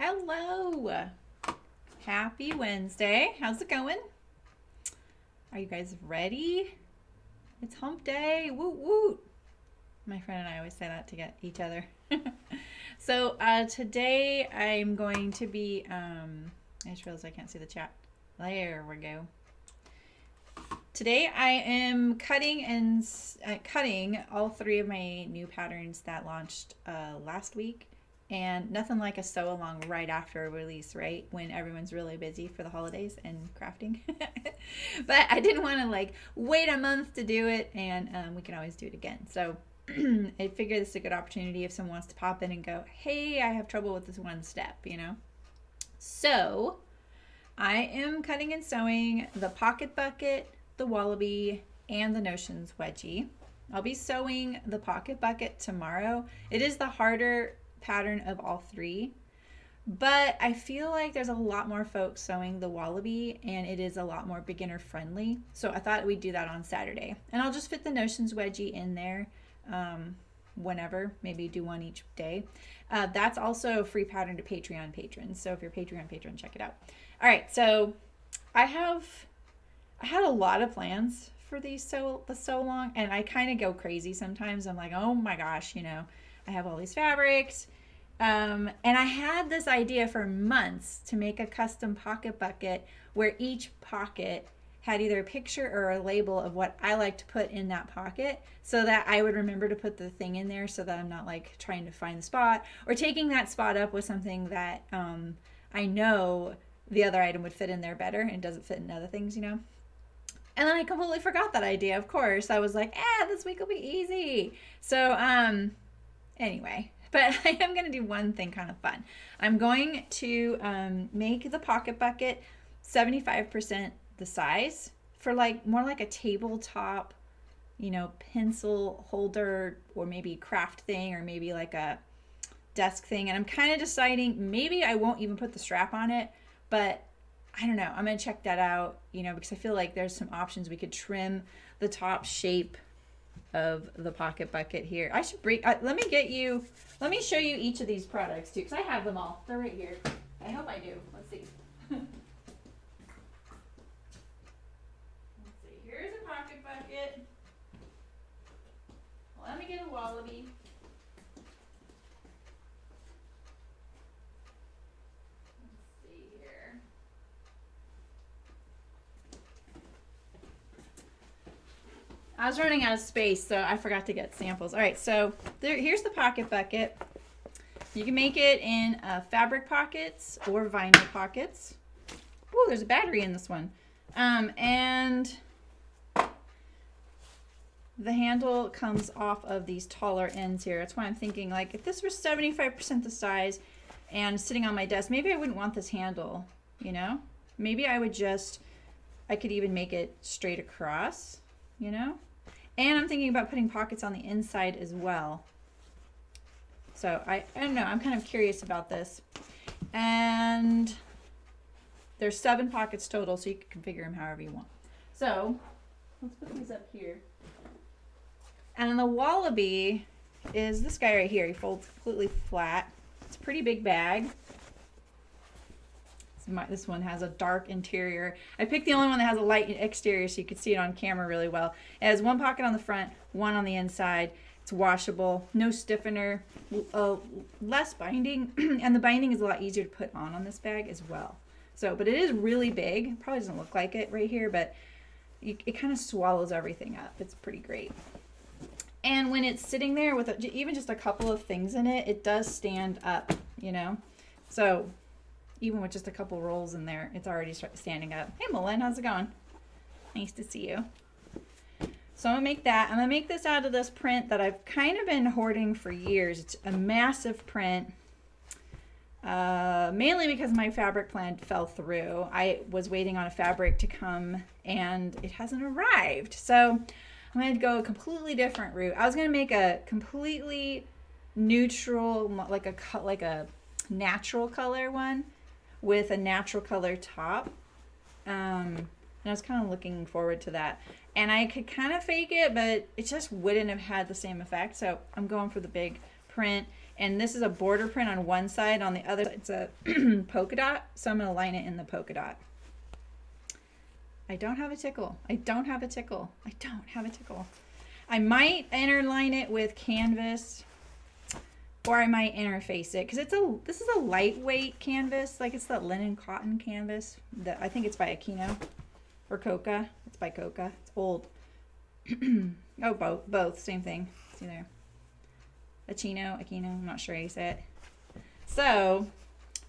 Hello. Happy Wednesday. How's it going? Are you guys ready? It's hump day. Woot woot. My friend and I always say that to get each other. So today I'm going to be, I just realized I can't see the chat. There we go. Today I am cutting all three of my new patterns that launched last week. And nothing like a sew along right after a release, right? When everyone's really busy for the holidays and crafting. But I didn't want to wait a month to do it, and we can always do it again. So I figured this is a good opportunity if someone wants to pop in and go, hey, I have trouble with this one step, So I am cutting and sewing the Pocket Bucket, the Wallaby, and the Notions Wedgie. I'll be sewing the Pocket Bucket tomorrow. It is the harder pattern of all three, but I feel like there's a lot more folks sewing the Wallaby and it is a lot more beginner friendly, so I thought we'd do that on Saturday, and I'll just fit the Notions Wedgie in there whenever, maybe do one each day. That's also a free pattern to Patreon patrons, so if you're Patreon patron, check it out. All right, so I had a lot of plans for the sew along, and I kind of go crazy sometimes. I'm like, oh my gosh, I have all these fabrics. And I had this idea for months to make a custom pocket bucket where each pocket had either a picture or a label of what I like to put in that pocket, so that I would remember to put the thing in there, so that I'm not trying to find the spot or taking that spot up with something that I know the other item would fit in there better and doesn't fit in other things, And then I completely forgot that idea, of course. I was like, this week will be easy. So, anyway, but I am going to do one thing kind of fun. I'm going to make the pocket bucket 75% the size for more like a tabletop, pencil holder, or maybe craft thing, or maybe like a desk thing. And I'm kind of deciding, maybe I won't even put the strap on it, but I don't know. I'm going to check that out, because I feel like there's some options. We could trim the top shape of the pocket bucket here. I should bring, let me show you each of these products too, because I have them all. They're right here. I hope I do. Let's see. Let's see. Here's a pocket bucket. Let me get a Wallaby. I was running out of space, so I forgot to get samples. All right, so here's the pocket bucket. You can make it in fabric pockets or vinyl pockets. Oh, there's a battery in this one. And the handle comes off of these taller ends here. That's why I'm thinking, if this were 75% the size and sitting on my desk, maybe I wouldn't want this handle, Maybe I could even make it straight across, And I'm thinking about putting pockets on the inside as well. So I don't know. I'm kind of curious about this. And there's 7 pockets total, so you can configure them however you want. So let's put these up here. And then the Wallaby is this guy right here. He folds completely flat. It's a pretty big bag. This one has a dark interior. I picked the only one that has a light exterior so you could see it on camera really well. It has 1 pocket on the front, 1 on the inside. It's washable, no stiffener, less binding, and the binding is a lot easier to put on this bag as well. So, but it is really big. It probably doesn't look like it right here, but it kind of swallows everything up. It's pretty great. And when it's sitting there with even just a couple of things in it, it does stand up, So even with just a couple rolls in there, it's already standing up. Hey, Malin, how's it going? Nice to see you. So I'm going to make that. I'm going to make this out of this print that I've kind of been hoarding for years. It's a massive print, mainly because my fabric plan fell through. I was waiting on a fabric to come, and it hasn't arrived. So I'm going to go a completely different route. I was going to make a completely neutral, like a natural color one, with a natural color top. And I was kind of looking forward to that. And I could kind of fake it, but it just wouldn't have had the same effect. So I'm going for the big print. and this is a border print on one side. On the other, it's a polka dot. So I'm going to line it in the polka dot. I don't have a tickle. I don't have a tickle. I don't have a tickle. I might interline it with canvas, or I might interface it, because this is a lightweight canvas, like it's that linen cotton canvas that I think it's by Aquino or Coca. It's by Coca. It's old. Oh, both same thing. See there, Aquino. I'm not sure how you say it. So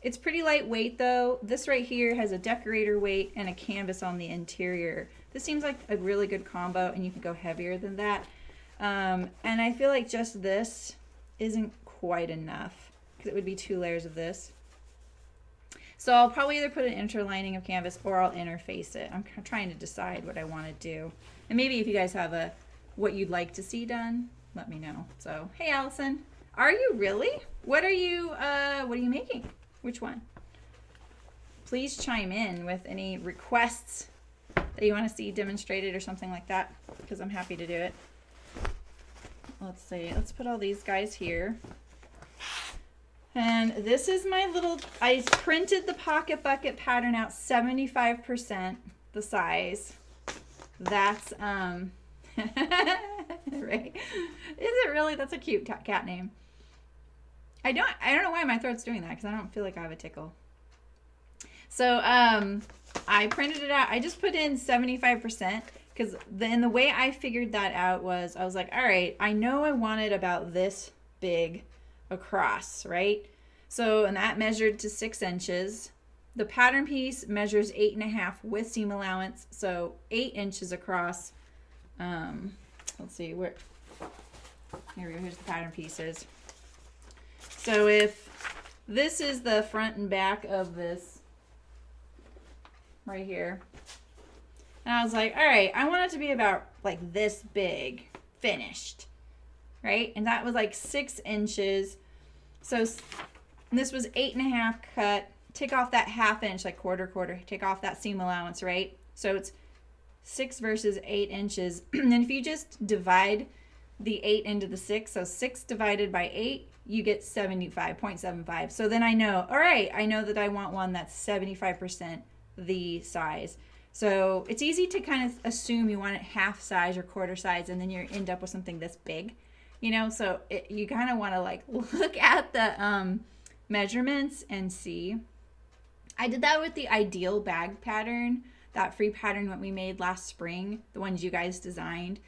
it's pretty lightweight though. This right here has a decorator weight and a canvas on the interior. This seems like a really good combo, and you can go heavier than that. And I feel like just this isn't quite enough, because it would be 2 layers of this. So I'll probably either put an interlining of canvas or I'll interface it. I'm trying to decide what I want to do. And maybe if you guys have what you'd like to see done, let me know. So, hey Allison, are you really? What are you making? Which one? Please chime in with any requests that you want to see demonstrated or something like that, because I'm happy to do it. Let's see, let's put all these guys here. And this is my little, I printed the Pocket Bucket pattern out 75% the size. That's, right? Is it really? That's a cute cat name. I don't know why my throat's doing that, because I don't feel like I have a tickle. So, I printed it out. I just put in 75%, because then the way I figured that out was, I was like, all right, I know I wanted about this big across, right? So, and that measured to 6 inches. The pattern piece measures 8.5 with seam allowance, so 8 inches across. Let's see, here we go, here's the pattern pieces. So if this is the front and back of this right here, and I was like, all right, I want it to be about like this big, finished, right? And that was like 6 inches. So this was 8.5 cut. Take off that 1/2 inch, like quarter, take off that seam allowance, right? So it's 6 versus 8 inches. And then if you just divide the 8 into the 6, so 6 divided by 8, you get 75.75. So then I know, all right, I know that I want one that's 75% the size. So it's easy to kind of assume you want it half size or quarter size, and then you end up with something this big, you know? So you kind of want to like look at the measurements and see. I did that with the Ideal bag pattern, that free pattern that we made last spring, the ones you guys designed.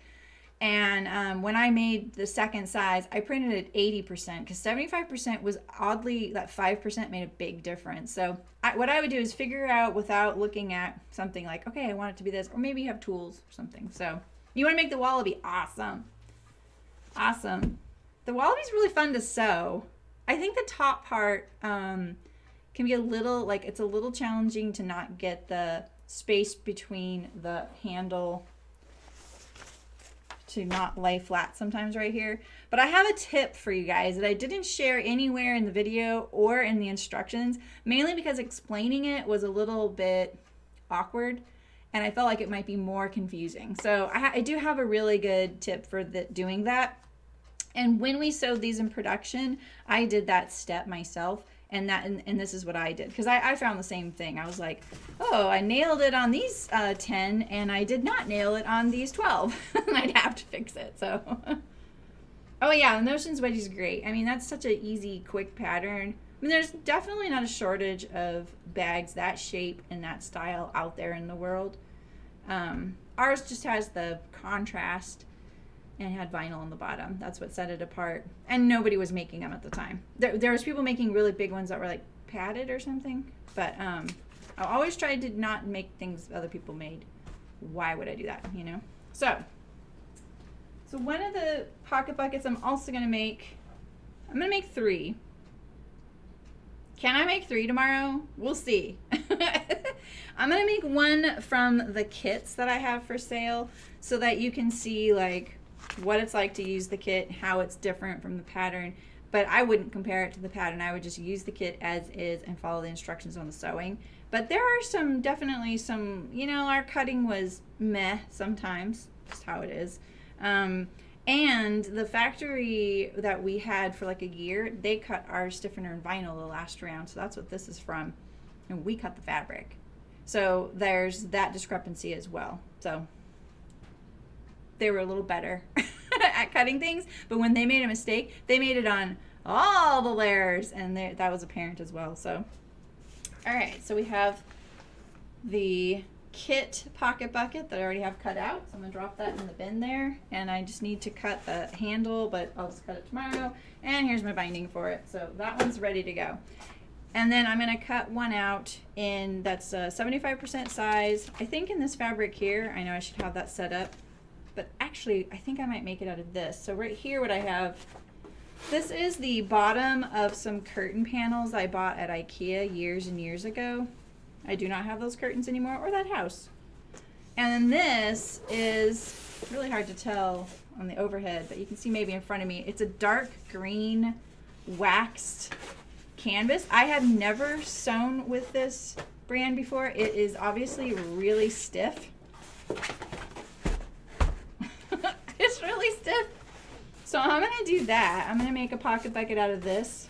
And when I made the second size, I printed it 80%, because 75% was oddly, that 5% made a big difference. So what I would do is figure out without looking at something like, okay, I want it to be this, or maybe you have tools or something. So you want to make the wallaby awesome. Awesome. The wallaby's really fun to sew. I think the top part can be a little, like, it's a little challenging to not get the space between the handle to not lay flat sometimes right here. But I have a tip for you guys that I didn't share anywhere in the video or in the instructions, mainly because explaining it was a little bit awkward and I felt like it might be more confusing. So I do have a really good tip for doing that. And when we sewed these in production, I did that step myself. And this is what I did, because I found the same thing. I was like, oh, I nailed it on these 10 and I did not nail it on these 12. And I'd have to fix it. So oh yeah, the Notions Wedgie is great. I mean, that's such an easy, quick pattern. I mean, there's definitely not a shortage of bags that shape and that style out there in the world. Ours just has the contrast and had vinyl on the bottom. That's what set it apart. And nobody was making them at the time. There was people making really big ones that were like padded or something. But I always tried to not make things other people made. Why would I do that, you know? So one of the pocket buckets I'm also gonna make, I'm gonna make 3. Can I make 3 tomorrow? We'll see. I'm gonna make one from the kits that I have for sale so that you can see like what it's like to use the kit, how it's different from the pattern. But I wouldn't compare it to the pattern. I would just use the kit as is and follow the instructions on the sewing. But there are definitely some, you know, our cutting was meh sometimes, just how it is. And And the factory that we had for like a year, they cut our stiffener and vinyl the last round. So that's what this is from. And we cut the fabric. So there's that discrepancy as well. So they were a little better at cutting things. But when they made a mistake, they made it on all the layers. And that was apparent as well. So, all right. So we have the kit pocket bucket that I already have cut out. So I'm gonna drop that in the bin there, and I just need to cut the handle, but I'll just cut it tomorrow. And here's my binding for it. So that one's ready to go. And then I'm gonna cut one out in that's a 75% size. I think in this fabric here, I know I should have that set up, but actually I think I might make it out of this. So right here what I have, this is the bottom of some curtain panels I bought at IKEA years and years ago. I do not have those curtains anymore, or that house. And then this is really hard to tell on the overhead, but you can see maybe in front of me. It's a dark green waxed canvas. I have never sewn with this brand before. It is obviously really stiff. It's really stiff. So I'm gonna do that. I'm gonna make a pocket bucket out of this.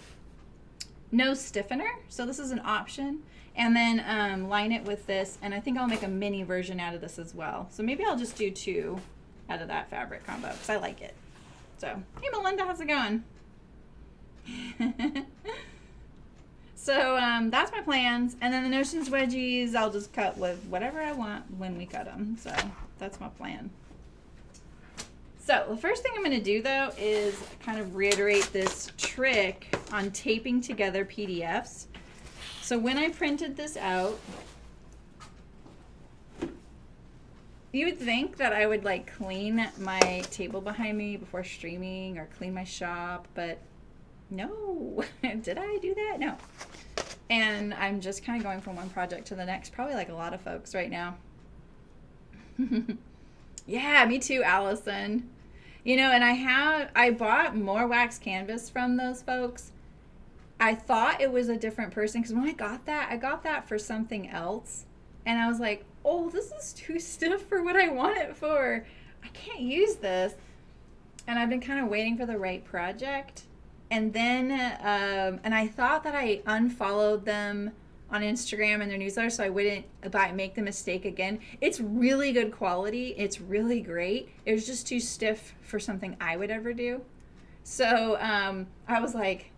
No stiffener, so this is an option. And then line it with this, and I think I'll make a mini version out of this as well. So maybe I'll just do 2 out of that fabric combo, because I like it. So, hey Melinda, how's it going? So that's my plans. And then the Notions wedgies, I'll just cut with whatever I want when we cut them. So that's my plan. So the first thing I'm going to do though is kind of reiterate this trick on taping together PDFs. So when I printed this out, you would think that I would like clean my table behind me before streaming or clean my shop, but no. Did I do that? No. And I'm just kind of going from one project to the next, probably like a lot of folks right now. Yeah, me too, Allison. You know, and I bought more wax canvas from those folks. I thought it was a different person because when I got that for something else. And I was like, oh, this is too stiff for what I want it for. I can't use this. And I've been kind of waiting for the right project. And then, and I thought that I unfollowed them on Instagram and their newsletter so I wouldn't make the mistake again. It's really good quality. It's really great. It was just too stiff for something I would ever do. So I was like,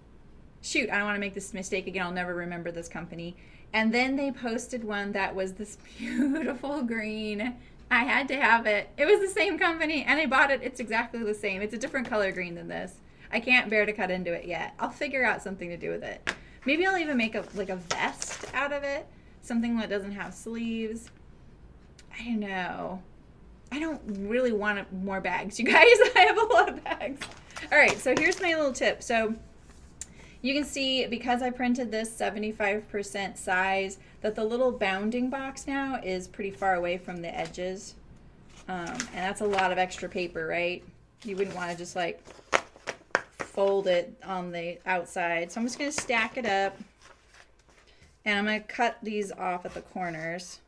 shoot, I don't want to make this mistake again. I'll never remember this company. And then they posted one that was this beautiful green. I had to have it. It was the same company and I bought it. It's exactly the same. It's a different color green than this. I can't bear to cut into it yet. I'll figure out something to do with it. Maybe I'll even make a vest out of it. Something that doesn't have sleeves. I don't know. I don't really want more bags, you guys. I have a lot of bags. All right, so here's my little tip. So you can see, because I printed this 75% size, that the little bounding box now is pretty far away from the edges. And that's a lot of extra paper, right? You wouldn't want to just like fold it on the outside. So I'm just going to stack it up. And I'm going to cut these off at the corners.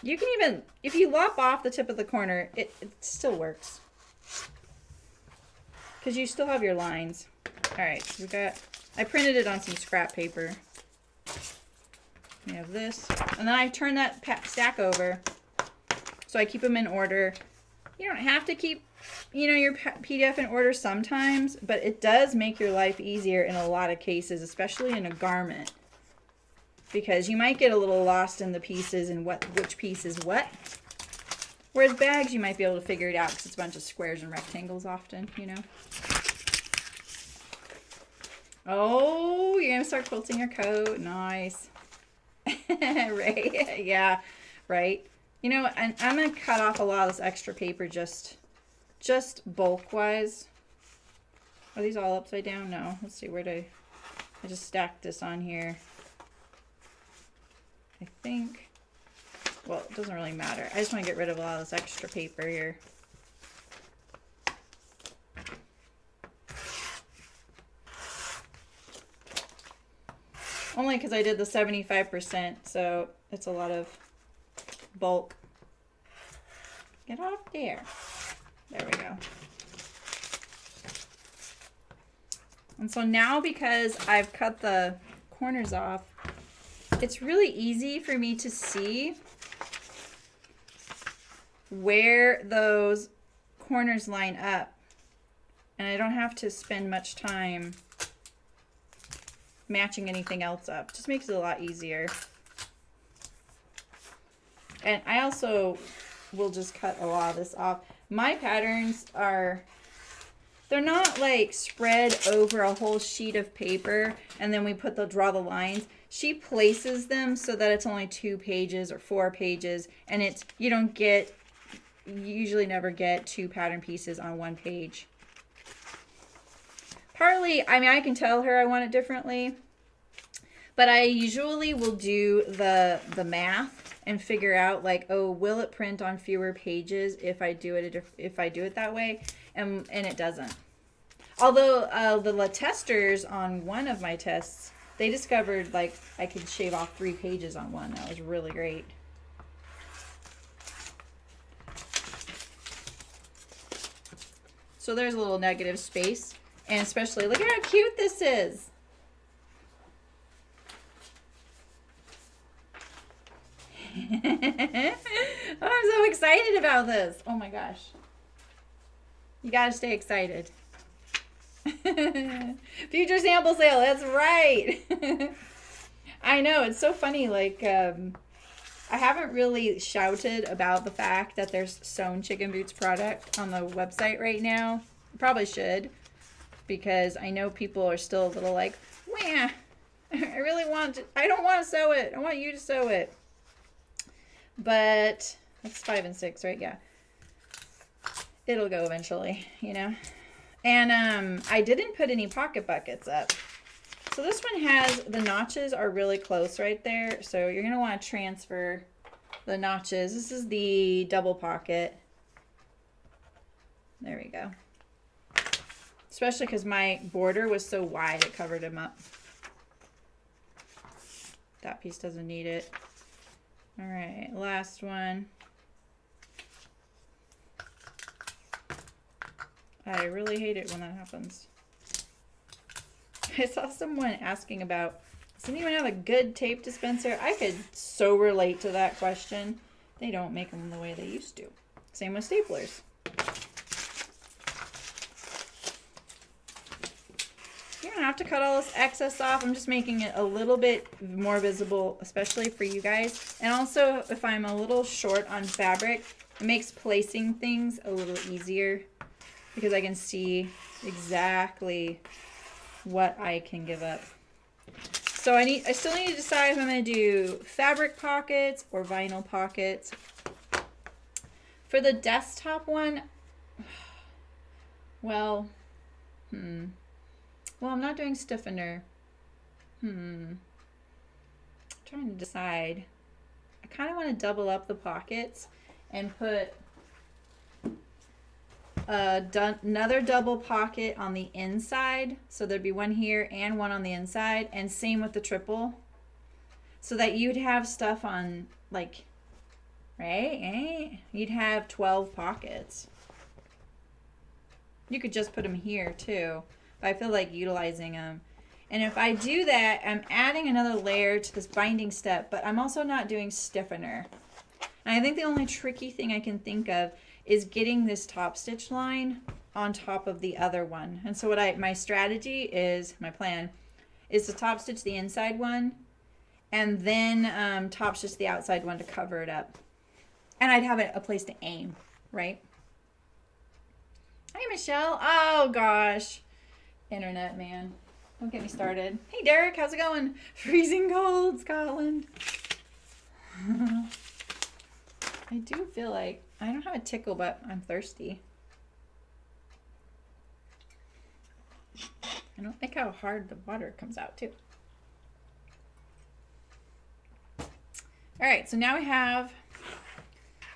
You can even, if you lop off the tip of the corner, it still works. Because you still have your lines. Alright, so I printed it on some scrap paper. We have this. And then I turn that stack over. So I keep them in order. You don't have to keep, your PDF in order sometimes, but it does make your life easier in a lot of cases, especially in a garment. Because you might get a little lost in the pieces and which piece is what. Whereas bags, you might be able to figure it out because it's a bunch of squares and rectangles often, Oh, you're going to start quilting your coat. Nice. Right? Yeah, right. And I'm going to cut off a lot of this extra paper just bulk-wise. Are these all upside down? No. Let's see, I just stacked this on here. I think, well, it doesn't really matter. I just want to get rid of a lot of this extra paper here. Only because I did the 75%, so it's a lot of bulk. Get off there. There we go. And so now, because I've cut the corners off, it's really easy for me to see where those corners line up. And I don't have to spend much time matching anything else up. Just makes it a lot easier. And I also will just cut a lot of this off. My patterns are, they're not like spread over a whole sheet of paper and then we draw the lines. She places them so that it's only 2 pages or 4 pages, and you usually never get 2 pattern pieces on 1 page. Partly, I mean, I can tell her I want it differently, but I usually will do the math and figure out like, oh, will it print on fewer pages if I do it that way? And it doesn't. Although the testers on one of my tests, they discovered like I could shave off 3 pages on one. That was really great. So there's a little negative space, and especially look at how cute this is. Oh, I'm so excited about this. Oh my gosh. You gotta stay excited. Future sample sale, that's right. I know, it's so funny, like I haven't really shouted about the fact that there's sewn chicken boots product on the website right now. Probably should, because I know people are still a little like, wah, I don't want to sew it. I want you to sew it. But that's 5 and 6, right? Yeah. It'll go eventually, you know. And I didn't put any pocket buckets up. So this one has, the notches are really close right there. So you're going to want to transfer the notches. This is the double pocket. There we go. Especially because my border was so wide, it covered him up. That piece doesn't need it. All right, last one. I really hate it when that happens. I saw someone asking about, does anyone have a good tape dispenser? I could so relate to that question. They don't make them the way they used to. Same with staplers. You don't have to cut all this excess off. I'm just making it a little bit more visible, especially for you guys. And also, if I'm a little short on fabric, it makes placing things a little easier because I can see exactly what I can give up. So I still need to decide if I'm going to do fabric pockets or vinyl pockets. For the desktop one, well, I'm not doing stiffener. I'm trying to decide. I kind of want to double up the pockets and put another double pocket on the inside. So there'd be one here and one on the inside, and same with the triple. So that you'd have stuff on, like, right? You'd have 12 pockets. You could just put them here too. But I feel like utilizing them. And if I do that, I'm adding another layer to this binding step, but I'm also not doing stiffener. And I think the only tricky thing I can think of is getting this top stitch line on top of the other one. And so my strategy is, my plan is to top stitch the inside one and then top stitch the outside one to cover it up. And I'd have a place to aim, right? Hi, Michelle. Oh, gosh. Internet, man. Don't get me started. Hey, Derek. How's it going? Freezing cold, Scotland. I do feel like I don't have a tickle, but I'm thirsty. I don't like how hard the water comes out, too. All right, so now we have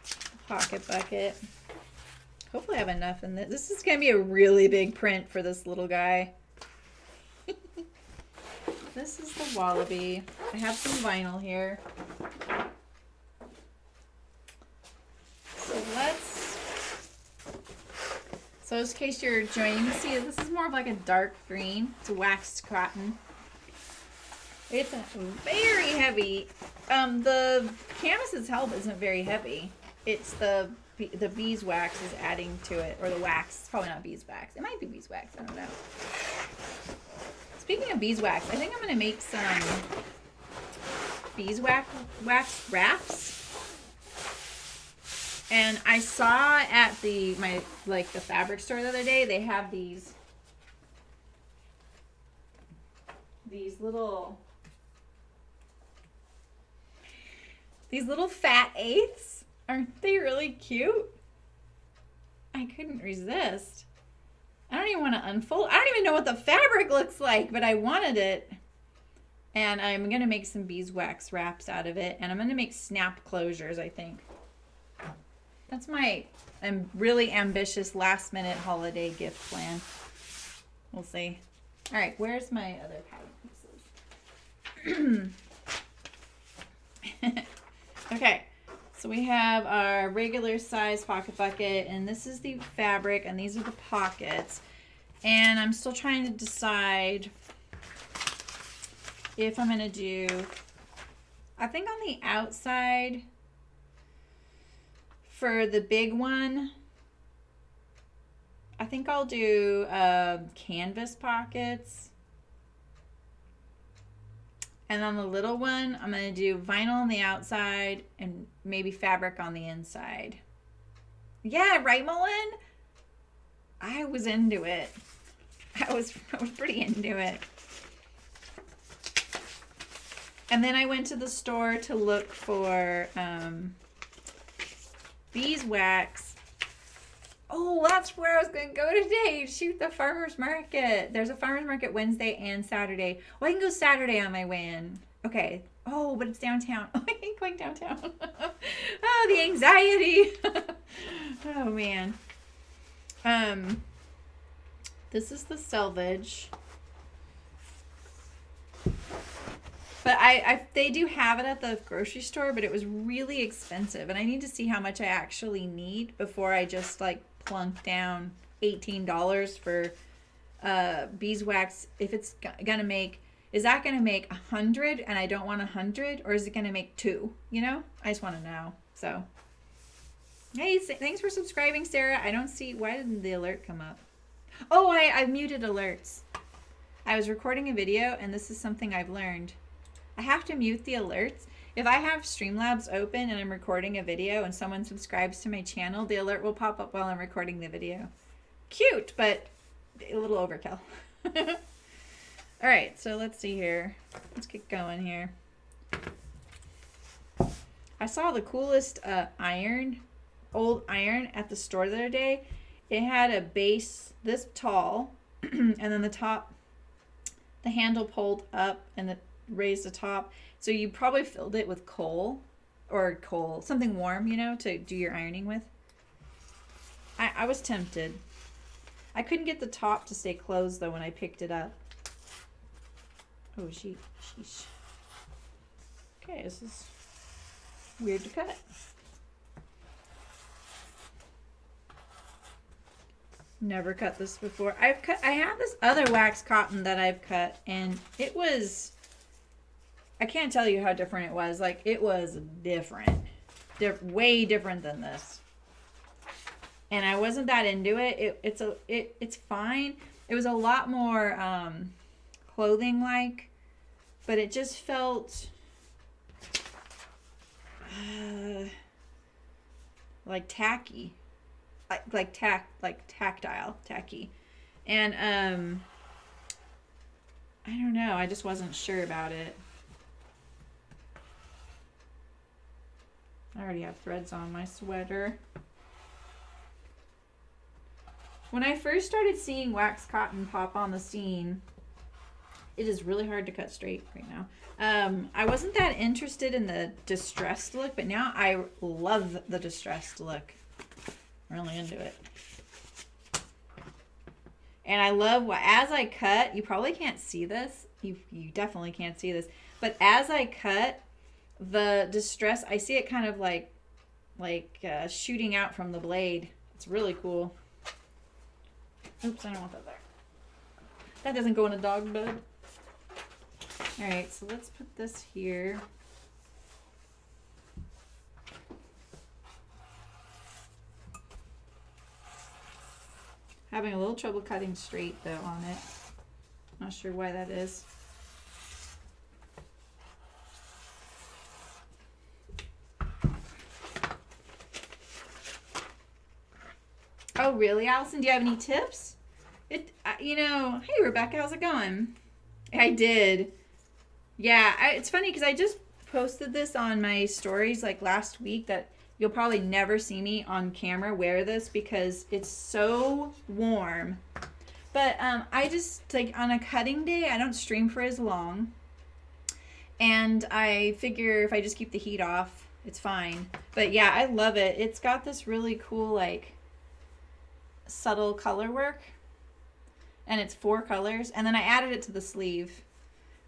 a pocket bucket. Hopefully I have enough in this. This is going to be a really big print for this little guy. This is the Wallaby. I have some vinyl here. So let's So just in case you're joining, see, this is more of like a dark green. It's a waxed cotton. It's very heavy. The canvas itself isn't very heavy. It's the beeswax is adding to it, or the wax. It's probably not beeswax. It might be beeswax. I don't know. Speaking of beeswax, I think I'm gonna make some beeswax wraps. And I saw at the fabric store the other day, they have these little fat eighths. Aren't they really cute? I couldn't resist. I don't even want to unfold. I don't even know what the fabric looks like, but I wanted it. And I'm going to make some beeswax wraps out of it. And I'm going to make snap closures, I think. That's my really ambitious last minute holiday gift plan. We'll see. All right, where's my other pattern pieces? Okay, so we have our regular size pocket bucket, and this is the fabric, and these are the pockets. And I'm still trying to decide if I'm gonna do, I think on the outside for the big one, I think I'll do canvas pockets. And on the little one, I'm going to do vinyl on the outside and maybe fabric on the inside. Yeah, right, Mullen? I was into it. I was pretty into it. And then I went to the store to look for beeswax. Oh, that's where I was going to go today. Shoot, the farmer's market. There's a farmer's market Wednesday and Saturday. Well, I can go Saturday on my way in. Okay. Oh, but it's downtown. Oh, I ain't going downtown. Oh, the anxiety. Oh, man. This is the selvage. But they do have it at the grocery store, but it was really expensive. And I need to see how much I actually need before I just like plunk down $18 for beeswax. If it's gonna make, is that gonna make 100 and I don't want 100, or is it gonna make 2? You know, I just want to know. So, hey, thanks for subscribing, Sarah. I don't see, why didn't the alert come up? Oh, I muted alerts. I was recording a video, and this is something I've learned. I have to mute the alerts. If I have Streamlabs open and I'm recording a video and someone subscribes to my channel, the alert will pop up while I'm recording the video. Cute, but a little overkill. All right, so let's see here. Let's get going here. I saw the coolest old iron at the store the other day. It had a base this tall, and then the top, the handle pulled up and the raised the top. So you probably filled it with coal, something warm, you know, to do your ironing with. I was tempted. I couldn't get the top to stay closed though when I picked it up. Oh, sheesh. Okay, this is weird to cut. Never cut this before. I have this other wax cotton that I've cut, and it was, I can't tell you how different it was. Like, it was different. Way different than this. And I wasn't that into it. It's fine. It was a lot more clothing-like, but it just felt like tacky. Like tactile, tacky. And I don't know, I just wasn't sure about it. I already have threads on my sweater. When I first started seeing wax cotton pop on the scene, it is really hard to cut straight right now. I wasn't that interested in the distressed look, but now I love the distressed look. Really into it. And I love as I cut, you probably can't see this. You definitely can't see this. But as I cut, the distress, I see it kind of like shooting out from the blade. It's really cool. Oops, I don't want that there. That doesn't go in a dog bed. All right, so let's put this here. Having a little trouble cutting straight though on it. Not sure why that is. Oh, really, Allison? Do you have any tips? You know, hey, Rebecca, how's it going? I did. Yeah, it's funny because I just posted this on my stories like last week that you'll probably never see me on camera wear this because it's so warm. But I just, like, on a cutting day, I don't stream for as long. And I figure if I just keep the heat off, it's fine. But yeah, I love it. It's got this really cool, like, subtle color work. And it's 4 colors. And then I added it to the sleeve.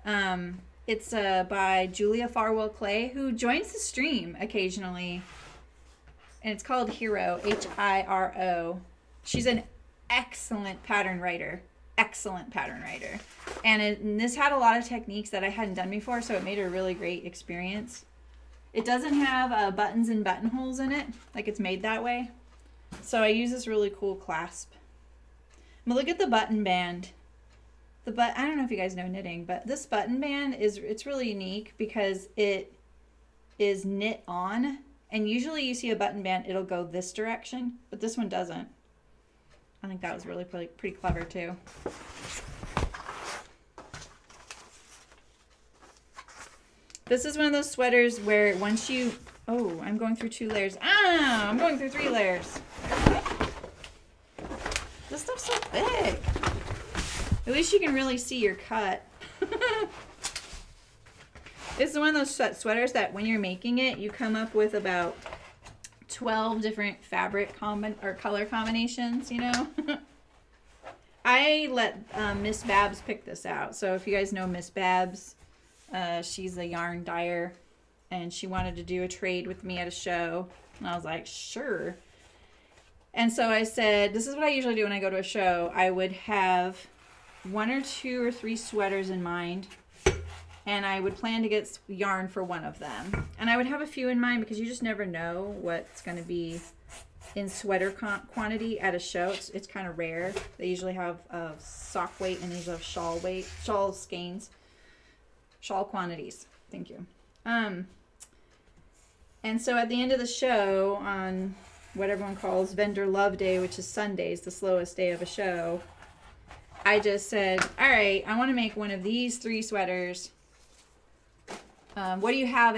It's by Julia Farwell Clay, who joins the stream occasionally. And it's called Hiro, Hiro. She's an excellent pattern writer. Excellent pattern writer. And this had a lot of techniques that I hadn't done before, so it made a really great experience. It doesn't have buttons and buttonholes in it, like it's made that way. So I use this really cool clasp. But look at the button band. I don't know if you guys know knitting, but this button band it's really unique because it is knit on, and usually you see a button band, it'll go this direction, but this one doesn't. I think that was really pretty clever too. This is one of those sweaters where once you, oh, I'm going through 2 layers. Ah, I'm going through 3 layers. This stuff's so big. At least you can really see your cut. This is one of those sweaters that when you're making it, you come up with about 12 different fabric or color combinations, you know? I let Miss Babs pick this out. So if you guys know Miss Babs, she's a yarn dyer, and she wanted to do a trade with me at a show. And I was like, sure. And so I said, this is what I usually do when I go to a show. I would have 1 or 2 or 3 sweaters in mind, and I would plan to get yarn for one of them. And I would have a few in mind because you just never know what's going to be in sweater quantity at a show. It's kind of rare. They usually have sock weight, and they usually have shawl skeins, shawl quantities. Thank you. And so at the end of the show, on what everyone calls Vendor Love Day, which is Sundays, the slowest day of a show, I just said, all right, I want to make one of these 3 sweaters. What do you have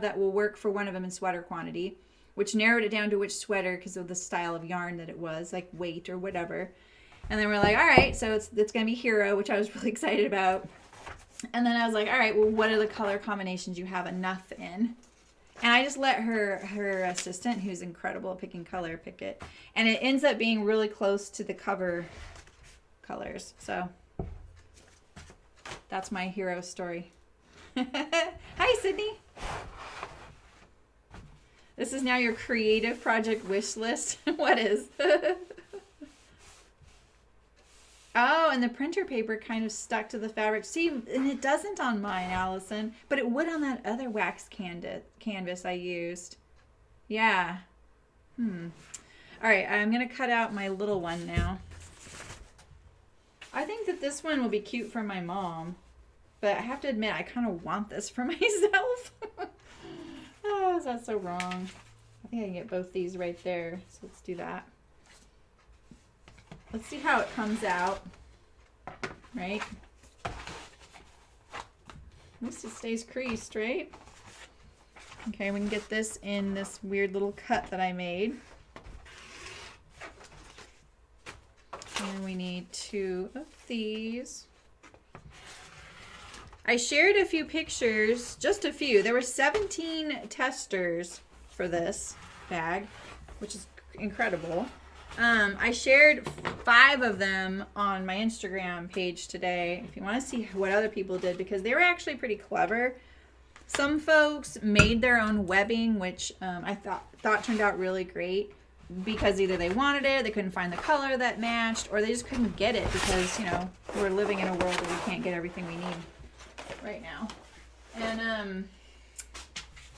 that will work for one of them in sweater quantity? Which narrowed it down to which sweater because of the style of yarn that it was, like weight or whatever. And then we're like, all right, so it's going to be Hero, which I was really excited about. And then I was like, all right, well, what are the color combinations you have enough in? And I just let her assistant, who's incredible at picking color, pick it. And it ends up being really close to the cover colors. So that's my Hero story. Hi, Sydney. This is now your creative project wish list. What is? Oh, and the printer paper kind of stuck to the fabric. See, and it doesn't on mine, Allison, but it would on that other wax canvas I used. Yeah. All right, I'm going to cut out my little one now. I think that this one will be cute for my mom, but I have to admit, I kind of want this for myself. Oh, is that so wrong? I think I can get both these right there, so let's do that. Let's see how it comes out, right? At least it stays creased, right? Okay, we can get this in this weird little cut that I made. And then we need 2 of these. I shared a few pictures, just a few. There were 17 testers for this bag, which is incredible. I shared 5 of them on my Instagram page today if you want to see what other people did, because they were actually pretty clever. Some folks made their own webbing, which I thought turned out really great. because either they wanted it, they couldn't find the color that matched, or they just couldn't get it because, you know, we're living in a world where we can't get everything we need right now. And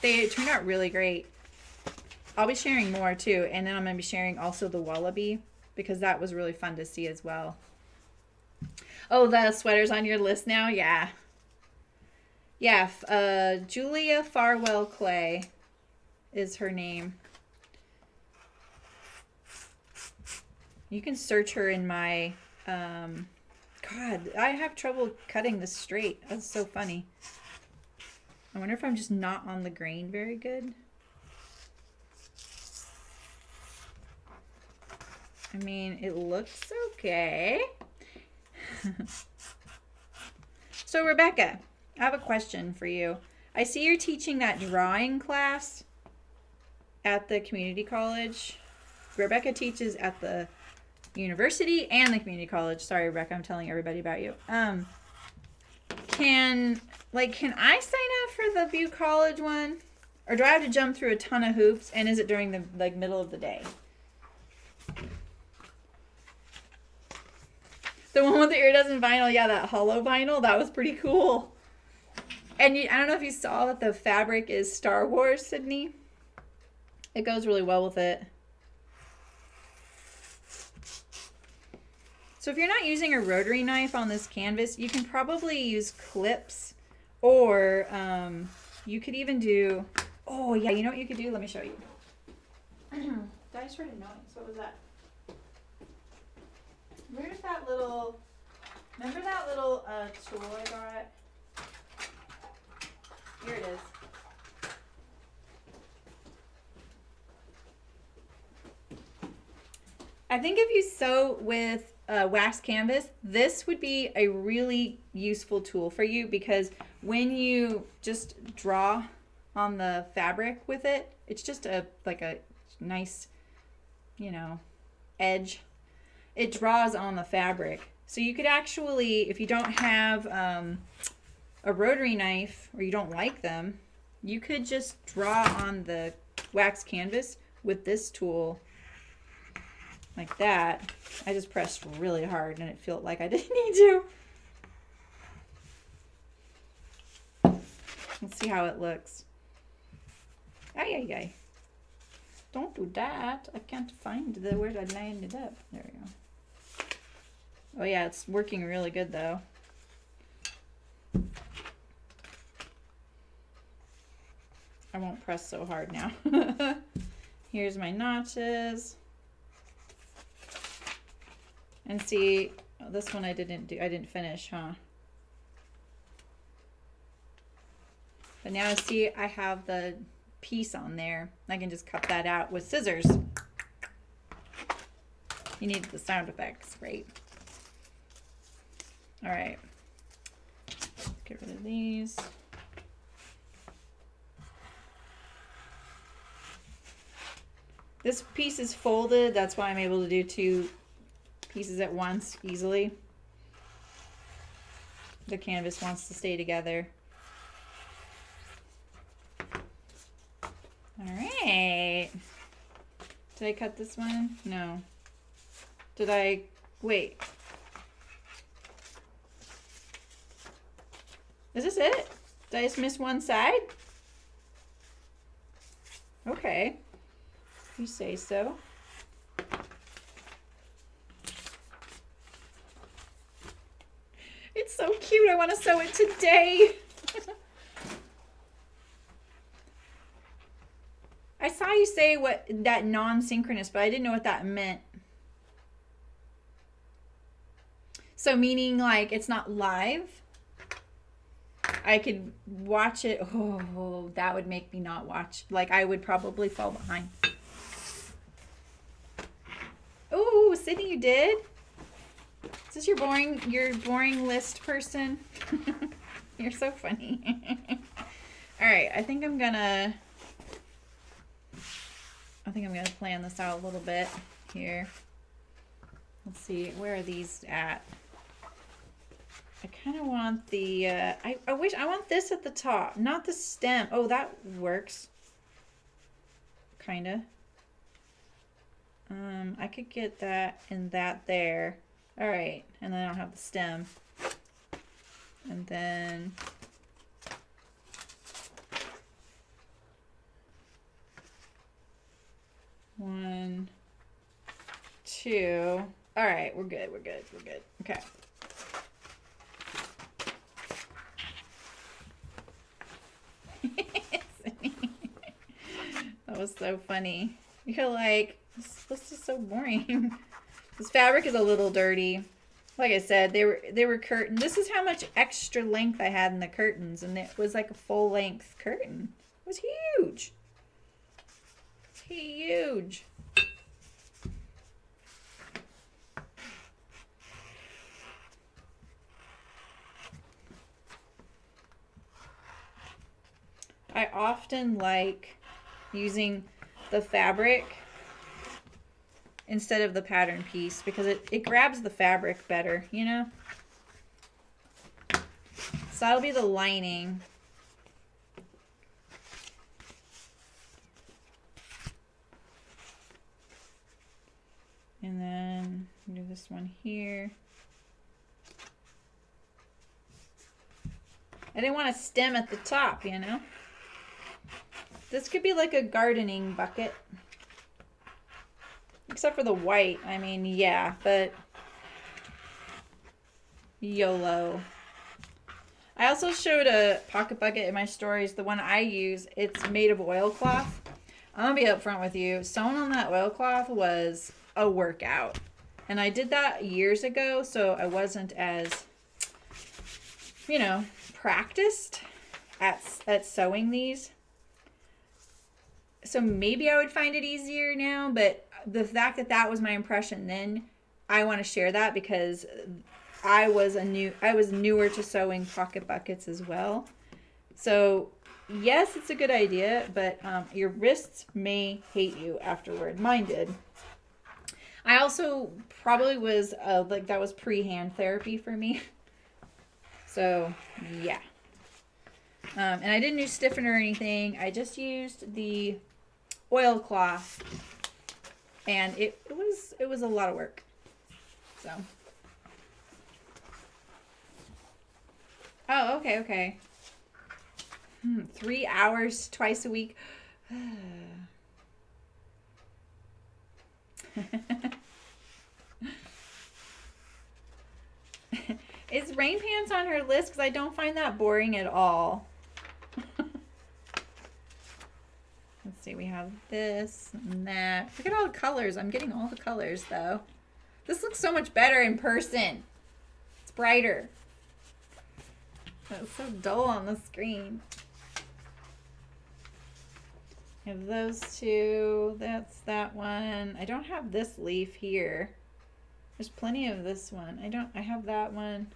they turned out really great. I'll be sharing more too, and then I'm going to be sharing also the Wallaby because that was really fun to see as well. Oh, the sweater's on your list now? Yeah. Yeah, Julia Farwell Clay is her name. You can search her in my, God, I have trouble cutting this straight. That's so funny. I wonder if I'm just not on the grain very good. I mean, it looks okay. So, Rebecca, I have a question for you. I see you're teaching that drawing class at the community college. Rebecca teaches at the university and the community college. Sorry, Rebecca, I'm telling everybody about you. Can I sign up for the Butte College one? Or do I have to jump through a ton of hoops? And is it during the middle of the day? The one with the iridescent vinyl, yeah, that hollow vinyl, that was pretty cool. And I don't know if you saw that the fabric is Star Wars, Sydney. It goes really well with it. So if you're not using a rotary knife on this canvas, you can probably use clips, or you could even do, oh yeah, you know what you could do? Let me show you. Dice heard a noise. What was that? Where's that little, remember that little tool I got? Here it is. I think if you sew with wax canvas, this would be a really useful tool for you, because when you just draw on the fabric with it, it's just like a nice, you know, edge. It draws on the fabric. So you could actually, if you don't have a rotary knife, or you don't like them, you could just draw on the wax canvas with this tool like that. I just pressed really hard and it felt like I didn't need to. Let's see how it looks. Ay, ay, ay. Don't do that. I can't find where I landed up. There we go. Oh yeah, it's working really good though. I won't press so hard now. Here's my notches. And see, this one I didn't finish, huh? But now see, I have the piece on there. I can just cut that out with scissors. You need the sound effects, right? All right, get rid of these. This piece is folded. That's why I'm able to do 2 pieces at once easily. The canvas wants to stay together. All right. Did I cut this one? No. Did I? Wait. Is this it? Did I just miss one side? Okay. You say so. It's so cute. I want to sew it today. I saw you say that non-synchronous, but I didn't know what that meant. So meaning like it's not live? I could watch it. Oh, that would make me not watch. Like I would probably fall behind. Oh, Sydney, you did? Is this your boring list person? You're so funny. All right, I think I'm gonna plan this out a little bit here. Let's see, where are these at? I kind of want the, I want this at the top, not the stem. Oh, that works. Kind of. I could get that and that there. All right, and then I don't have the stem. And then one, two. All right, we're good. Okay. That was so funny. You're like, this is so boring. This fabric is a little dirty. Like I said, they were curtain. This is how much extra length I had in the curtains, and it was like a full length curtain. It was huge. Huge. I often like using the fabric instead of the pattern piece because it grabs the fabric better, you know? So that'll be the lining. And then do this one here. I didn't want a stem at the top, you know? This could be like a gardening bucket. Except for the white. I mean, yeah, but YOLO. I also showed a pocket bucket in my stories. The one I use, it's made of oilcloth. I'm going to be upfront with you. Sewing on that oilcloth was a workout. And I did that years ago, so I wasn't as, you know, practiced at sewing these. So maybe I would find it easier now, but the fact that that was my impression then, I want to share that because I was newer to sewing pocket buckets as well. So yes, it's a good idea, but your wrists may hate you afterward. Mine did. I also probably was like that was pre-hand therapy for me. So yeah. And I didn't use stiffener or anything. I just used the oilcloth, and it was a lot of work. So. Oh, okay. 3 hours twice a week. Is rain pants on her list? Because I don't find that boring at all. Let's see, we have this and that. Look at all the colors. I'm getting all the colors, though. This looks so much better in person. It's brighter. It's so dull on the screen. I have those two. That's that one. I don't have this leaf here. There's plenty of this one. I have that one.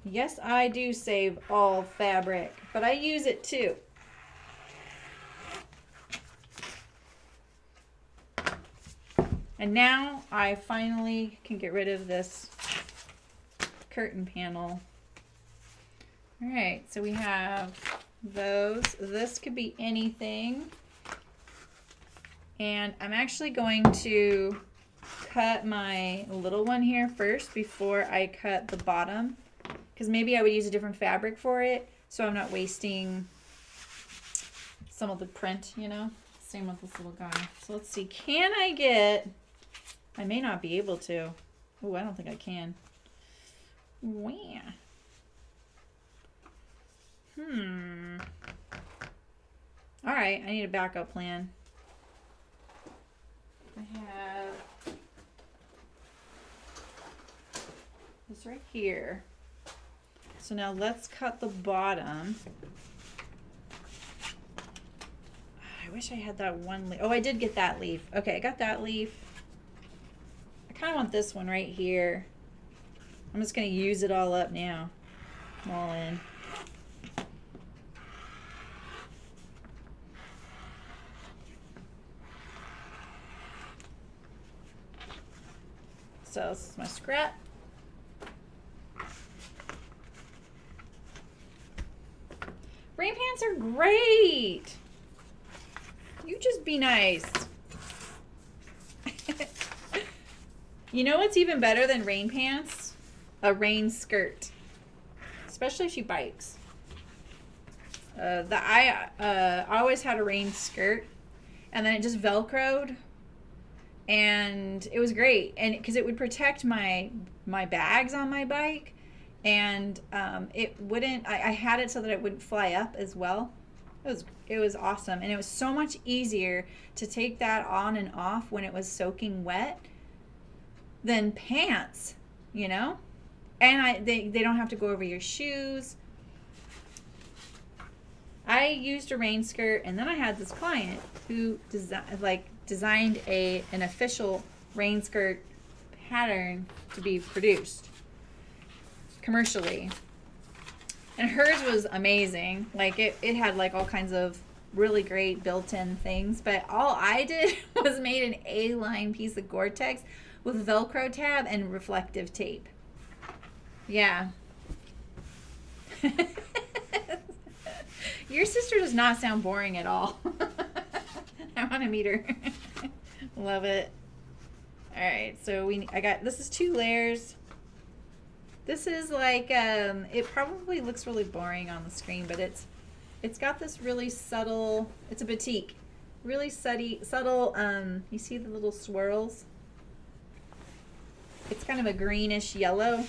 Yes, I do save all fabric, but I use it too. And now I finally can get rid of this curtain panel. All right, so we have those. This could be anything. And I'm actually going to cut my little one here first before I cut the bottom, because maybe I would use a different fabric for it, so I'm not wasting some of the print, you know? Same with this little guy. So let's see, can I get, I may not be able to. Oh, I don't think I can. Wow. All right, I need a backup plan. I have this right here. So now let's cut the bottom. I wish I had that one leaf. Oh, I did get that leaf. Okay, I got that leaf. I kind of want this one right here. I'm just going to use it all up now. I'm all in. So this is my scrap. Rain pants are great. You just be nice. You know what's even better than rain pants? A rain skirt. Especially if she bikes. I always had a rain skirt, and then it just velcroed, and it was great, and because it would protect my bags on my bike, and it wouldn't. I had it so that it wouldn't fly up as well. It was awesome, and it was so much easier to take that on and off when it was soaking wet than pants, you know. And they don't have to go over your shoes. I used a rain skirt, and then I had this client who designed an official rain skirt pattern to be produced commercially. And hers was amazing. Like it had like all kinds of really great built-in things, but all I did was made an A-line piece of Gore-Tex with Velcro tab and reflective tape. Yeah. Your sister does not sound boring at all. I want to meet her. Love it. All right, so this is 2 layers. This is like it probably looks really boring on the screen, but it's got this really subtle. It's a batik, really subtle. You see the little swirls? It's kind of a greenish yellow.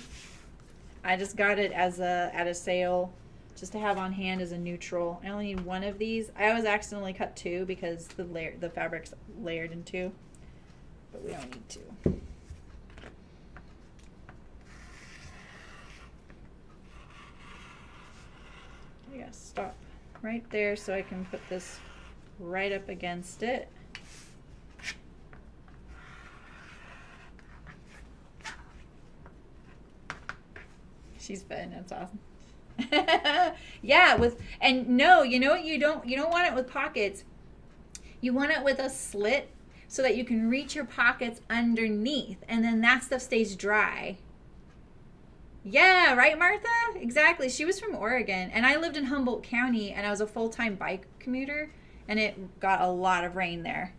I just got it at a sale, just to have on hand as a neutral. I only need 1 of these. I always accidentally cut 2 because the fabric's layered in 2, but we don't need 2. I gotta stop right there so I can put this right up against it. She's fun. That's awesome. Yeah, you know what, you don't want it with pockets. You want it with a slit so that you can reach your pockets underneath, and then that stuff stays dry. Yeah, right, Martha? Exactly. She was from Oregon, and I lived in Humboldt County, and I was a full-time bike commuter, and it got a lot of rain there.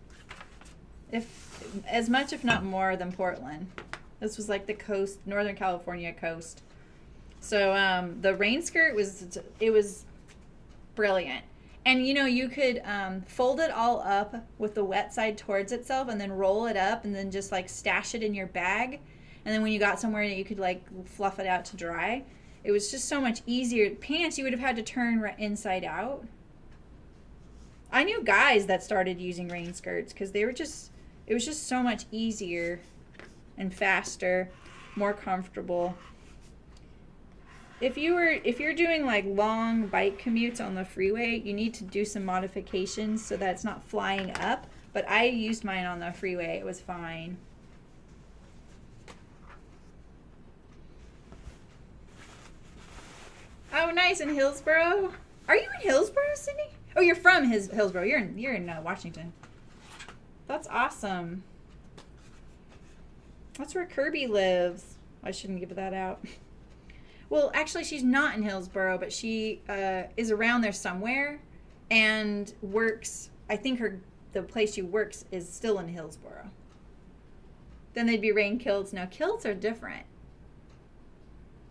As much, if not more, than Portland. This was like the coast, Northern California coast. So the rain skirt was brilliant. And you know, you could fold it all up with the wet side towards itself and then roll it up and then just like stash it in your bag. And then when you got somewhere that you could like fluff it out to dry, it was just so much easier. Pants you would have had to turn inside out. I knew guys that started using rain skirts because it was just so much easier and faster, more comfortable. If you're doing like long bike commutes on the freeway, you need to do some modifications so that it's not flying up. But I used mine on the freeway. It was fine. Oh, nice, in Hillsboro. Are you in Hillsboro, Sydney? Oh, you're from Hillsboro. You're in Washington. That's awesome. That's where Kirby lives. I shouldn't give that out. Well, actually, she's not in Hillsboro, but she is around there somewhere and works. I think the place she works is still in Hillsboro. Then they'd be rain kilts. Now, kilts are different.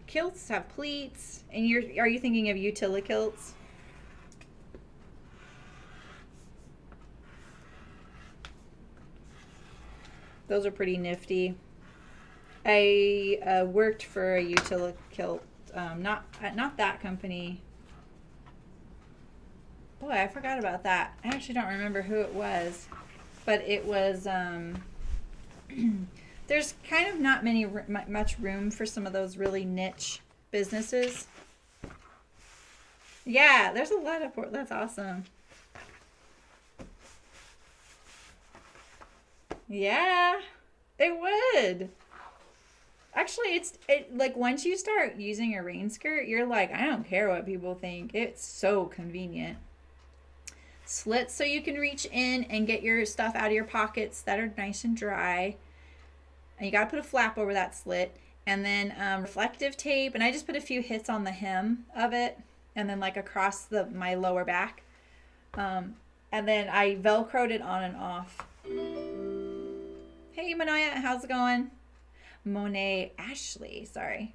Kilts have pleats, and are you thinking of utility kilts? Those are pretty nifty. I worked for a utility kilt, not that company. Boy, I forgot about that. I actually don't remember who it was, but it was. There's kind of not much room for some of those really niche businesses. Yeah, there's a lot of. That's awesome. Yeah, it would. Actually, like once you start using a rain skirt, you're like, I don't care what people think. It's so convenient. Slits so you can reach in and get your stuff out of your pockets that are nice and dry. And you got to put a flap over that slit. And then reflective tape. And I just put a few hits on the hem of it and then like across my lower back. And then I Velcroed it on and off. Hey, Manoya, how's it going? Monet Ashley, sorry.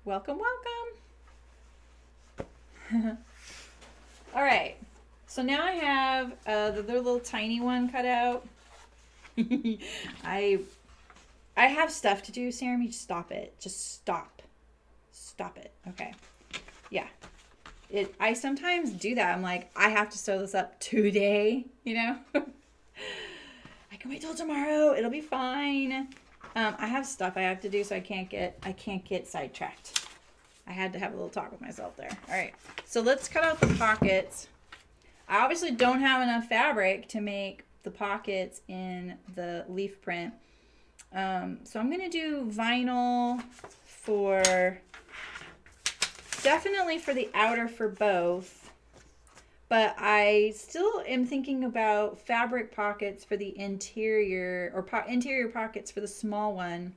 Welcome, welcome. All right. So now I have the little tiny one cut out. I have stuff to do, Sarah. Just stop it. Just stop. Stop it. Okay. Yeah. I sometimes do that. I'm like, I have to sew this up today, you know? I can wait till tomorrow. It'll be fine. I have stuff I have to do, so I can't get sidetracked. I had to have a little talk with myself there. All right. So let's cut out the pockets. I obviously don't have enough fabric to make the pockets in the leaf print. So I'm going to do vinyl for, definitely for the outer for both. But I still am thinking about fabric pockets for the interior, or interior pockets for the small one.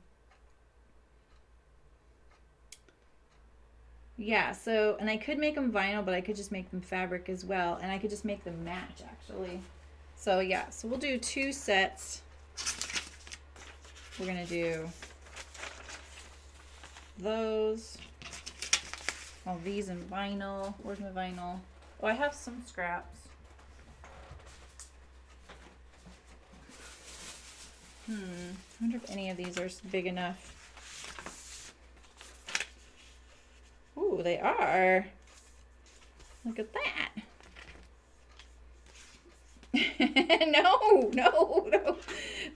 Yeah, so, and I could make them vinyl, but I could just make them fabric as well. And I could just make them match, actually. So, yeah, so we'll do 2 sets. We're going to do those. All these in vinyl. Where's my vinyl? Oh, I have some scraps. I wonder if any of these are big enough. Ooh, they are. Look at that. No.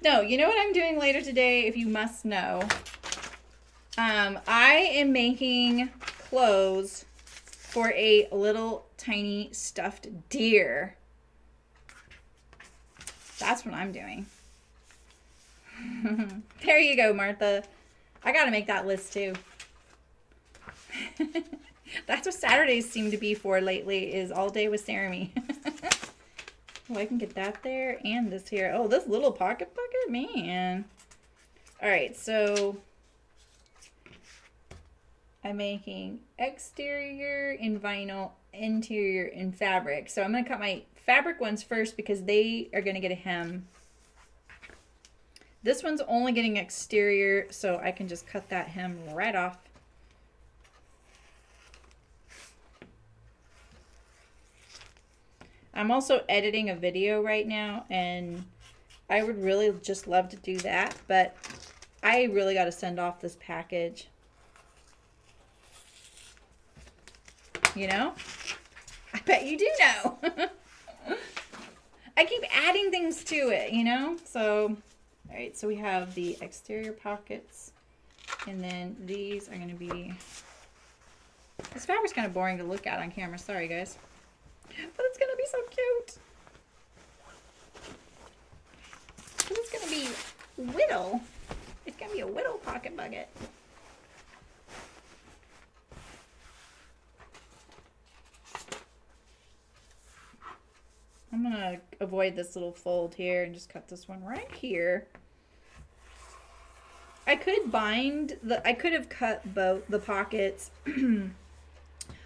No, you know what I'm doing later today, if you must know? I am making clothes for a little tiny stuffed deer. That's what I'm doing. There you go, Martha. I gotta make that list too. That's what Saturdays seem to be for lately, is all day with Sarah. Oh, I can get that there and this here. Oh, this little pocket bucket, man. All right, so I'm making exterior in vinyl, interior in fabric. So I'm going to cut my fabric ones first because they are going to get a hem. This one's only getting exterior, so I can just cut that hem right off. I'm also editing a video right now, and I would really just love to do that, but I really got to send off this package. You know? I bet you do know. I keep adding things to it, you know? So, all right, so we have the exterior pockets, and then these are going to be... This fabric's kind of boring to look at on camera. Sorry, guys. But it's going to be so cute. But it's going to be whittle. It's going to be a whittle pocket bucket. I'm going to avoid this little fold here and just cut this one right here. I could have cut both the pockets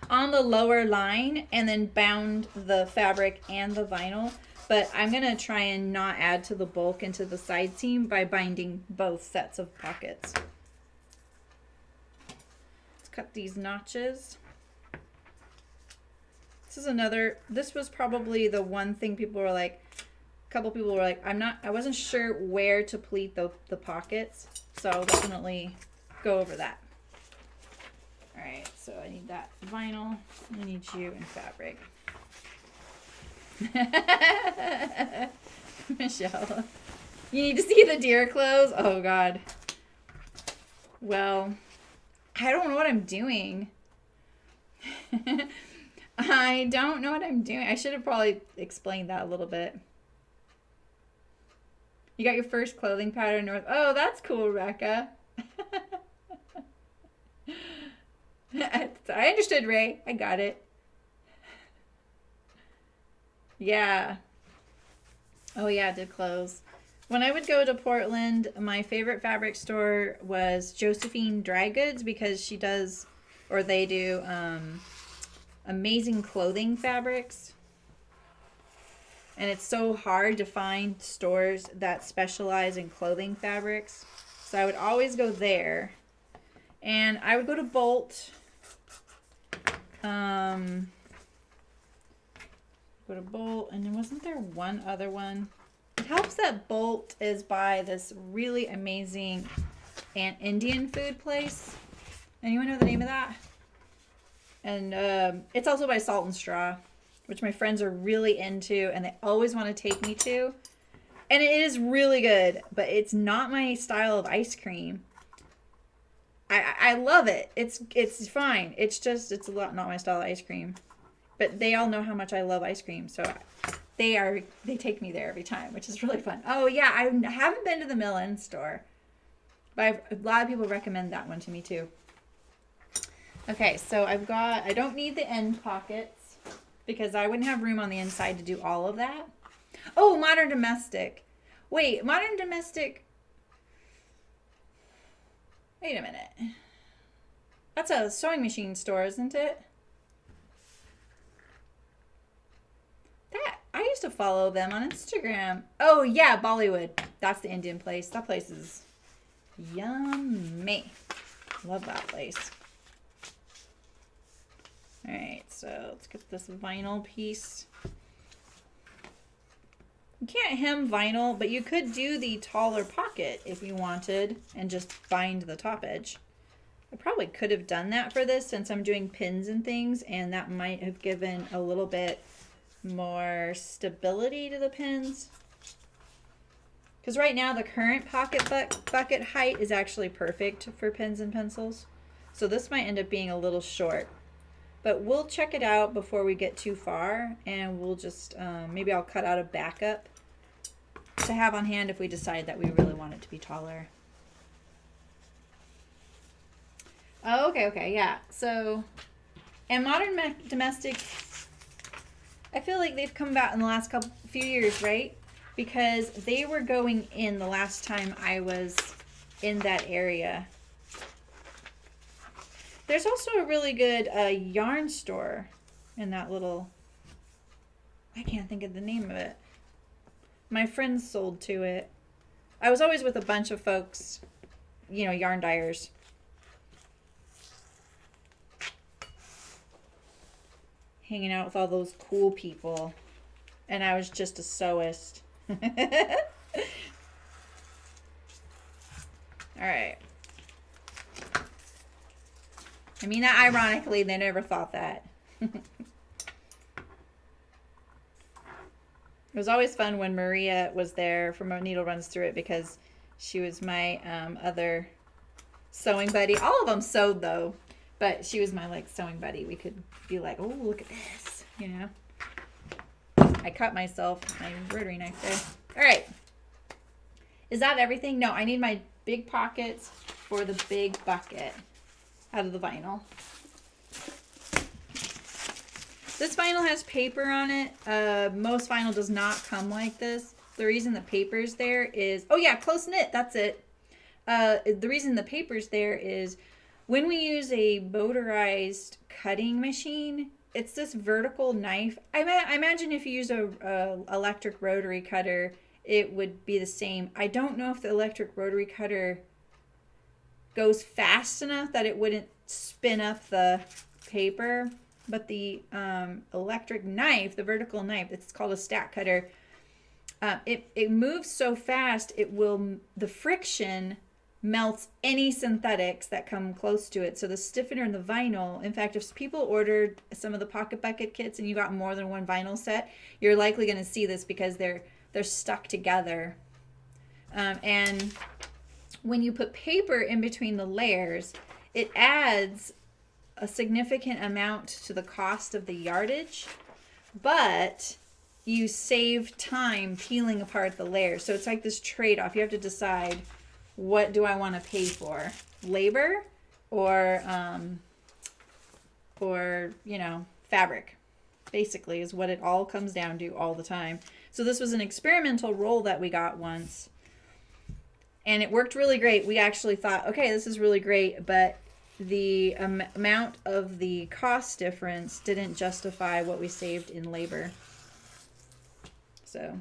on the lower line and then bound the fabric and the vinyl, but I'm going to try and not add to the bulk into the side seam by binding both sets of pockets. Let's cut these notches. This was probably the one thing people were like, a couple people were like, I wasn't sure where to pleat the pockets, so I'll definitely go over that. All right, so I need that vinyl. I need you in fabric. Michelle, you need to see the deer clothes? Oh, God. Well, I don't know what I'm doing. I don't know what I'm doing. I should have probably explained that a little bit. You got your first clothing pattern north. Oh, that's cool, Rebecca. I understood, Ray. I got it. Yeah. Oh, yeah, it did close. When I would go to Portland, my favorite fabric store was Josephine Dry Goods, because she does, or they do, amazing clothing fabrics. And it's so hard to find stores that specialize in clothing fabrics. So I would always go there. And I would go to Bolt. Go to Bolt. And then wasn't there one other one? It helps that Bolt is by this really amazing Indian food place. Anyone know the name of that? And it's also by Salt and Straw, which my friends are really into, and they always want to take me to. And it is really good, but it's not my style of ice cream. I love it. It's fine. It's not my style of ice cream. But they all know how much I love ice cream, so they take me there every time, which is really fun. Oh yeah, I haven't been to the Mill-End store, but a lot of people recommend that one to me too. Okay, so I don't need the end pockets because I wouldn't have room on the inside to do all of that. Oh, Modern Domestic. Wait, Modern Domestic. Wait a minute. That's a sewing machine store, isn't it? I used to follow them on Instagram. Oh, yeah, Bollywood. That's the Indian place. That place is yummy. Love that place. All right, so let's get this vinyl piece. You can't hem vinyl, but you could do the taller pocket if you wanted and just bind the top edge. I probably could have done that for this since I'm doing pins and things, and that might have given a little bit more stability to the pins. Because right now the current pocket bucket height is actually perfect for pens and pencils. So this might end up being a little short. But we'll check it out before we get too far, and we'll just, maybe I'll cut out a backup to have on hand if we decide that we really want it to be taller. Oh, okay, yeah. So, and Modern Domestic, I feel like they've come about in the last few years, right? Because they were going in the last time I was in that area. There's also a really good yarn store in that little, I can't think of the name of it. My friends sold to it. I was always with a bunch of folks, you know, yarn dyers. Hanging out with all those cool people. And I was just a sewist. All right. I mean, ironically, they never thought that. It was always fun when Maria was there for Needle Runs Through It because she was my other sewing buddy. All of them sewed, though, but she was my, like, sewing buddy. We could be like, oh, look at this, you know. I cut myself with my embroidery knife there. All right. Is that everything? No, I need my big pockets for the big bucket out of the vinyl. This vinyl has paper on it. Most vinyl does not come like this. The reason the paper's there is, oh yeah, close knit, that's it. The reason the paper's there is when we use a motorized cutting machine, it's this vertical knife. I imagine if you use a electric rotary cutter, it would be the same. I don't know if the electric rotary cutter goes fast enough that it wouldn't spin up the paper, but the electric knife, the vertical knife, it's called a stack cutter, it moves so fast the friction melts any synthetics that come close to it. So the stiffener in the vinyl, in fact, if people ordered some of the Pocket Bucket kits and you got more than one vinyl set, you're likely going to see this because they're stuck together. And when you put paper in between the layers, it adds a significant amount to the cost of the yardage, but you save time peeling apart the layers. So it's like this trade-off. You have to decide, what do I want to pay for? Labor or you know, fabric, basically, is what it all comes down to all the time. So this was an experimental roll that we got once, and it worked really great. We actually thought, okay, this is really great, but the amount of the cost difference didn't justify what we saved in labor. So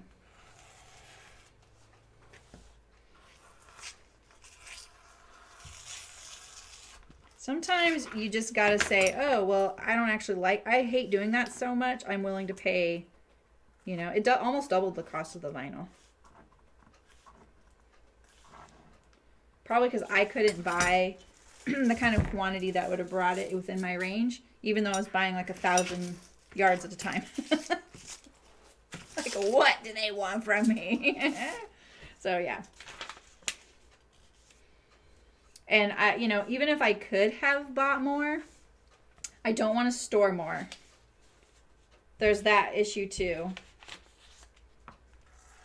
sometimes you just gotta say, oh, well, I hate doing that so much, I'm willing to pay, you know, it almost doubled the cost of the vinyl. Probably because I couldn't buy the kind of quantity that would have brought it within my range, even though I was buying like 1,000 yards at a time. Like, what do they want from me? So, yeah. And you know, even if I could have bought more, I don't want to store more. There's that issue too.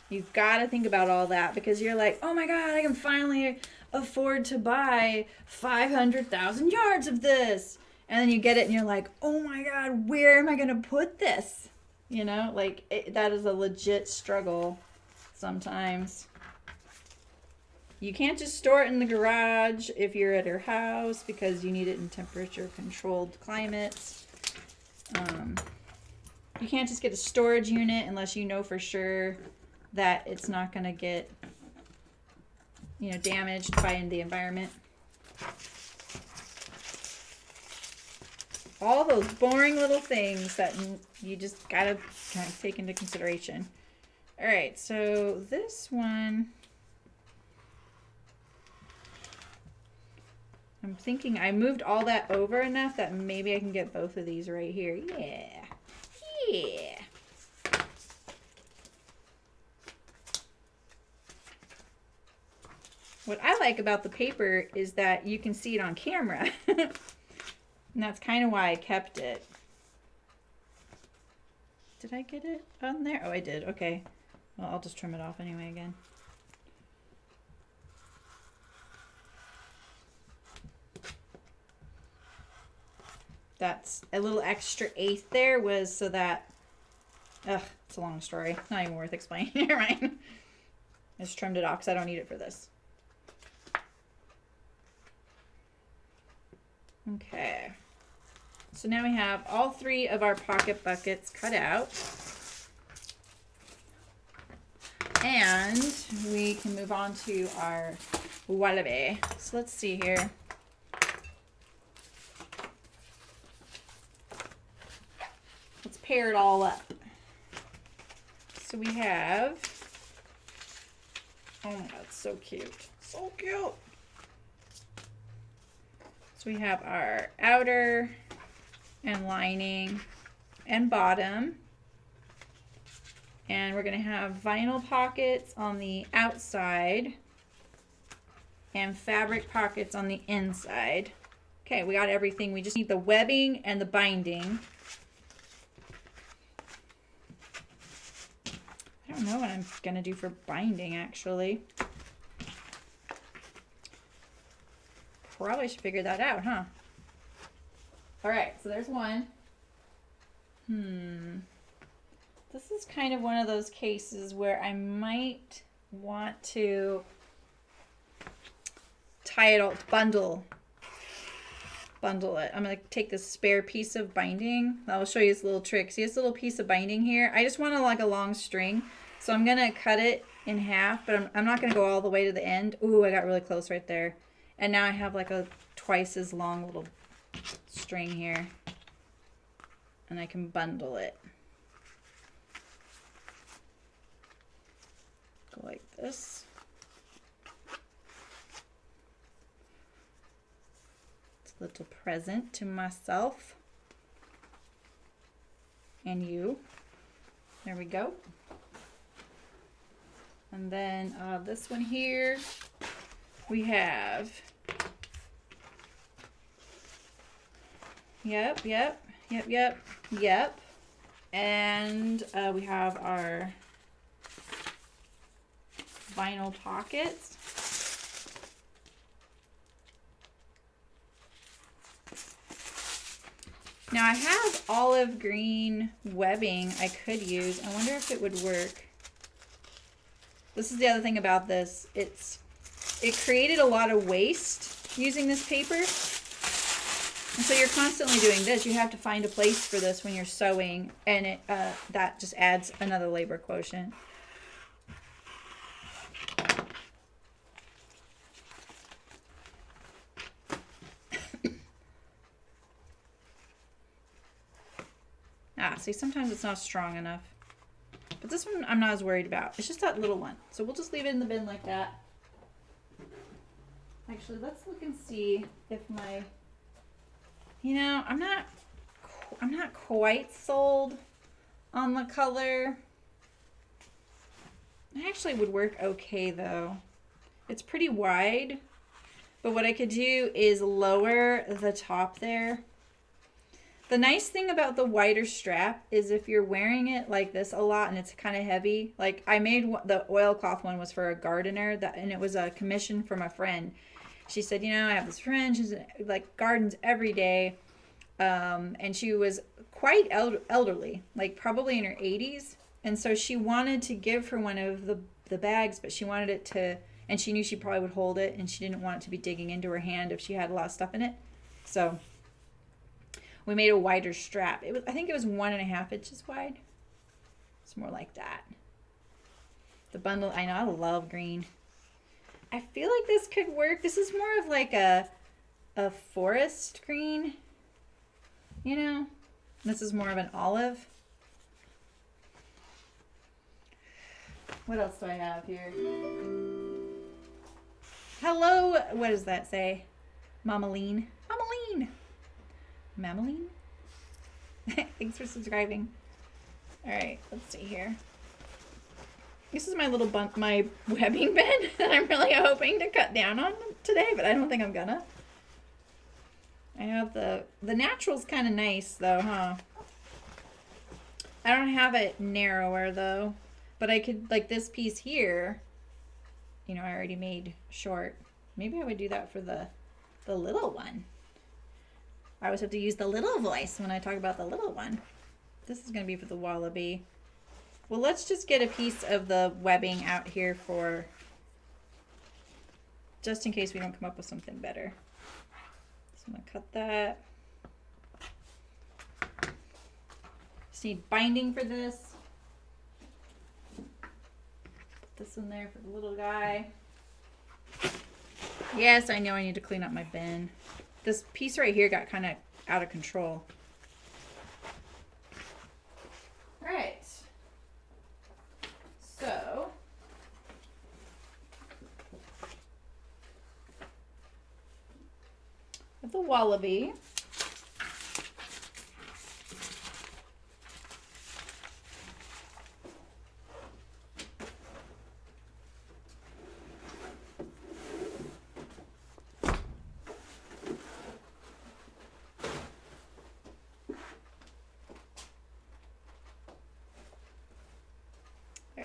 You've got to think about all that, because you're like, oh my God, I can finally afford to buy 500,000 yards of this. And then you get it and you're like, oh my God, where am I going to put this? You know, like that is a legit struggle sometimes. You can't just store it in the garage if you're at your house, because you need it in temperature controlled climates. You can't just get a storage unit unless you know for sure that it's not going to get, you know, damaged by the environment. All those boring little things that you just gotta kind of take into consideration. All right, so this one, I'm thinking I moved all that over enough that maybe I can get both of these right here. Yeah, yeah. What I like about the paper is that you can see it on camera. And that's kind of why I kept it. Did I get it on there? Oh, I did. Okay. Well, I'll just trim it off anyway again. That's a little extra eighth there was so that, it's a long story. Not even worth explaining. Never mind. I just trimmed it off because I don't need it for this. Okay. So now we have all 3 of our pocket buckets cut out. And we can move on to our wallaby. So let's see here. Let's pair it all up. So we have, oh my God, it's so cute. So cute. So we have our outer and lining and bottom. And we're going to have vinyl pockets on the outside and fabric pockets on the inside. Okay, we got everything. We just need the webbing and the binding. I don't know what I'm going to do for binding, actually. Probably should figure that out, huh? All right, so there's one. This is kind of one of those cases where I might want to tie it all, bundle it. I'm going to take this spare piece of binding. I'll show you this little trick. See this little piece of binding here? I just want like a long string. So I'm going to cut it in half, but I'm not going to go all the way to the end. Ooh, I got really close right there. And now I have like a twice as long little string here. And I can bundle it. Go like this. It's a little present to myself and you. There we go. And then this one here, we have, yep. And we have our vinyl pockets. Now I have olive green webbing I could use. I wonder if it would work. This is the other thing about this. It created a lot of waste using this paper. And so you're constantly doing this. You have to find a place for this when you're sewing, and it that just adds another labor quotient. See, sometimes it's not strong enough. But this one I'm not as worried about. It's just that little one. So we'll just leave it in the bin like that. Actually, let's look and see if my, you know, I'm not quite sold on the color. It actually would work okay though. It's pretty wide, but what I could do is lower the top there. The nice thing about the wider strap is if you're wearing it like this a lot and it's kind of heavy, like I made the oilcloth one was for a gardener, and it was a commission from a friend. She said, you know, I have this friend, she's like gardens every day, and she was quite elderly, like probably in her 80s, and so she wanted to give her one of the bags, but she wanted it to, and she knew she probably would hold it, and she didn't want it to be digging into her hand if she had a lot of stuff in it. So we made a wider strap. It was, I think it was 1.5 inches wide. It's more like that. The bundle, I know, I love green. I feel like this could work. This is more of like a forest green, you know? This is more of an olive. What else do I have here? Hello, what does that say? Mamaline. Mamaline. Mamaline? Thanks for subscribing. All right, let's see here. This is my little my webbing bin that I'm really hoping to cut down on today, but I don't think I'm gonna. I have the natural's kind of nice though, huh? I don't have it narrower though, but I could, like this piece here, you know, I already made short. Maybe I would do that for the little one. I always have to use the little voice when I talk about the little one. This is gonna be for the wallaby. Well, let's just get a piece of the webbing out here for, just in case we don't come up with something better. So I'm gonna cut that. Just need binding for this. Put this in there for the little guy. Yes, I know I need to clean up my bin. This piece right here got kind of out of control. All right. So, with the wallaby,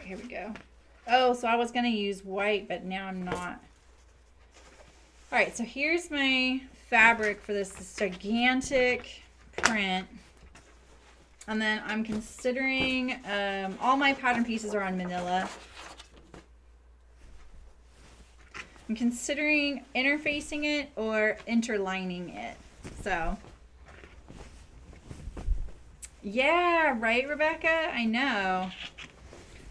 here we go. Oh, so I was going to use white, but now I'm not. All right, so here's my fabric for this gigantic print. And then I'm considering, all my pattern pieces are on manila. I'm considering interfacing it or interlining it. So, yeah, right, Rebecca? I know.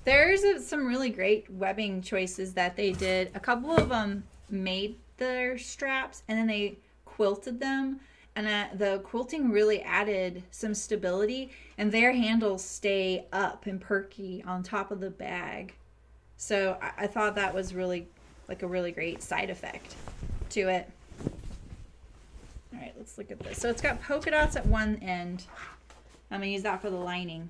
There's some really great webbing choices that they did. A couple of them made their straps and then they quilted them. And the quilting really added some stability. And their handles stay up and perky on top of the bag. So I thought that was really, like a really great side effect to it. All right, let's look at this. So it's got polka dots at one end. I'm going to use that for the lining.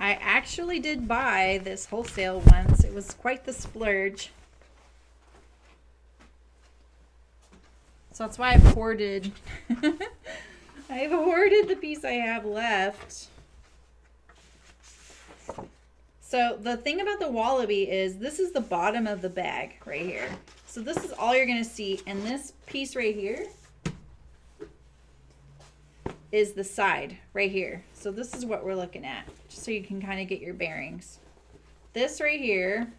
I actually did buy this wholesale once. It was quite the splurge. So that's why I've hoarded. I've hoarded the piece I have left. So the thing about the wallaby is this is the bottom of the bag right here. So this is all you're going to see. And this piece right here is the side right here. So this is what we're looking at, just so you can kind of get your bearings. This right here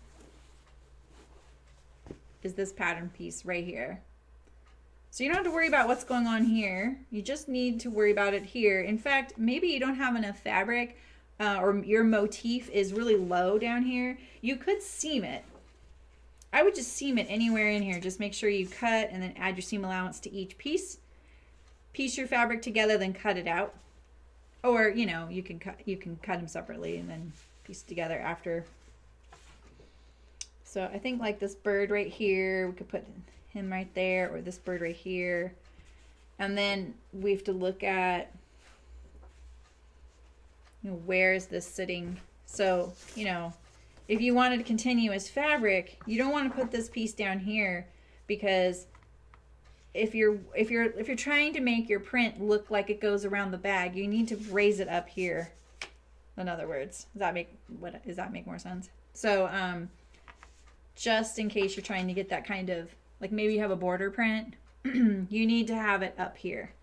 is this pattern piece right here. So you don't have to worry about what's going on here. You just need to worry about it here. In fact, maybe you don't have enough fabric or your motif is really low down here. You could seam it. I would just seam it anywhere in here. Just make sure you cut and then add your seam allowance to each piece. Piece your fabric together, then cut it out. Or, you know, you can cut them separately and then piece together after. So I think like this bird right here, we could put him right there, or this bird right here. And then we have to look at, you know, where is this sitting? So, you know, if you wanted continuous fabric, you don't want to put this piece down here, because if you're trying to make your print look like it goes around the bag, you need to raise it up here. In other words, does that make more sense? So just in case you're trying to get that kind of, like maybe you have a border print, you need to have it up here.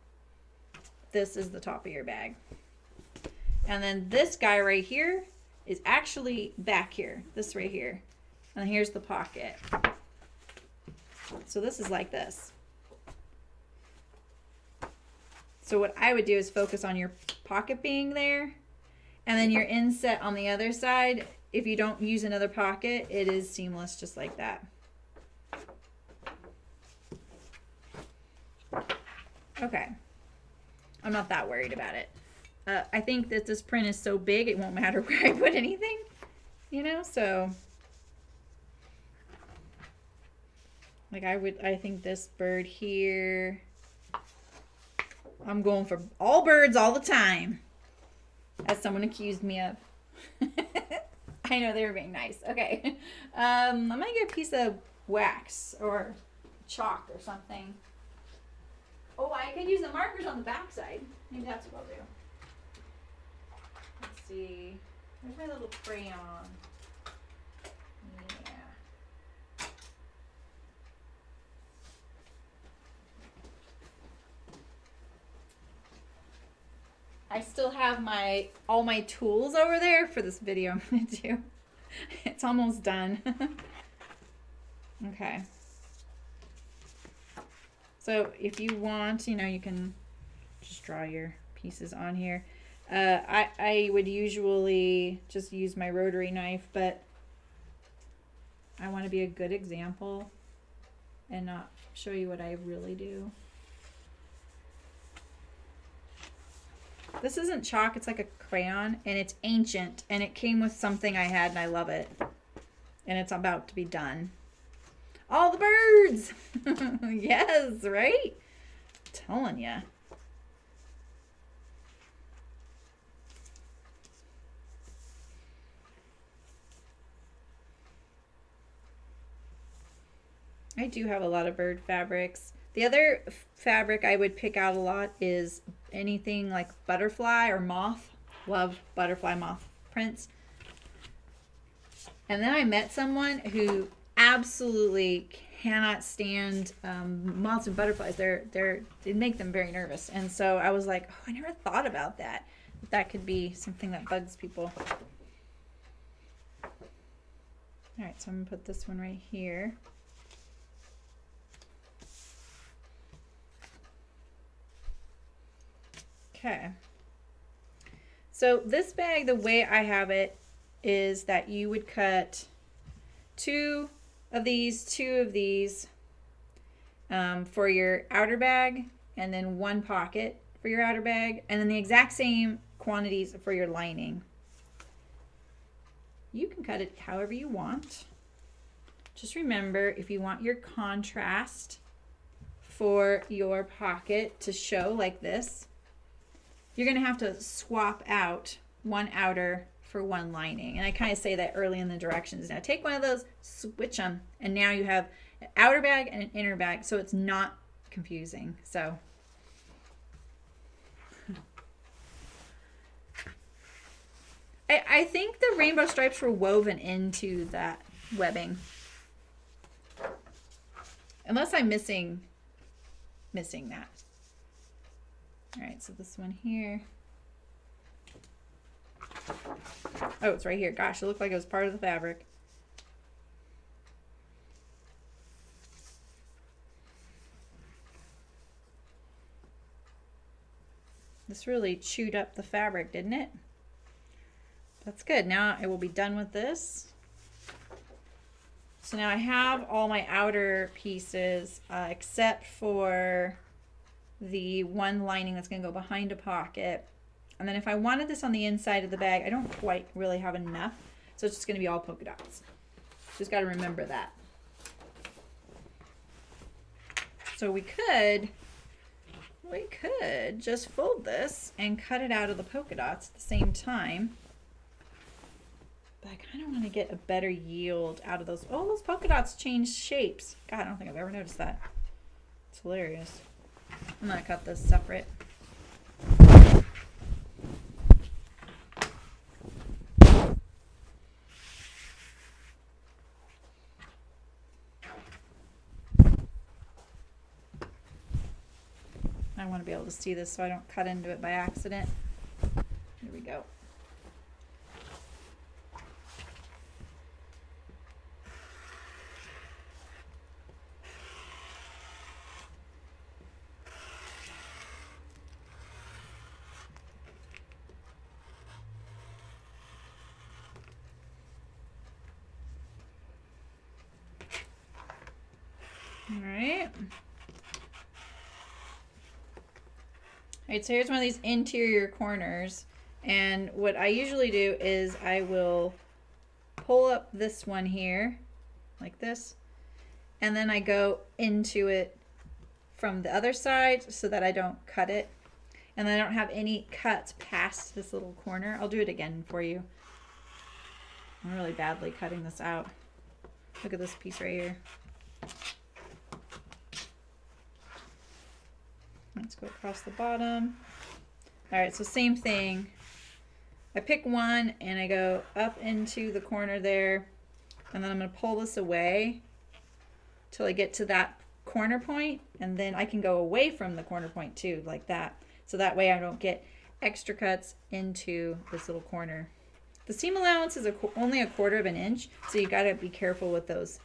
This is the top of your bag. And then this guy right here is actually back here, this right here. And here's the pocket. So this is like this. So what I would do is focus on your pocket being there, and then your inset on the other side. If you don't use another pocket, it is seamless just like that. Okay, I'm not that worried about it. I think that this print is so big, it won't matter where I put anything, you know, so. Like I think this bird here, I'm going for all birds all the time, as someone accused me of. I know they were being nice. Okay. I'm going to get a piece of wax or chalk or something. Oh, I could use the markers on the back side. Maybe that's what I'll do. Let's see. Where's my little crayon? Yeah. I still have all my tools over there for this video I'm going to do. It's almost done. Okay. So if you want, you know, you can just draw your pieces on here. I would usually just use my rotary knife, but I want to be a good example and not show you what I really do. This isn't chalk, it's like a crayon, and it's ancient, and it came with something I had, and I love it. And it's about to be done. All the birds! Yes, right? I'm telling ya. I do have a lot of bird fabrics. The other fabric I would pick out a lot is anything like butterfly or moth. Love butterfly moth prints. And then I met someone who absolutely cannot stand moths and butterflies. They make them very nervous. And so I was like, oh, I never thought about that. That could be something that bugs people. All right, so I'm gonna put this one right here. Okay. So this bag, the way I have it is that you would cut two of these for your outer bag, and then one pocket for your outer bag, and then the exact same quantities for your lining. You can cut it however you want. Just remember, if you want your contrast for your pocket to show like this, you're going to have to swap out one outer for one lining. And I kind of say that early in the directions. Now take one of those, switch them, and now you have an outer bag and an inner bag, so it's not confusing. So I think the rainbow stripes were woven into that webbing. Unless I'm missing that. All right, so this one here. Oh, it's right here. Gosh, it looked like it was part of the fabric. This really chewed up the fabric, didn't it? That's good. Now I will be done with this. So now I have all my outer pieces except for the one lining that's going to go behind a pocket. And then if I wanted this on the inside of the bag, I don't quite really have enough. So it's just going to be all polka dots. Just got to remember that. So we could just fold this and cut it out of the polka dots at the same time. But I kind of want to get a better yield out of those. Oh, those polka dots changed shapes. God, I don't think I've ever noticed that. It's hilarious. I'm going to cut this separate. I want to be able to see this so I don't cut into it by accident. Here we go. All right. All right, so here's one of these interior corners. And what I usually do is I will pull up this one here, like this, and then I go into it from the other side so that I don't cut it. And I don't have any cuts past this little corner. I'll do it again for you. I'm really badly cutting this out. Look at this piece right here. Let's go across the bottom. All right, so same thing. I pick one and I go up into the corner there, and then I'm going to pull this away till I get to that corner point, and then I can go away from the corner point too, like that. So that way I don't get extra cuts into this little corner. The seam allowance is only 1/4 of an inch, so you got to be careful with those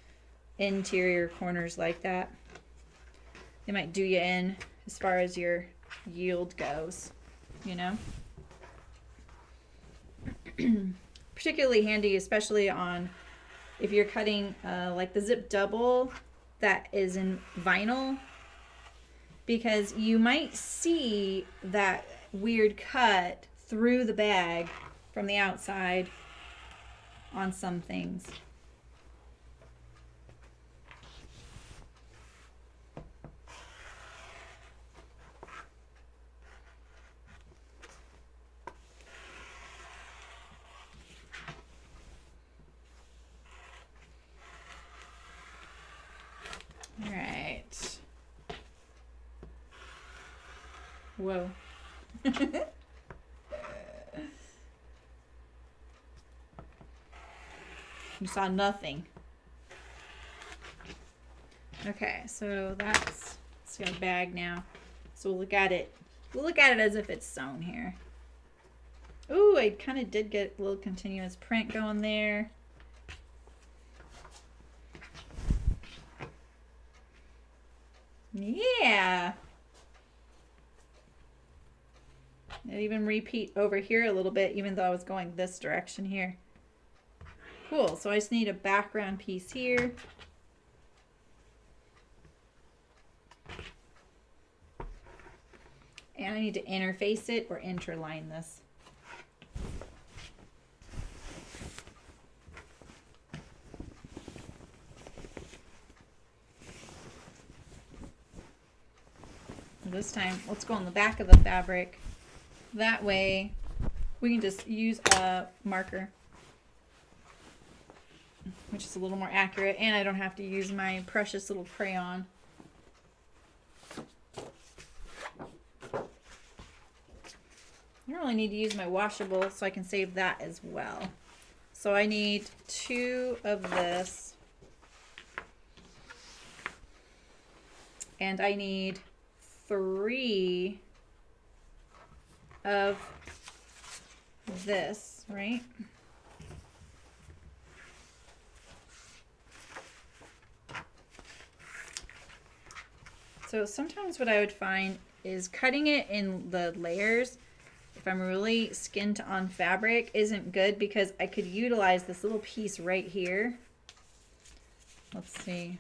interior corners like that. They might do you in as far as your yield goes, you know. Particularly handy, especially on if you're cutting like the zip double that is in vinyl, because you might see that weird cut through the bag from the outside on some things. All right. Whoa. You saw nothing. Okay, so that's got a bag now. So we'll look at it. We'll look at it as if it's sewn here. Ooh, I kind of did get a little continuous print going there. Yeah. It even repeat over here a little bit, even though I was going this direction here. Cool, so I just need a background piece here. And I need to interface it or interline this. This time, let's go on the back of the fabric. That way, we can just use a marker, which is a little more accurate, and I don't have to use my precious little crayon. I don't really need to use my washable, so I can save that as well. So I need 2 of this, and I need 3 of this, right? So sometimes what I would find is cutting it in the layers, if I'm really skinned on fabric, isn't good because I could utilize this little piece right here. Let's see.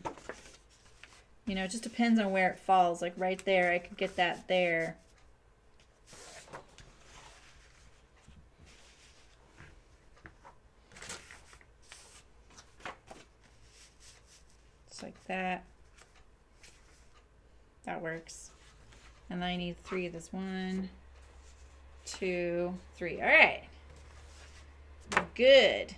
You know, it just depends on where it falls. Like right there, I could get that there. Just like that. That works. And then I need 3 of this. 1, 2, 3. All right. Good.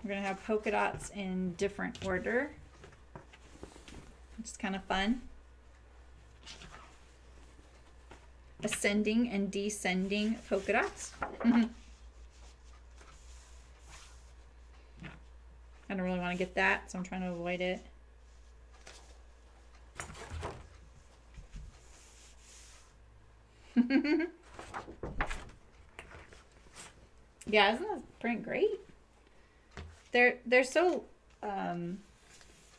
We're going to have polka dots in different order, which is kind of fun. Ascending and descending polka dots. I don't really want to get that, so I'm trying to avoid it. Yeah, isn't that print great? They're so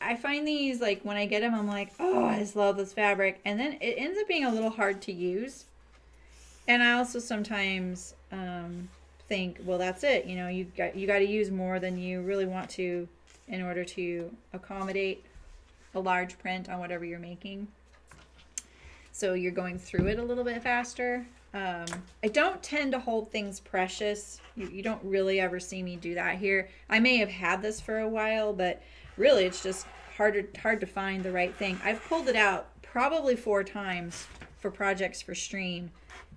I find these, like, when I get them, I'm like, oh, I just love this fabric, and then it ends up being a little hard to use. And I also sometimes think, well, that's it. You know, you got to use more than you really want to in order to accommodate a large print on whatever you're making. So you're going through it a little bit faster. I don't tend to hold things precious. You don't really ever see me do that here. I may have had this for a while, but really it's just hard to find the right thing. I've pulled it out probably 4 times for projects for stream,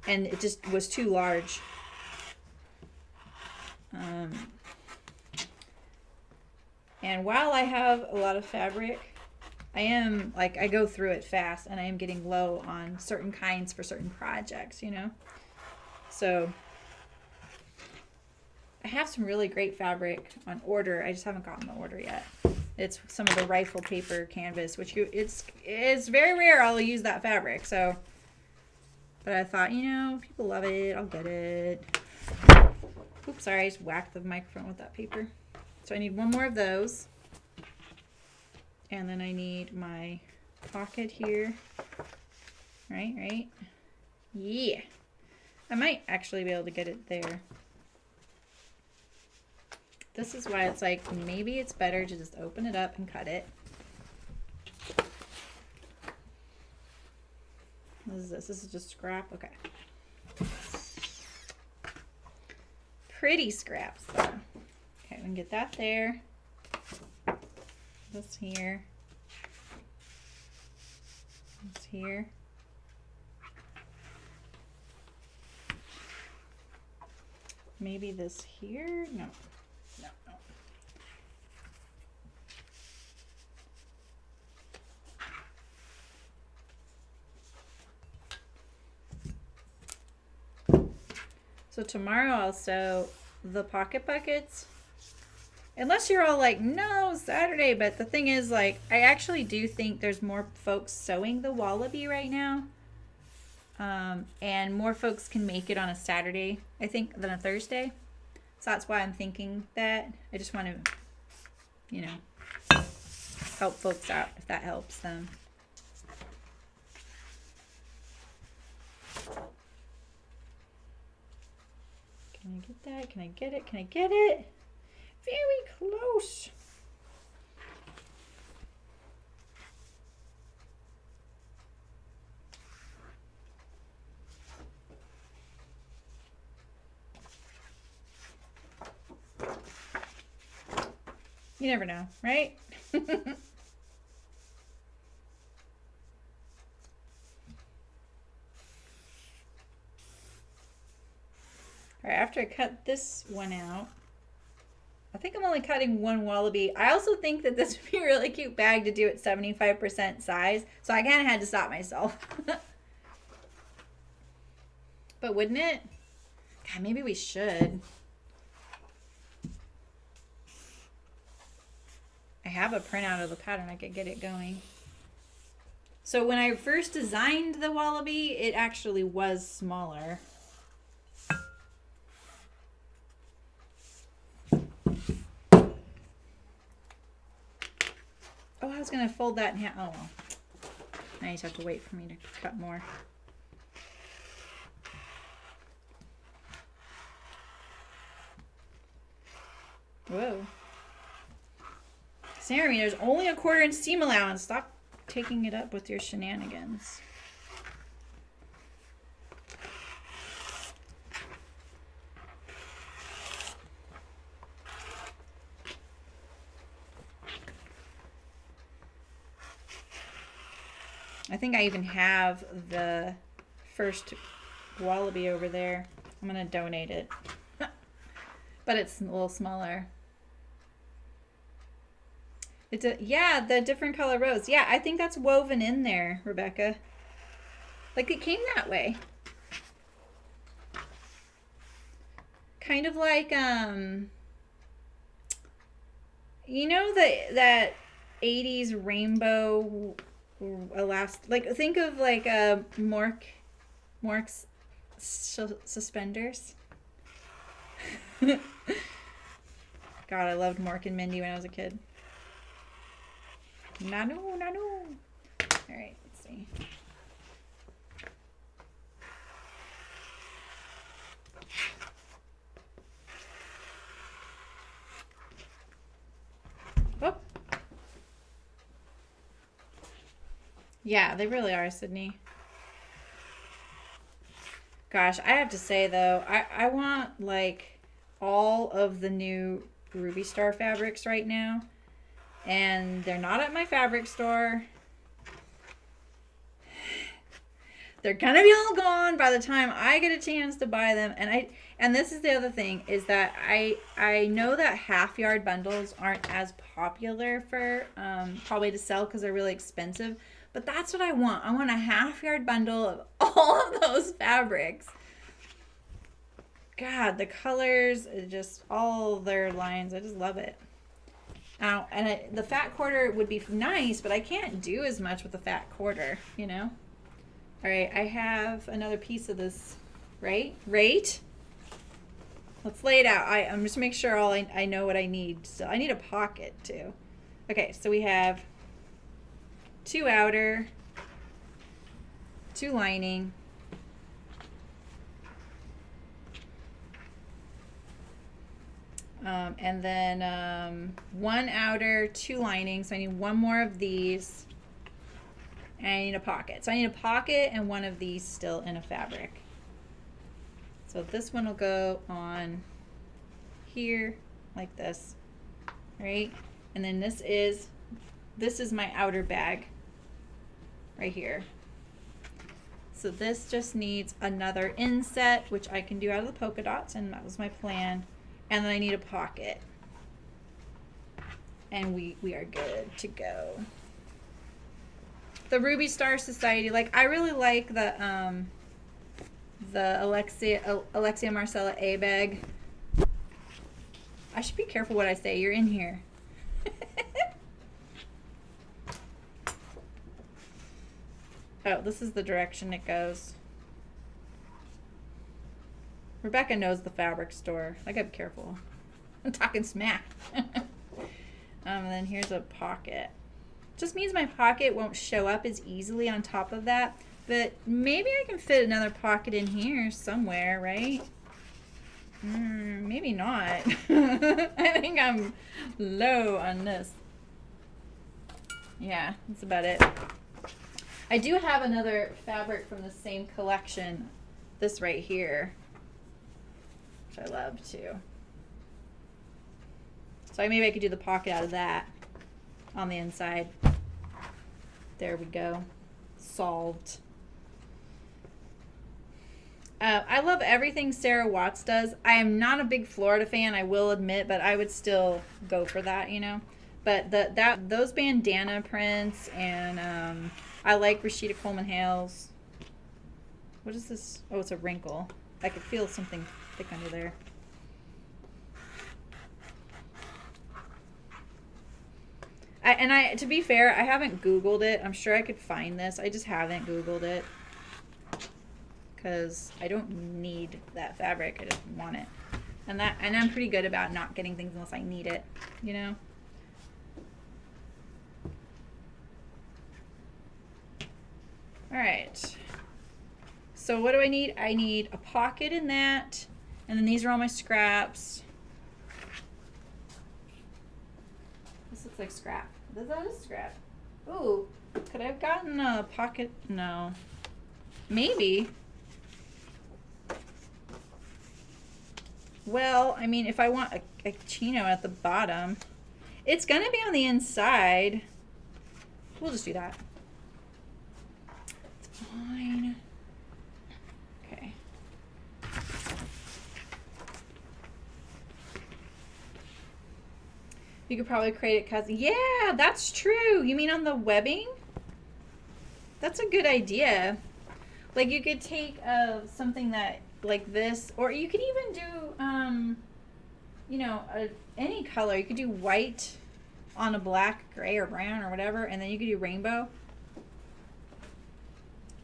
and it just was too large. And while I have a lot of fabric, I go through it fast, and I am getting low on certain kinds for certain projects, you know? So I have some really great fabric on order. I just haven't gotten the order yet. It's some of the rifle paper canvas, which it's very rare I'll use that fabric. So, but I thought, you know, people love it. I'll get it. Oops, sorry, I just whacked the microphone with that paper. So I need 1 more of those. And then I need my pocket here. Right? Yeah. I might actually be able to get it there. This is why it's like, maybe it's better to just open it up and cut it. What is this? This is just scrap? Okay. Pretty scraps, though. Okay, we can get that there. This here. This here. Maybe this here? No. So tomorrow I'll sew the pocket buckets. Unless you're all like, no, Saturday. But the thing is, like, I actually do think there's more folks sewing the Wallaby right now. And more folks can make it on a Saturday, I think, than a Thursday. So that's why I'm thinking that. I just want to, you know, help folks out if that helps them. Can I get that? Can I get it? Can I get it? Very close. You never know, right? All right, after I cut this one out, I think I'm only cutting 1 Wallaby. I also think that this would be a really cute bag to do at 75% size, so I kind of had to stop myself. But wouldn't it? God, maybe we should. I have a printout of the pattern. I could get it going. So when I first designed the wallaby, it actually was smaller. Oh, I was going to fold that in half. Oh, well. Now you just have to wait for me to cut more. Whoa. Sammy, there's only a 1/4 inch seam allowance. Stop taking it up with your shenanigans. I think I even have the first wallaby over there. I'm going to donate it. But it's a little smaller. It's a, yeah, the different color rose. Yeah, I think that's woven in there, Rebecca. Like it came that way. Kind of like, you know that 80s rainbow elastic, like think of like a Mork's suspenders. God, I loved Mork and Mindy when I was a kid. Nanu. All right, let's see. Oh. Yeah, they really are, Sydney. Gosh, I have to say though, I want like all of the new Ruby Star fabrics right now. And they're not at my fabric store. They're gonna be all gone by the time I get a chance to buy them. And this is the other thing, is that I know that half yard bundles aren't as popular for probably to sell because they're really expensive. But that's what I want. I want a half yard bundle of all of those fabrics. God, the colors, just all their lines. I just love it. And the fat quarter would be nice, but I can't do as much with the fat quarter, you know? All right, I have another piece of this, right? Let's lay it out. I'm just make sure I know what I need. So I need a pocket too. Okay, so we have 2 outer, 2 lining, and then 1 outer, 2 lining. So I need 1 more of these. And I need a pocket. So I need a pocket and 1 of these still in a fabric. So this one will go on here like this, right? And then this is my outer bag right here. So this just needs another inset, which I can do out of the polka dots, and that was my plan. And then I need a pocket. And we are good to go. The Ruby Star Society, like I really like the Alexia Marcella A bag. I should be careful what I say. You're in here. Oh, this is the direction it goes. Rebecca knows the fabric store. I gotta be careful. I'm talking smack. And then here's a pocket. Just means my pocket won't show up as easily on top of that. But maybe I can fit another pocket in here somewhere, right? Maybe not. I think I'm low on this. Yeah, that's about it. I do have another fabric from the same collection. This right here. Which I love too. So maybe I could do the pocket out of that on the inside. There we go. Solved. I love everything Sarah Watts does. I am not a big Florida fan, I will admit, but I would still go for that, you know. But those bandana prints, and I like Rashida Coleman Hales. What is this? Oh, it's a wrinkle. I could feel something thick under there. To be fair, I haven't Googled it. I'm sure I could find this. I just haven't Googled it. Because I don't need that fabric. I just want it. And I'm pretty good about not getting things unless I need it, you know? All right. So what do I need? I need a pocket in that. And then these are all my scraps. This looks like scrap. That is scrap. Ooh, could I have gotten a pocket? No. Maybe. Well, I mean, if I want a chino at the bottom, it's gonna be on the inside. We'll just do that. It's fine. Okay. You could probably create it cause yeah, that's true. You mean on the webbing? That's a good idea. Like you could take something that like this, or you could even do you know, any color. You could do white on a black, gray, or brown or whatever, and then you could do rainbow.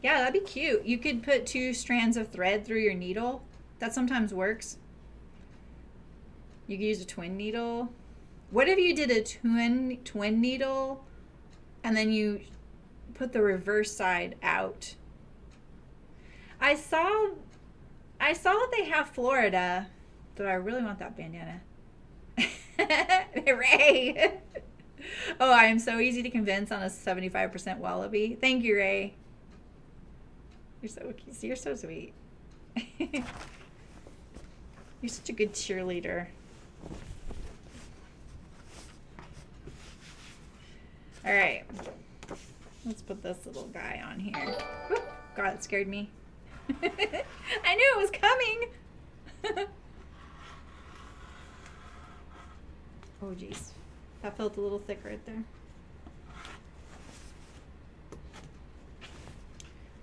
Yeah, that'd be cute. You could put 2 strands of thread through your needle. That sometimes works. You could use a twin needle. What if you did a twin needle and then you put the reverse side out? I saw that they have Florida. Do I really want that bandana? Ray. Oh, I am so easy to convince on a 75% wallaby. Thank you, Ray. You're so sweet. You're such a good cheerleader. All right, let's put this little guy on here. Whoop. God, it scared me. I knew it was coming. Oh, geez. That felt a little thick right there.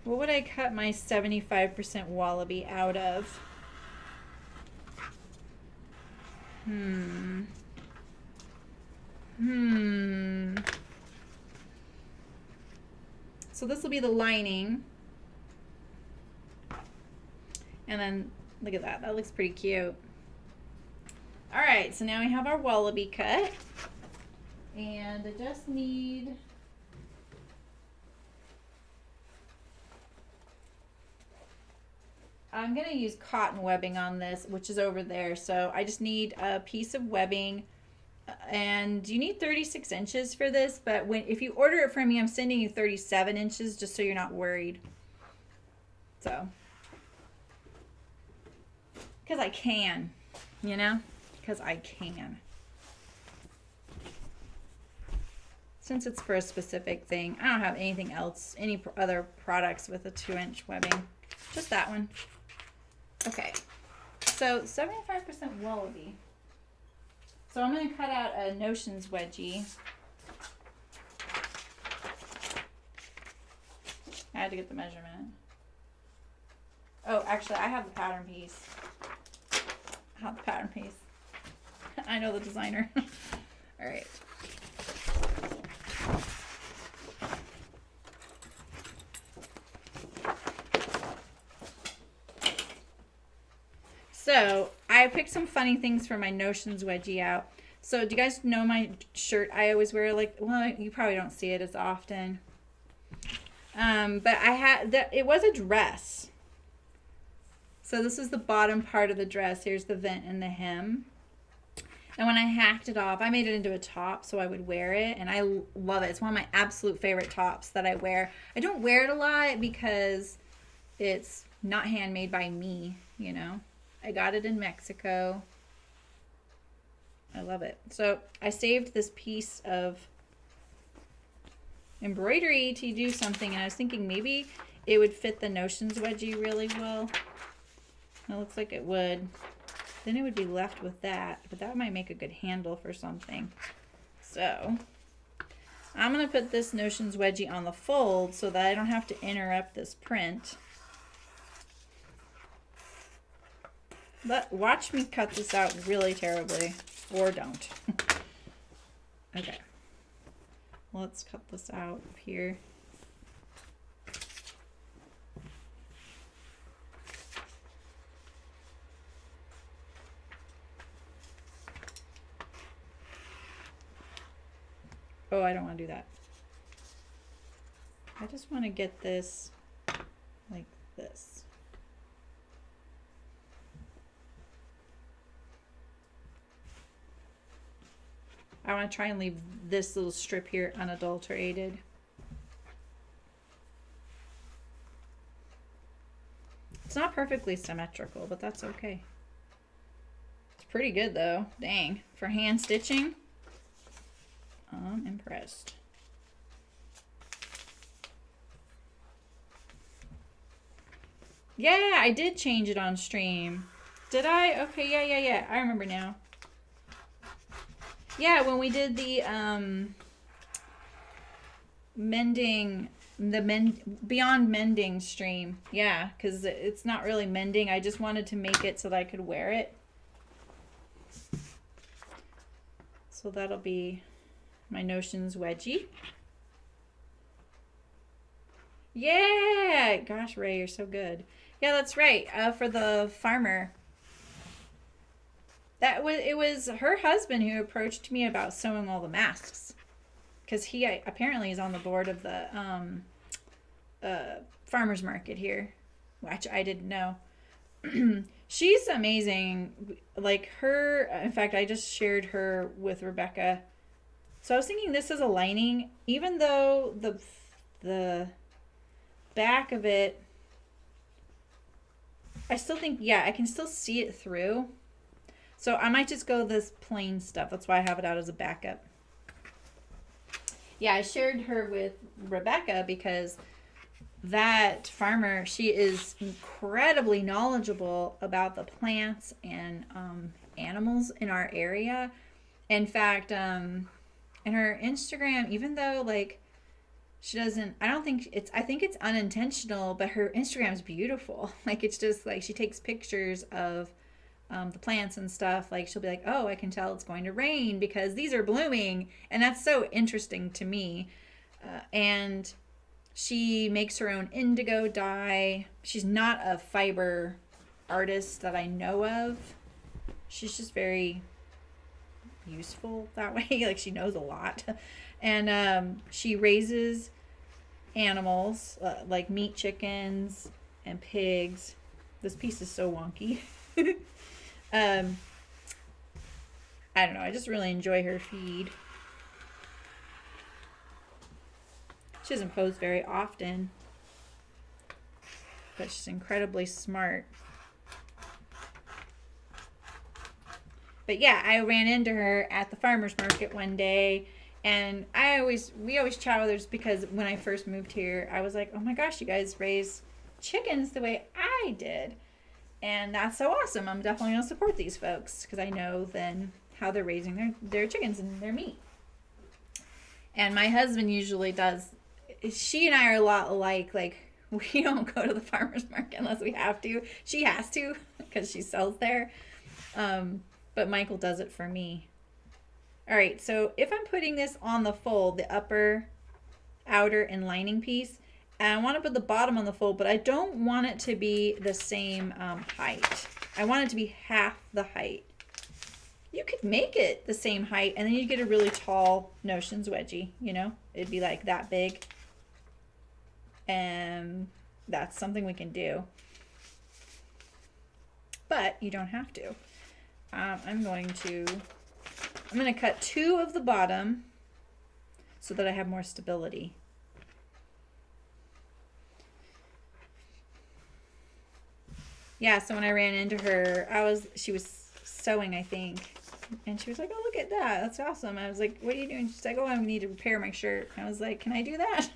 What would I cut my 75% wallaby out of? So this will be the lining. And then, look at that. That looks pretty cute. All right, so now we have our wallaby cut. And I just need... I'm going to use cotton webbing on this, which is over there. So I just need a piece of webbing. And you need 36 inches for this, but if you order it from me, I'm sending you 37 inches just so you're not worried. So, because I can, you know, because I can. Since it's for a specific thing, I don't have anything else, any other products with a 2-inch webbing, just that one. Okay, so 75% wallaby. So I'm going to cut out a Notions Wedgie. I had to get the measurement. Oh, actually, I have the pattern piece. I have the pattern piece. I know the designer. All right. So I picked some funny things for my Notions Wedgie out. So do you guys know my shirt I always wear? Like, well, you probably don't see it as often. But it was a dress. So this is the bottom part of the dress. Here's the vent and the hem. And when I hacked it off, I made it into a top so I would wear it. And I love it. It's one of my absolute favorite tops that I wear. I don't wear it a lot because it's not handmade by me, you know. I got it in Mexico. I love it. So I saved this piece of embroidery to do something, and I was thinking maybe it would fit the Notions Wedgie really well. It looks like it would. Then it would be left with that, but that might make a good handle for something. So I'm going to put this Notions Wedgie on the fold so that I don't have to interrupt this print. Watch me cut this out really terribly, or don't. Okay. Let's cut this out here. Oh, I don't want to do that. I just want to get this like this. I want to try and leave this little strip here unadulterated. It's not perfectly symmetrical, but that's okay. It's pretty good though. Dang. For hand stitching, I'm impressed. Yeah, I did change it on stream. Did I? Okay, yeah. I remember now. Yeah, when we did the beyond mending stream. Yeah, because it's not really mending. I just wanted to make it so that I could wear it. So that'll be my Notions Wedgie. Yeah! Gosh, Ray, you're so good. Yeah, that's right. For the farmer. It was her husband who approached me about sewing all the masks. Because he apparently is on the board of the farmer's market here. Which I didn't know. She's amazing. Like her, in fact, I just shared her with Rebecca. So I was thinking this is a lining, even though the back of it, I still think, yeah, I can still see it through. So I might just go this plain stuff. That's why I have it out as a backup. Yeah, I shared her with Rebecca because that farmer, she is incredibly knowledgeable about the plants and animals in our area. In fact, in her Instagram, even though like she doesn't, I think it's unintentional, but her Instagram is beautiful. Like it's just like she takes pictures of the plants and stuff. Like she'll be like, oh, I can tell it's going to rain because these are blooming. And that's so interesting to me. And she makes her own indigo dye. She's not a fiber artist that I know of. She's just very useful that way. Like she knows a lot. And she raises animals like meat chickens and pigs. This piece is so wonky. I don't know. I just really enjoy her feed. She doesn't post very often, but she's incredibly smart. But yeah, I ran into her at the farmer's market one day, and we always chat with her just because when I first moved here, I was like, oh my gosh, you guys raise chickens the way I did. And that's so awesome. I'm definitely going to support these folks because I know then how they're raising their chickens and their meat. And my husband usually does. She and I are a lot alike. Like, we don't go to the farmer's market unless we have to. She has to because she sells there. But Michael does it for me. All right, so if I'm putting this on the fold, the upper, outer, and lining piece, and I want to put the bottom on the fold, but I don't want it to be the same height. I want it to be half the height. You could make it the same height, and then you get a really tall Notions Wedgie, you know? It'd be like that big. And that's something we can do. But you don't have to. I'm going to cut 2 of the bottom so that I have more stability. Yeah, so when I ran into her, she was sewing, I think. And she was like, oh, look at that. That's awesome. I was like, what are you doing? She's like, oh, I need to repair my shirt. I was like, can I do that?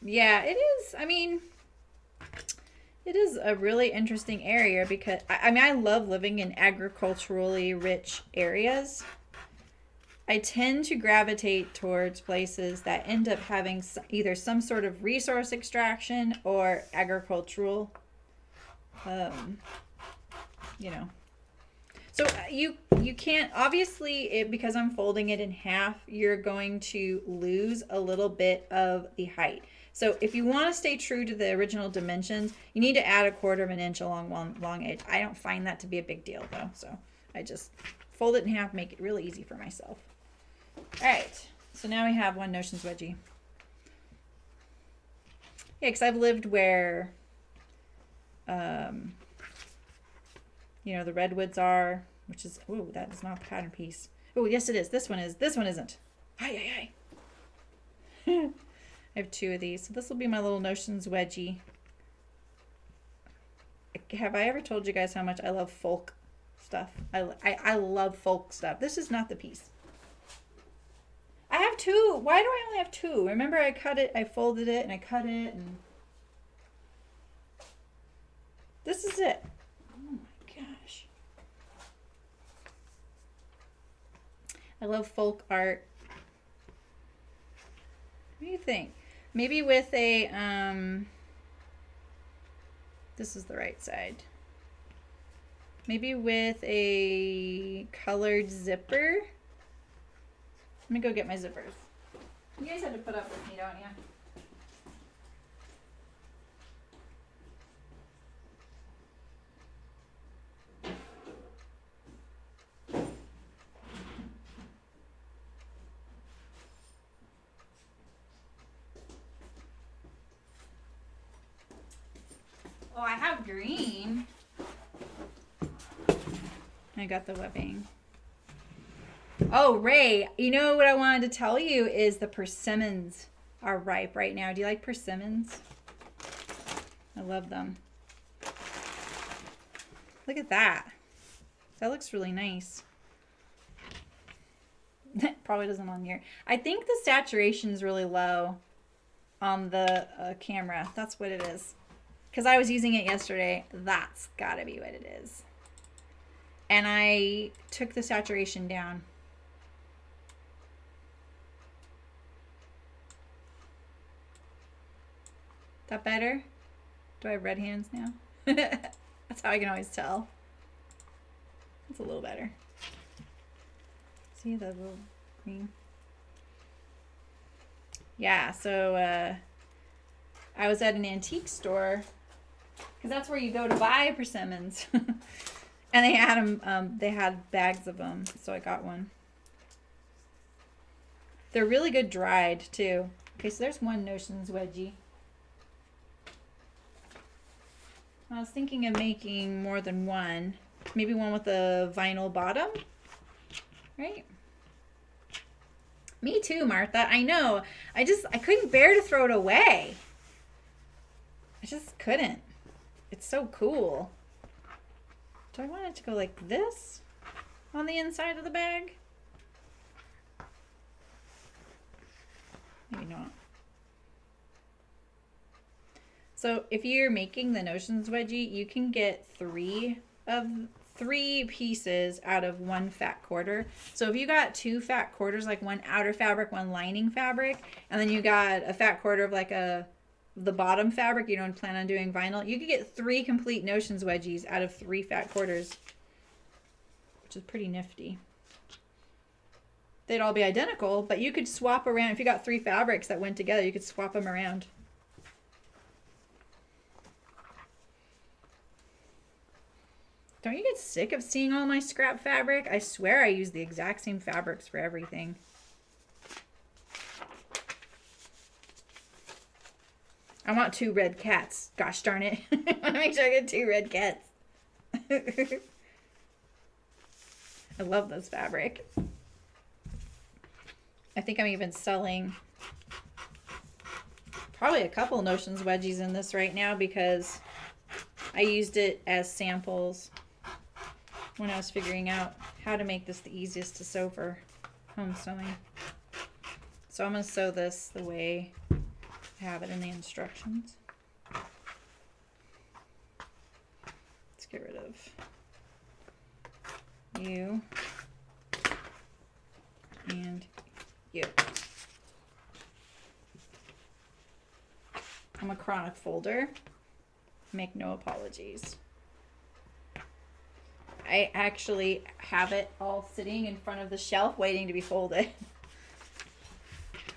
Yeah, it is. I mean, it is a really interesting area because, I love living in agriculturally rich areas. I tend to gravitate towards places that end up having either some sort of resource extraction or agricultural you know. So you can't, obviously, because I'm folding it in half, you're going to lose a little bit of the height. So if you want to stay true to the original dimensions, you need to add 1/4 of an inch along one long edge. I don't find that to be a big deal though, so I just fold it in half, make it really easy for myself. All right, so now we have one Notions Wedgie. Yeah, because I've lived where, you know, the redwoods are, which is, oh, that is not a pattern piece. Oh, yes it is. This one is. This one isn't. Hi. I have 2 of these. So this will be my little Notions Wedgie. Have I ever told you guys how much I love folk stuff? I love folk stuff. This is not the piece. I have 2. Why do I only have 2? Remember I cut it, I folded it, and I cut it, and this is it. Oh my gosh. I love folk art. What do you think? Maybe with a, this is the right side. Maybe with a colored zipper. Let me go get my zippers. You guys had to put up with me, don't you? Oh, I have green. I got the webbing. Oh, Ray, you know what I wanted to tell you is the persimmons are ripe right now. Do you like persimmons? I love them. Look at that. That looks really nice. Probably doesn't on here. I think the saturation is really low on the camera. That's what it is. Because I was using it yesterday. That's got to be what it is. And I took the saturation down. That better? Do I have red hands now? That's how I can always tell. It's a little better. See the little green? Yeah, so I was at an antique store because that's where you go to buy persimmons. And they had them, they had bags of them, so I got one. They're really good dried too. Okay, so there's one Notions Wedgie. I was thinking of making more than one. Maybe one with a vinyl bottom, right? Me too, Martha. I know. I couldn't bear to throw it away. I just couldn't. It's so cool. Do I want it to go like this on the inside of the bag? Maybe not. So if you're making the Notions Wedgie, you can get 3 pieces out of 1 fat 1/4. So if you got 2 fat 1/4s, like one outer fabric, one lining fabric, and then you got a fat 1/4 of like the bottom fabric, you don't plan on doing vinyl, you could get 3 complete Notions Wedgies out of 3 fat 1/4s, which is pretty nifty. They'd all be identical, but you could swap around. If you got 3 fabrics that went together, you could swap them around. Don't you get sick of seeing all my scrap fabric? I swear I use the exact same fabrics for everything. I want 2 red cats. Gosh darn it. I want to make sure I get 2 red cats. I love this fabric. I think I'm even selling probably a couple Notions Wedgies in this right now because I used it as samples when I was figuring out how to make this the easiest to sew for home sewing. So I'm going to sew this the way I have it in the instructions. Let's get rid of you and you. I'm a chronic folder. Make no apologies. I actually have it all sitting in front of the shelf waiting to be folded.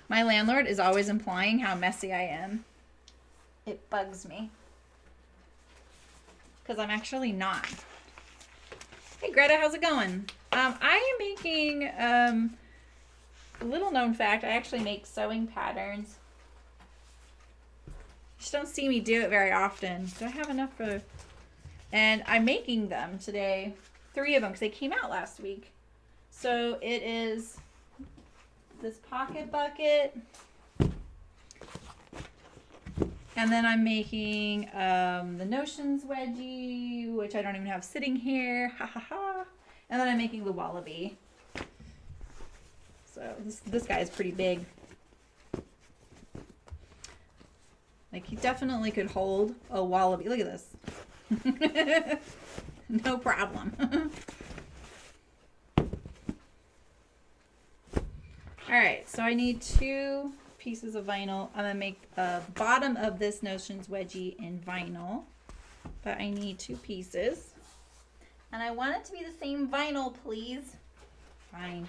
My landlord is always implying how messy I am. It bugs me. Because I'm actually not. Hey Greta, how's it going? I am making, a little known fact, I actually make sewing patterns. You just don't see me do it very often. Do I have enough for... And I'm making them today. 3 of them because they came out last week. So it is this pocket bucket. And then I'm making the Notions Wedgie, which I don't even have sitting here. Ha ha ha. And then I'm making the Wallaby. So this guy is pretty big. Like he definitely could hold a Wallaby. Look at this. No problem. Alright, so I need 2 pieces of vinyl. I'm going to make a bottom of this Notions Wedgie in vinyl. But I need 2 pieces. And I want it to be the same vinyl, please. Fine.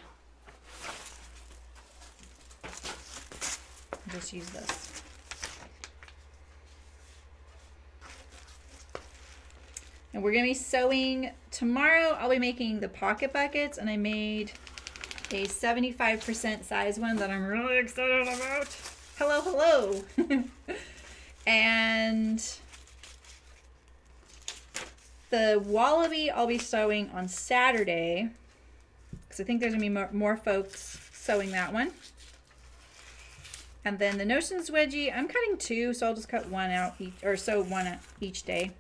I'll just use this. And we're going to be sewing tomorrow. I'll be making the pocket buckets, and I made a 75% size one that I'm really excited about. Hello, hello. And the Wallaby I'll be sewing on Saturday, because I think there's going to be more folks sewing that one. And then the Notions Wedgie, I'm cutting 2, so I'll just cut 1 out each, or sew 1 out each day.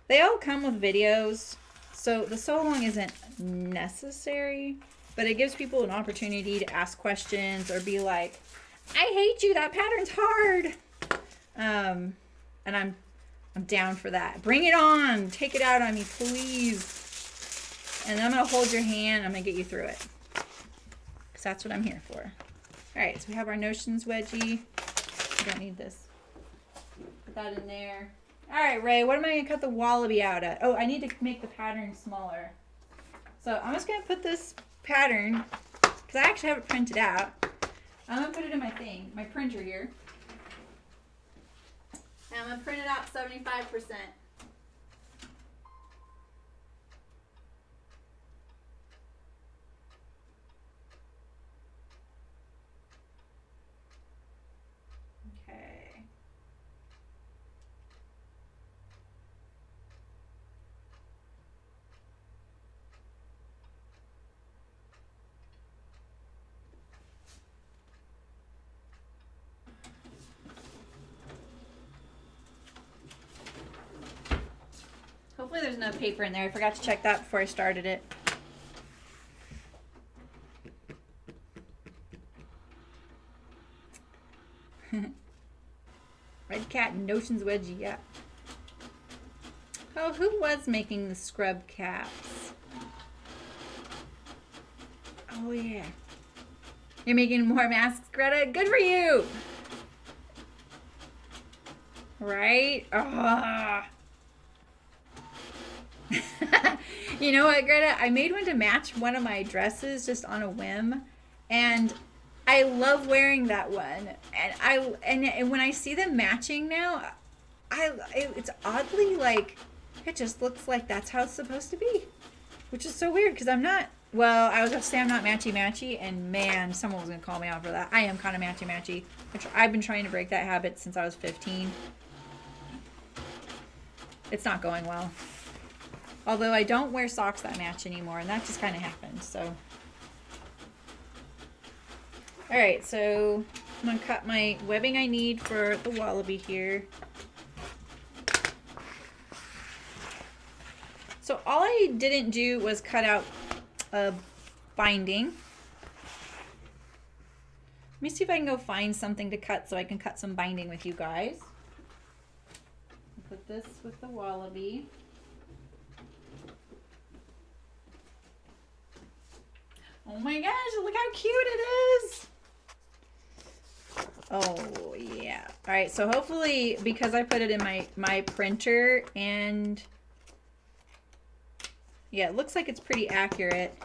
They all come with videos, so the sew along isn't necessary, but it gives people an opportunity to ask questions or be like, I hate you, that pattern's hard. And I'm down for that. Bring it on. Take it out on me, please. And I'm going to hold your hand. I'm going to get you through it. Because that's what I'm here for. All right, so we have our Notions Wedgie. I don't need this. Put that in there. All right, Ray, what am I going to cut the Wallaby out at? Oh, I need to make the pattern smaller. So I'm just going to put this pattern, because I actually have it printed out. I'm going to put it in my thing, my printer here. And I'm going to print it out 75%. Okay. Hopefully there's no paper in there. I forgot to check that before I started it. Red Cat Notions Wedgie, yeah. Oh, who was making the scrub caps? Oh, yeah. You're making more masks, Greta? Good for you! Right? Ah. You know what, Greta? I made one to match one of my dresses just on a whim, and I love wearing that one. And when I see them matching now, it's oddly like it just looks like that's how it's supposed to be, which is so weird because I'm not. Well, I was gonna say I'm not matchy, and man, someone was gonna call me out for that. I am kind of matchy. I've been trying to break that habit since I was 15. It's not going well. Although I don't wear socks that match anymore, and that just kind of happened, so. All right, so I'm gonna cut my webbing I need for the Wallaby here. So all I didn't do was cut out a binding. Let me see if I can go find something to cut so I can cut some binding with you guys. Put this with the Wallaby. Oh my gosh, look how cute it is. Oh yeah. All right, so hopefully because I put it in my printer and Yeah, it looks like it's pretty accurate.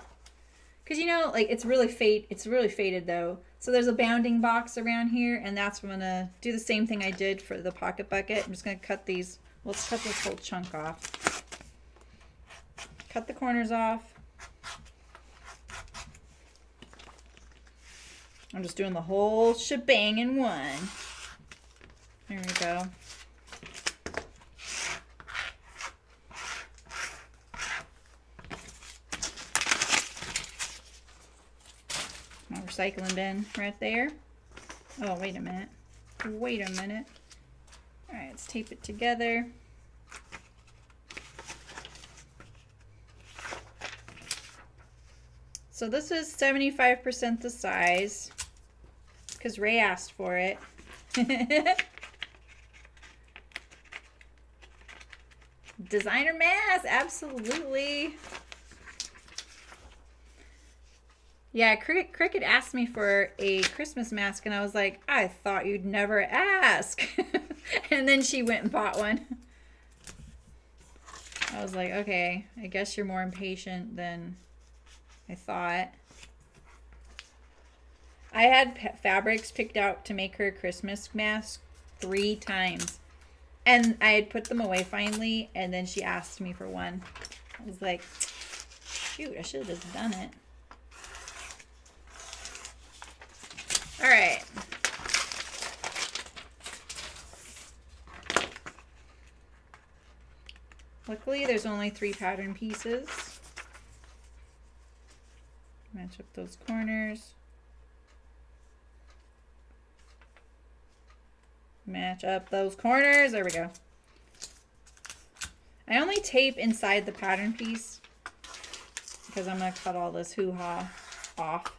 Because, you know, like it's really faded though. So there's a bounding box around here, and that's what I'm going to do the same thing I did for the pocket bucket. I'm just going to cut these. Let's cut this whole chunk off. Cut the corners off. I'm just doing the whole shebang in one. There we go. My recycling bin right there. Oh, wait a minute. Wait a minute. All right, let's tape it together. So this is 75% the size because Ray asked for it. Designer mask, absolutely. Yeah, Cricket asked me for a Christmas mask, and I was like, I thought you'd never ask. And then she went and bought one. I was like, okay, I guess you're more impatient than I thought. I had fabrics picked out to make her a Christmas mask 3 times. And I had put them away finally, and then she asked me for one. I was like, shoot, I should have just done it. All right. Luckily, there's only 3 pattern pieces. Match up those corners. Match up those corners. There we go. I only tape inside the pattern piece because I'm going to cut all this hoo-ha off.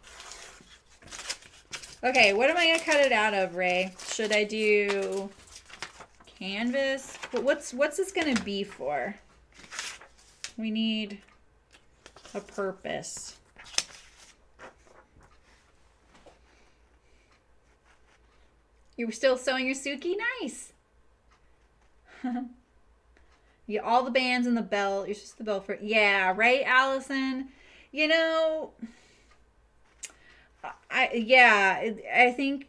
Okay, what am I going to cut it out of, Ray? Should I do canvas? But what's this going to be for? We need a purpose. You were still sewing your Suki? Nice. Yeah, all the bands and the belt. It's just the belt for, yeah, right, Allison? You know, I think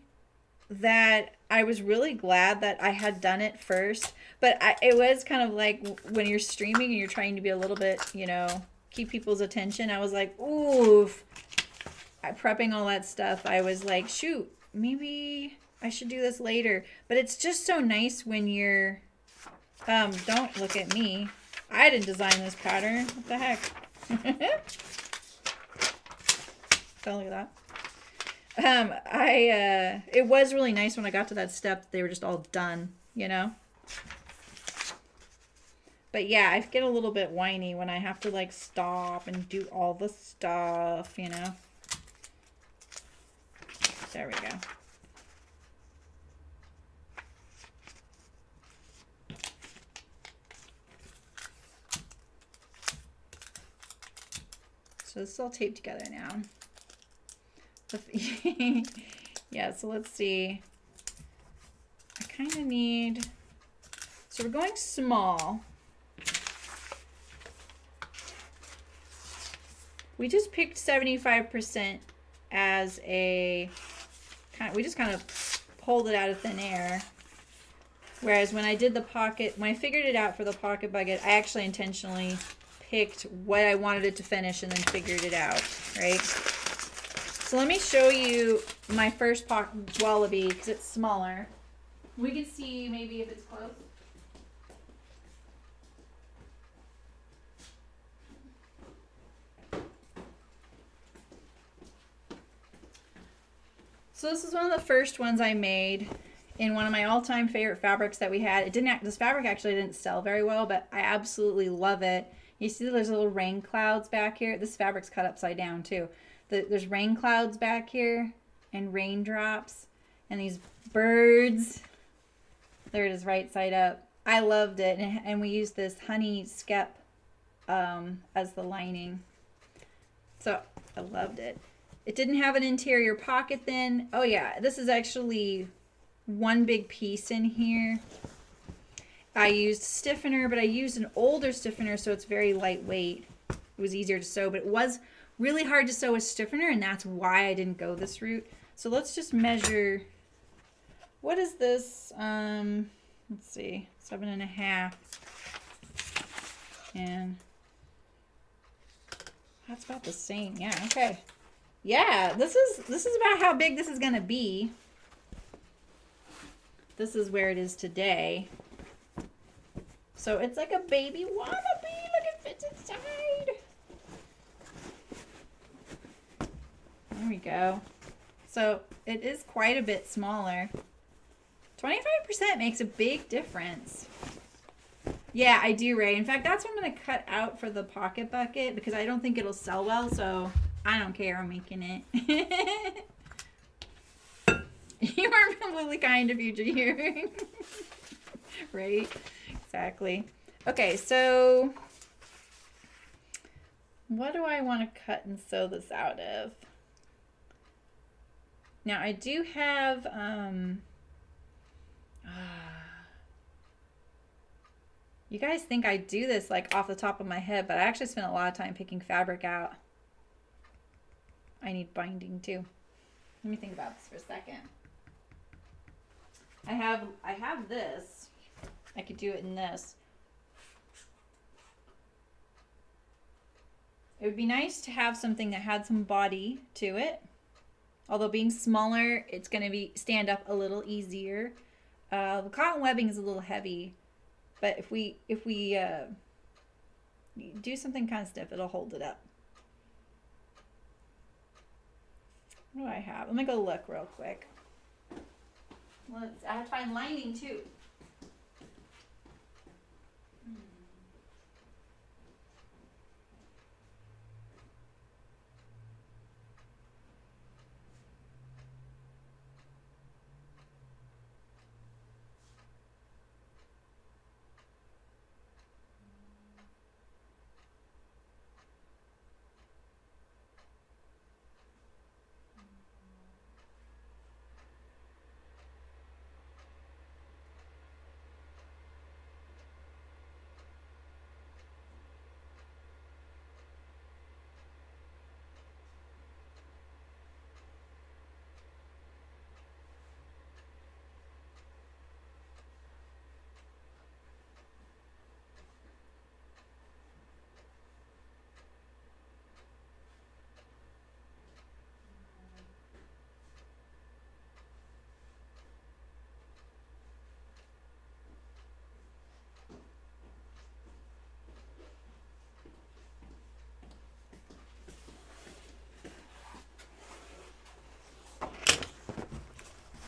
that I was really glad that I had done it first, but it was kind of like when you're streaming and you're trying to be a little bit, you know, keep people's attention. I was like, oof, prepping all that stuff. I was like, shoot, maybe I should do this later. But it's just so nice when you're, don't look at me. I didn't design this pattern. What the heck? Don't look at that. It was really nice when I got to that step. They were just all done, you know? But yeah, I get a little bit whiny when I have to like stop and do all the stuff, you know? There we go. So this is all taped together now. Yeah, so let's see. I kind of need, so we're going small. We just picked 75% as a, we just kind of pulled it out of thin air. Whereas when I did the pocket, when I figured it out for the pocket bucket, I actually intentionally picked what I wanted it to finish and then figured it out, right? So let me show you my first pocket wallaby because it's smaller. We can see maybe if it's close. So this is one of the first ones I made in one of my all-time favorite fabrics that we had. It didn't. This fabric actually didn't sell very well, but I absolutely love it. You see there's little rain clouds back here. This fabric's cut upside down too. There's rain clouds back here and raindrops and these birds. There it is, right side up. I loved it, and we used this honey skep as the lining. So I loved it. It didn't have an interior pocket then. Oh yeah, this is actually one big piece in here. I used stiffener, but I used an older stiffener, so it's very lightweight. it was easier to sew, but it was really hard to sew with stiffener, and that's why I didn't go this route. So let's just measure, what is this? Let's see, 7.5. And that's about the same. Yeah, okay. Yeah, this is about how big this is gonna be. This is where it is today. So it's like a baby wallaby. Look, it fits inside. There we go. So it is quite a bit smaller. 25% makes a big difference. Yeah, I do, Ray. In fact, that's what I'm going to cut out for the Pocket Bucket because I don't think it'll sell well, so I don't care. I'm making it. You are really kind of you, Jahir. Right? Exactly. Okay, so what do I want to cut and sew this out of? Now, I do have... you guys think I do this like off the top of my head, but I actually spent a lot of time picking fabric out. I need binding too. Let me think about this for a second. I have this. I could do it in this. It would be nice to have something that had some body to it. Although being smaller, it's going to stand up a little easier. The cotton webbing is a little heavy. But if we do something kind of stiff, it'll hold it up. What do I have? Let me go look real quick. I have to find lining too.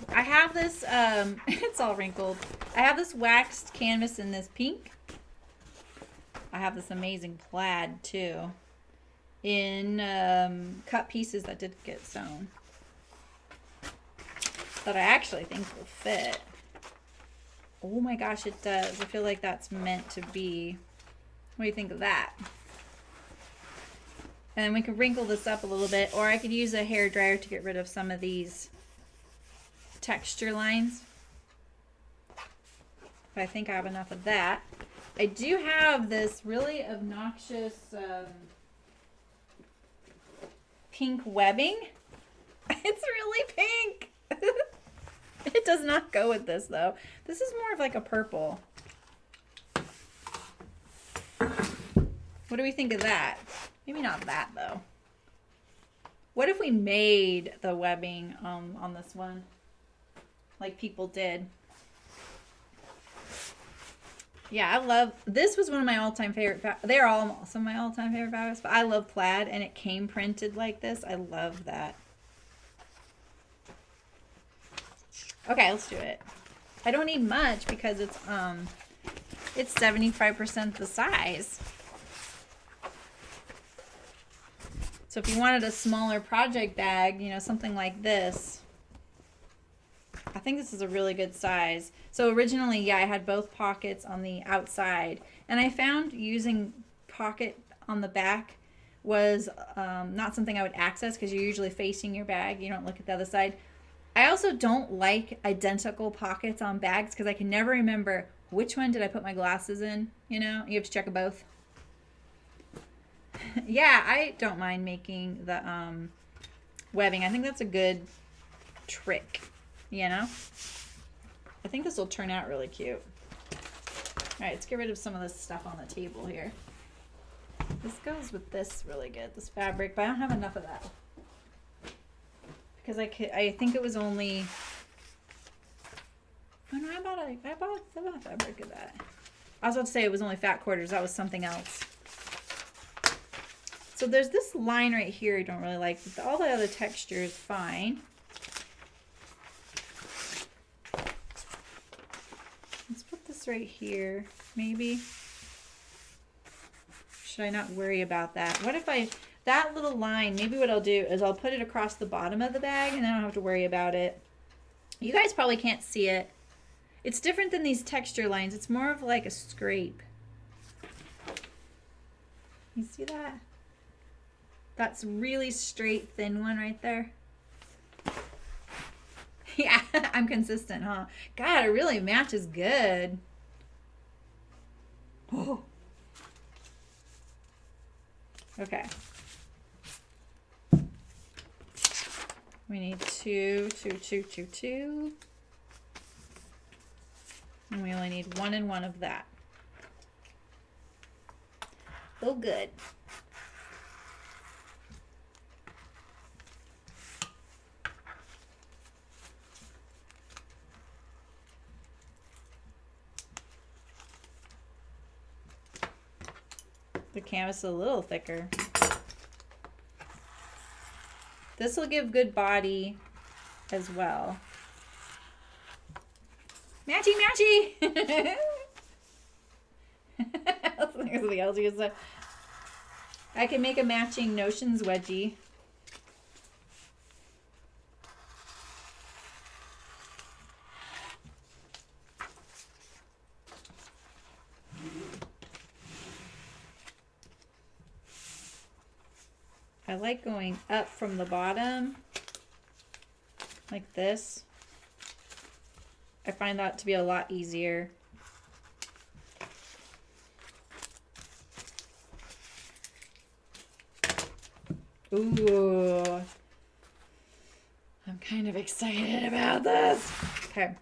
I have this, it's all wrinkled. I have this waxed canvas in this pink. I have this amazing plaid too in cut pieces that did get sewn that I actually think will fit. Oh my gosh, it does. I feel like that's meant to be. What do you think of that? And then we could wrinkle this up a little bit, or I could use a hair dryer to get rid of some of these texture lines. But I think I have enough of that. I do have this really obnoxious pink webbing. It's really pink. It does not go with this though. This is more of like a purple. What do we think of that? Maybe not that though. What if we made the webbing on this one? Like people did. Yeah, I love, this was one of my all-time favorite, they're all some of my all-time favorite fabrics, but I love plaid, and it came printed like this. I love that. Okay, let's do it. I don't need much because it's 75% the size. So if you wanted a smaller project bag, you know, something like this, I think this is a really good size. So originally, yeah, I had both pockets on the outside, and I found using pocket on the back was not something I would access because you're usually facing your bag. You don't look at the other side. I also don't like identical pockets on bags because I can never remember which one did I put my glasses in. You know, you have to check both. Yeah, I don't mind making the webbing. I think that's a good trick, you know? I think this will turn out really cute. All right, let's get rid of some of this stuff on the table here. This goes with this really good, this fabric, but I don't have enough of that. Because I think it was only, oh no, I bought some fabric of that. I was about to say it was only fat quarters, that was something else. So there's this line right here I don't really like, but all the other texture is fine. Let's put this right here, maybe. Should I not worry about that? What if that little line, maybe what I'll do is I'll put it across the bottom of the bag and then I don't have to worry about it. You guys probably can't see it. It's different than these texture lines. It's more of like a scrape. You see that? That's really straight, thin one right there. Yeah, I'm consistent, huh? God, it really matches good. Oh. Okay. We need two. And we only need 1 and 1 of that. Oh, good. The canvas is a little thicker. This will give good body as well. Matchy, matchy! That's something else you can say. I can make a matching Notions Wedgie. I like going up from the bottom, like this. I find that to be a lot easier. Ooh, I'm kind of excited about this. Okay.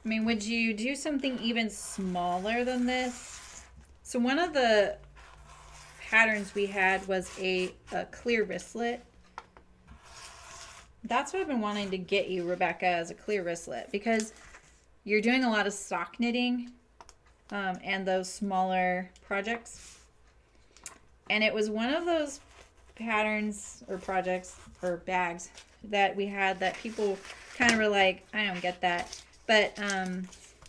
I mean, would you do something even smaller than this? So one of the patterns we had was a clear wristlet. That's what I've been wanting to get you, Rebecca, as a clear wristlet, because you're doing a lot of sock knitting and those smaller projects. And it was one of those patterns or projects or bags that we had that people kind of were like, I don't get that. But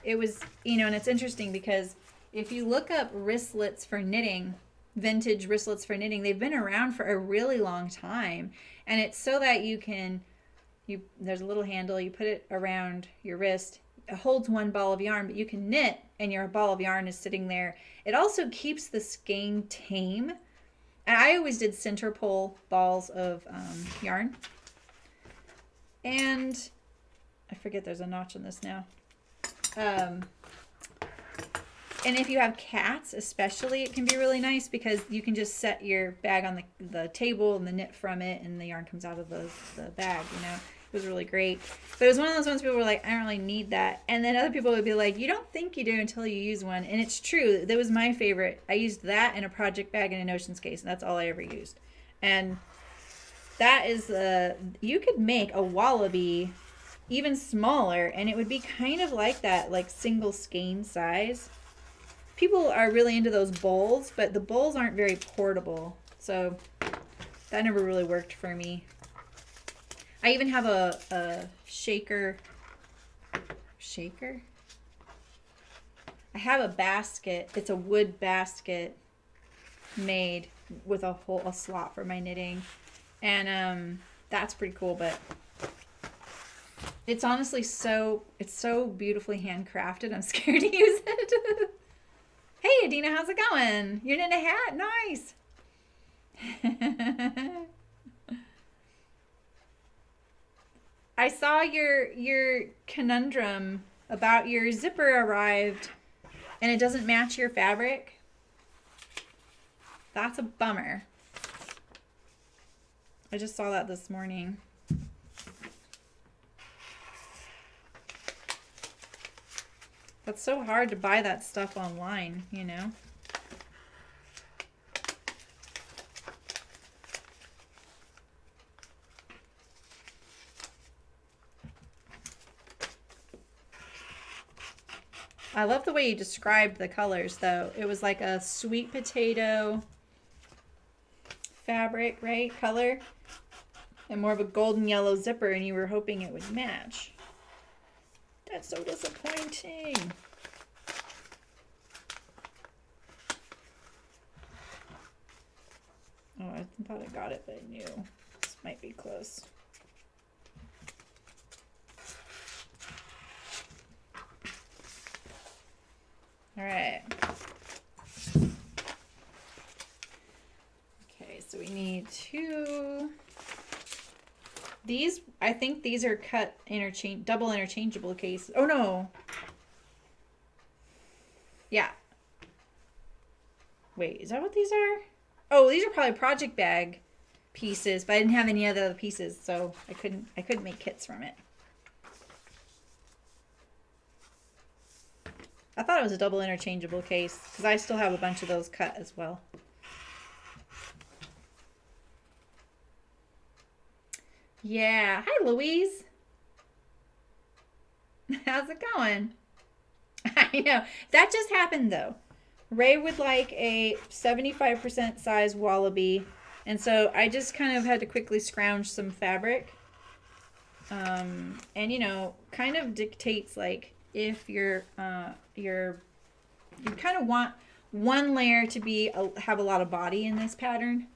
it was, you know, and it's interesting because if you look up wristlets for knitting, vintage wristlets for knitting, they've been around for a really long time. And it's so that you can, there's a little handle, you put it around your wrist, it holds one ball of yarn, but you can knit and your ball of yarn is sitting there. It also keeps the skein tame. And I always did center pole balls of yarn. And I forget there's a notch in this now. And if you have cats especially, it can be really nice because you can just set your bag on the table and the knit from it and the yarn comes out of the bag, you know. It was really great. But it was one of those ones people were like, I don't really need that. And then other people would be like, you don't think you do until you use one. And it's true. That was my favorite. I used that in a project bag and a Notions case, and that's all I ever used. And that is, you could make a Wallaby even smaller, and it would be kind of like that, like single skein size. People are really into those bowls, but the bowls aren't very portable. So that never really worked for me. I even have a shaker. I have a basket. It's a wood basket made with a slot for my knitting. And that's pretty cool, but it's honestly it's so beautifully handcrafted. I'm scared to use it. Hey, Adina, how's it going? You're knitting a hat? Nice. I saw your conundrum about your zipper arrived and it doesn't match your fabric. That's a bummer. I just saw that this morning. That's so hard to buy that stuff online, you know? I love the way you described the colors, though. It was like a sweet potato fabric, right? Color. And more of a golden yellow zipper, and you were hoping it would match. That's so disappointing. Oh, I thought I got it, but I knew this might be close. All right. Okay, so we need two. These, I think these are cut double interchangeable cases. Oh no. Yeah. Wait, is that what these are? Oh, these are probably project bag pieces, but I didn't have any other pieces, so I couldn't make kits from it. I thought it was a double interchangeable case because I still have a bunch of those cut as well. Yeah. Hi, Louise. How's it going? I know. That just happened, though. Ray would like a 75% size wallaby, and so I just kind of had to quickly scrounge some fabric. And, you know, kind of dictates, like, if you kind of want one layer to have a lot of body in this pattern.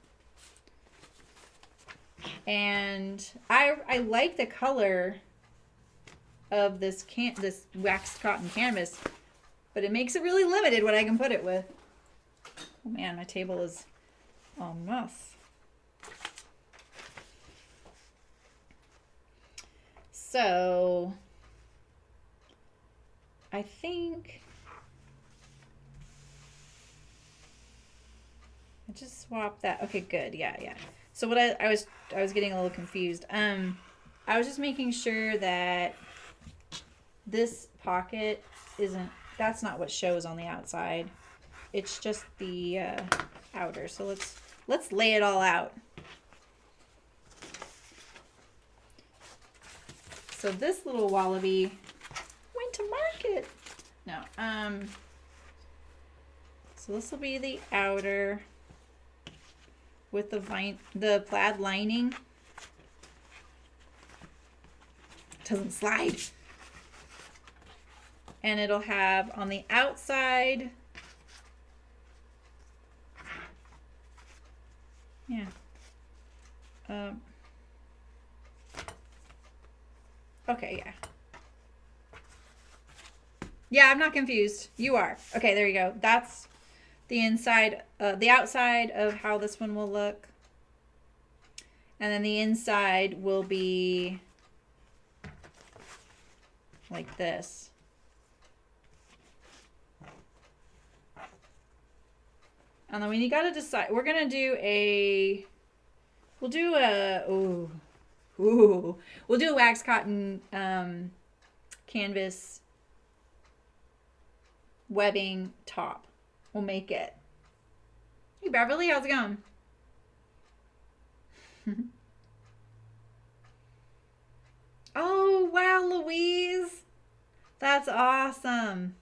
And I like the color of this waxed cotton canvas, but it makes it really limited what I can put it with. Oh man, my table is a mess. So I think I just swapped that. Okay, good. Yeah. So what I was getting a little confused. I was just making sure that this pocket that's not what shows on the outside. It's just the outer. So let's lay it all out. So this little wallaby went to market. No. So this will be the outer with the plaid lining. It doesn't slide. And it'll have on the outside, yeah. Okay, yeah. Yeah, I'm not confused. You are. Okay, there you go. That's the inside, the outside of how this one will look. And then the inside will be like this. And then we gotta decide. We're gonna do we'll do a wax cotton canvas webbing top. We'll make it. Hey Beverly, how's it going? Oh wow, Louise, that's awesome.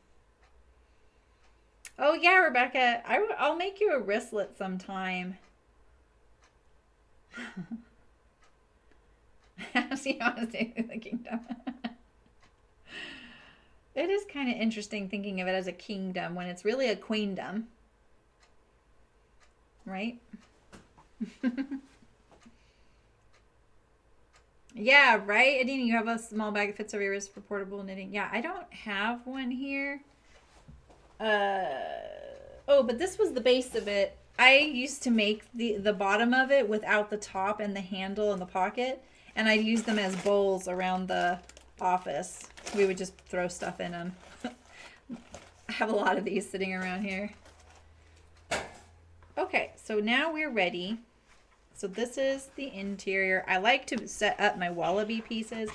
Oh yeah, Rebecca, I'll make you a wristlet sometime. See how to stay in the kingdom. It is kind of interesting thinking of it as a kingdom when it's really a queendom, right? Yeah, right, Adina, you have a small bag that fits over your wrist for portable knitting. Yeah, I don't have one here. But this was the base of it. I used to make the bottom of it without the top and the handle and the pocket, And I'd use them as bowls around the office. We would just throw stuff in them. I have a lot of these sitting around here. Okay, so now we're ready. So this is the interior. I like to set up my wallaby pieces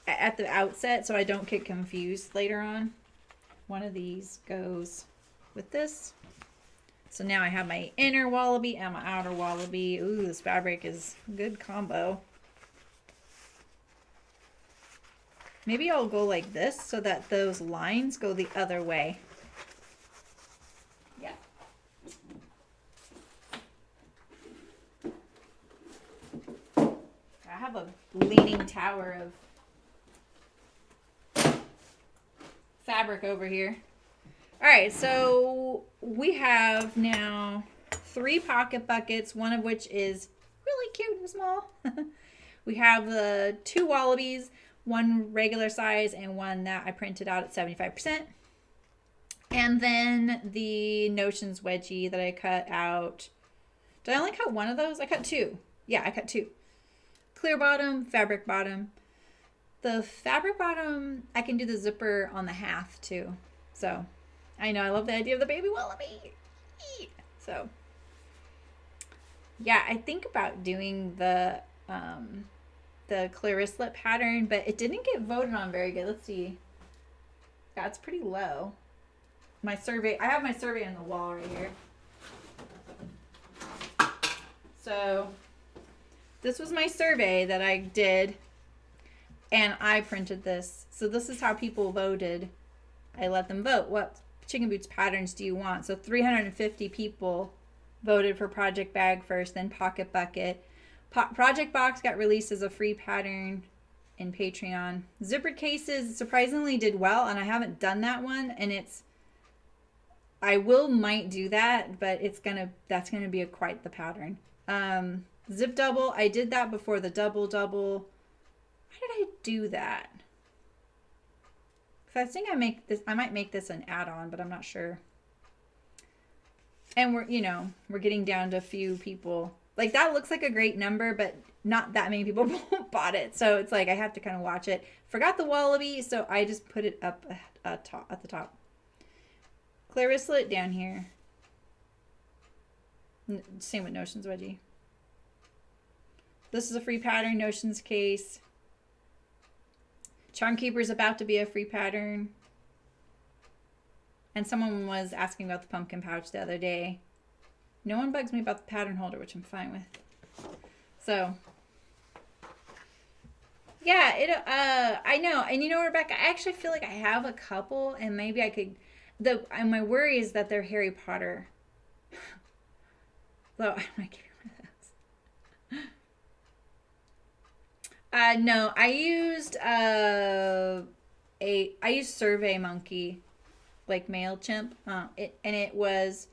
at the outset so I don't get confused later on. One of these goes with this. So now I have my inner wallaby and my outer wallaby. Ooh, this fabric is a good combo. Maybe I'll go like this so that those lines go the other way. Yeah. I have a leaning tower of fabric over here. All right, so we have now 3 pocket buckets, one of which is really cute and small. We have the 2 wallabies, one regular size and one that I printed out at 75%. And then the Notions Wedgie that I cut out. Did I only cut one of those? I cut 2. Yeah, I cut 2. Clear bottom, fabric bottom. The fabric bottom, I can do the zipper on the half too. So I know I love the idea of the baby wallaby. So yeah, I think about doing the Clarislet pattern, but it didn't get voted on very good. Let's see. Yeah, it's pretty low. My survey, I have my survey on the wall right here. So this was my survey that I did, and I printed this. So this is how people voted. I let them vote. What chicken boots patterns do you want? So 350 people voted for Project Bag first, then Pocket Bucket. Project Box got released as a free pattern in Patreon. Zippered cases surprisingly did well, and I haven't done that one, and I might do that, but that's gonna be quite the pattern. Zip double, I did that before the double. Why did I do that? Because I think I might make this an add-on, but I'm not sure. And we're getting down to a few people. Like, that looks like a great number, but not that many people bought it. So it's like I have to kind of watch it. Forgot the wallaby, so I just put it up at the top. Clarislet down here. Same with Notions Wedgie. This is a free pattern, Notions case. Charm Keeper is about to be a free pattern. And someone was asking about the pumpkin pouch the other day. No one bugs me about the pattern holder, which I'm fine with. So, yeah, I know. And Rebecca, I actually feel like I have a couple, and maybe I could. And my worry is that they're Harry Potter. So I might give you one of those. No, I used I used Survey Monkey, like MailChimp, and it was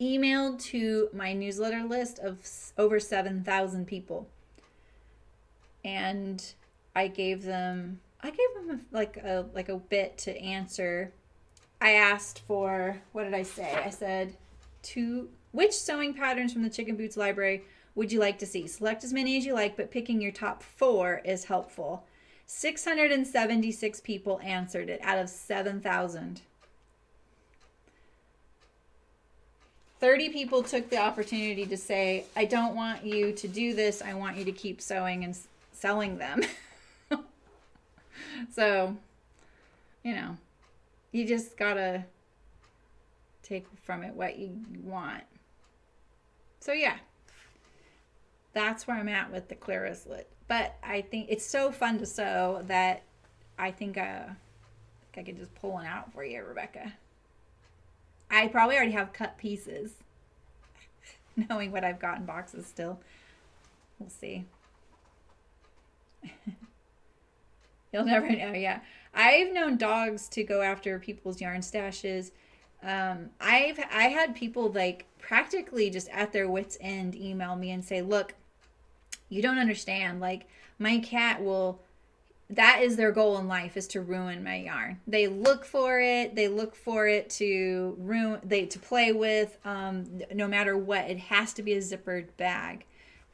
emailed to my newsletter list of over 7,000 people, and I gave them like a bit to answer. I asked for, what did I say? I said, which sewing patterns from the Chicken Boots library would you like to see? Select as many as you like, but picking your top 4 is helpful. 676 people answered it out of 7,000. 30 people took the opportunity to say, I don't want you to do this. I want you to keep sewing and selling them. So, you just gotta take from it what you want. So yeah, that's where I'm at with the Clarislet. But I think it's so fun to sew that I think I could just pull one out for you, Rebecca. I probably already have cut pieces, knowing what I've got in boxes still. We'll see. You'll never know, yeah. I've known dogs to go after people's yarn stashes. I had people like practically just at their wits' end email me and say, look, you don't understand. Like, my cat that is their goal in life, is to ruin my yarn. They look for it. They look for it to to play with, no matter what. It has to be a zippered bag.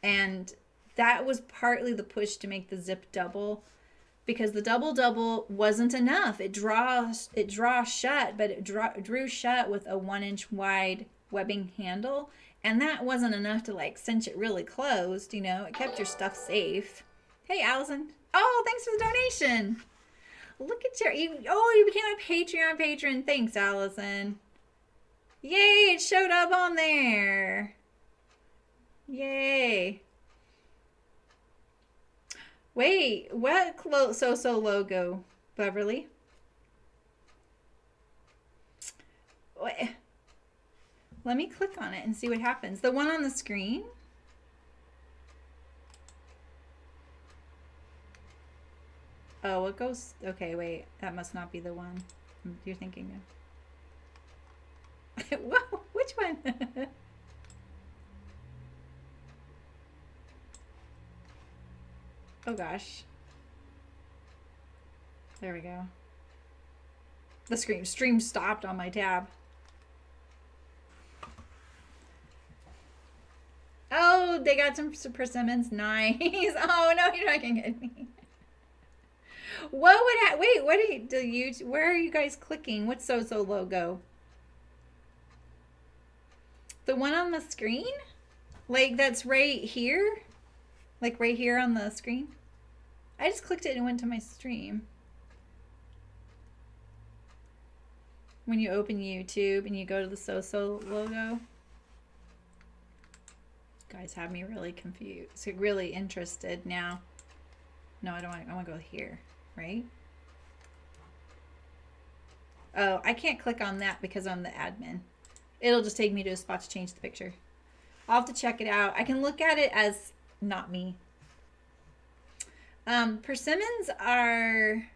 And that was partly the push to make the zip double, because the double wasn't enough. It draws shut, but it drew shut with a 1-inch wide webbing handle, and that wasn't enough to like cinch it really closed. You know, it kept your stuff safe. Hey, Allison. Oh, thanks for the donation. Look at you became a Patreon patron. Thanks, Allison. Yay, it showed up on there. Yay. Wait, what so logo, Beverly? Wait. Let me click on it and see what happens. The one on the screen? Oh, it goes... Okay, wait. That must not be the one you're thinking of. Whoa, which one? Oh, gosh. There we go. The stream stopped on my tab. Oh, they got some persimmons. Nice. Oh, no, you're not going to get me. What would wait, what where are you guys clicking? What's so logo? The one on the screen? Like that's right here? Like right here on the screen? I just clicked it and went to my stream. When you open YouTube and you go to the so logo. Guys have me really confused. Really interested now. No, I don't want to. I want to go here, right? Oh, I can't click on that because I'm the admin. It'll just take me to a spot to change the picture. I'll have to check it out. I can look at it as not me. Persimmons are,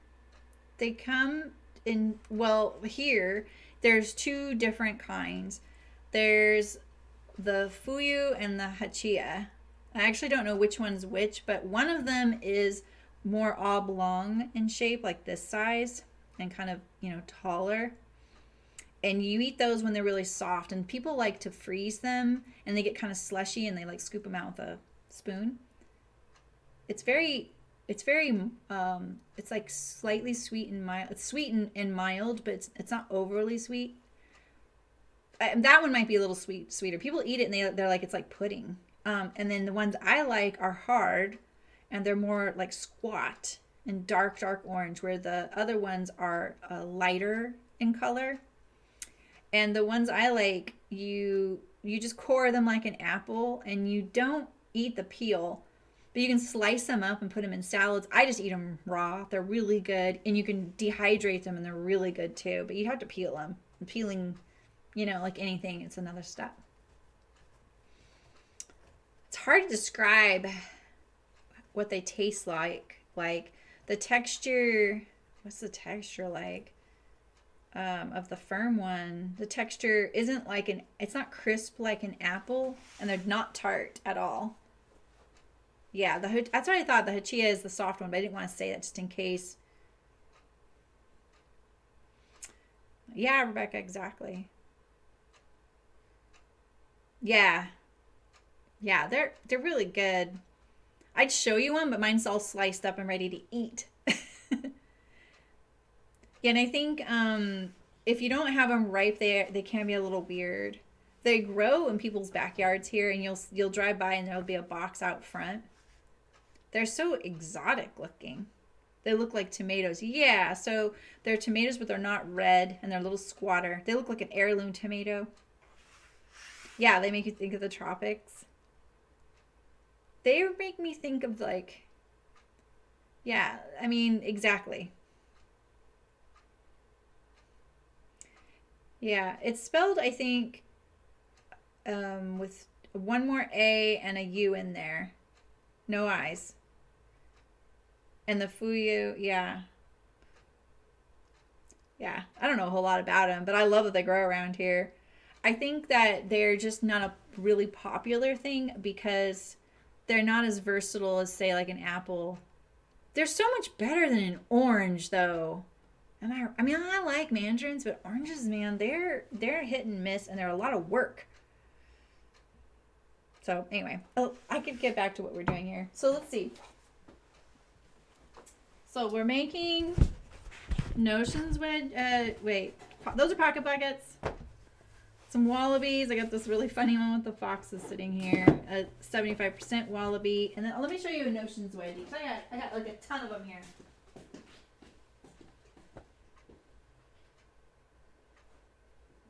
they come in, well, here, there's two different kinds. There's the Fuyu and the Hachia. I actually don't know which one's which, but one of them is more oblong in shape, like this size, and kind of, you know, taller. And you eat those when they're really soft, and people like to freeze them, and they get kind of slushy, and they like scoop them out with a spoon. It's like slightly sweet and mild. It's sweet and mild, but it's not overly sweet. That one might be a little sweeter. People eat it, and they're like, it's like pudding. And then the ones I like are hard, and they're more like squat and dark orange, where the other ones are lighter in color. And the ones I like, you just core them like an apple, and you don't eat the peel, but you can slice them up and put them in salads. I just eat them raw. They're really good, and you can dehydrate them, and they're really good too, but you have to peel them. And peeling, you know, like anything, it's another step. It's hard to describe what they taste like. Like the texture, what's the texture like? Of the firm one, the texture isn't like it's not crisp like an apple, and they're not tart at all. Yeah, that's what I thought. The Hachia is the soft one, but I didn't want to say that just in case. Yeah, Rebecca, exactly. Yeah, they're really good. I'd show you one, but mine's all sliced up and ready to eat. Yeah, and I think if you don't have them ripe, they can be a little weird. They grow in people's backyards here, and you'll drive by and there'll be a box out front. They're so exotic looking. They look like tomatoes. Yeah, so they're tomatoes, but they're not red, and they're a little squatter. They look like an heirloom tomato. Yeah, they make you think of the tropics. They make me think of like, yeah, I mean, exactly. Yeah, it's spelled, I think, with one more A and a U in there. No I's. And the Fuyu, yeah. Yeah, I don't know a whole lot about them, but I love that they grow around here. I think that they're just not a really popular thing because they're not as versatile as, say, like an apple. They're so much better than an orange, though. I mean, I like mandarins, but oranges, man, they're hit and miss, and they're a lot of work. So anyway, I could get back to what we're doing here. So let's see. So we're making Notions Wedgie. Wait, those are Pocket Buckets. Some Wallabies. I got this really funny one with the foxes sitting here. A 75% Wallaby. And then let me show you a Notions Wedgie. I got like a ton of them here.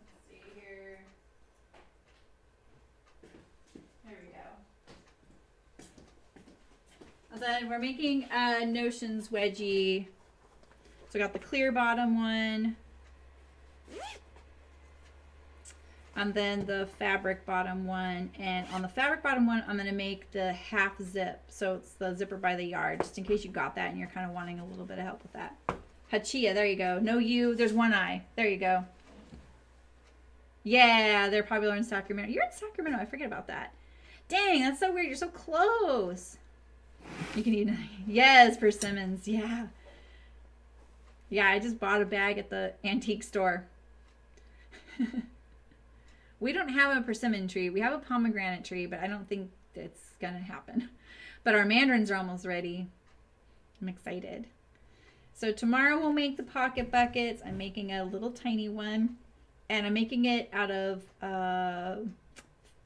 Let's see here. There we go. And then we're making a Notions Wedgie. So I got the clear bottom one. And then the fabric bottom one. And on the fabric bottom one, I'm going to make the half zip. So it's the zipper by the yard, just in case you got that and you're kind of wanting a little bit of help with that. Hachia, there you go. No you, there's one eye. There you go. Yeah, they're popular in Sacramento. You're in Sacramento, I forget about that. Dang, that's so weird. You're so close. You can eat. Yes, persimmons. Yeah. Yeah, I just bought a bag at the antique store. We don't have a persimmon tree. We have a pomegranate tree, but I don't think it's going to happen. But our mandarins are almost ready. I'm excited. So tomorrow we'll make the pocket buckets. I'm making a little tiny one. And I'm making it out of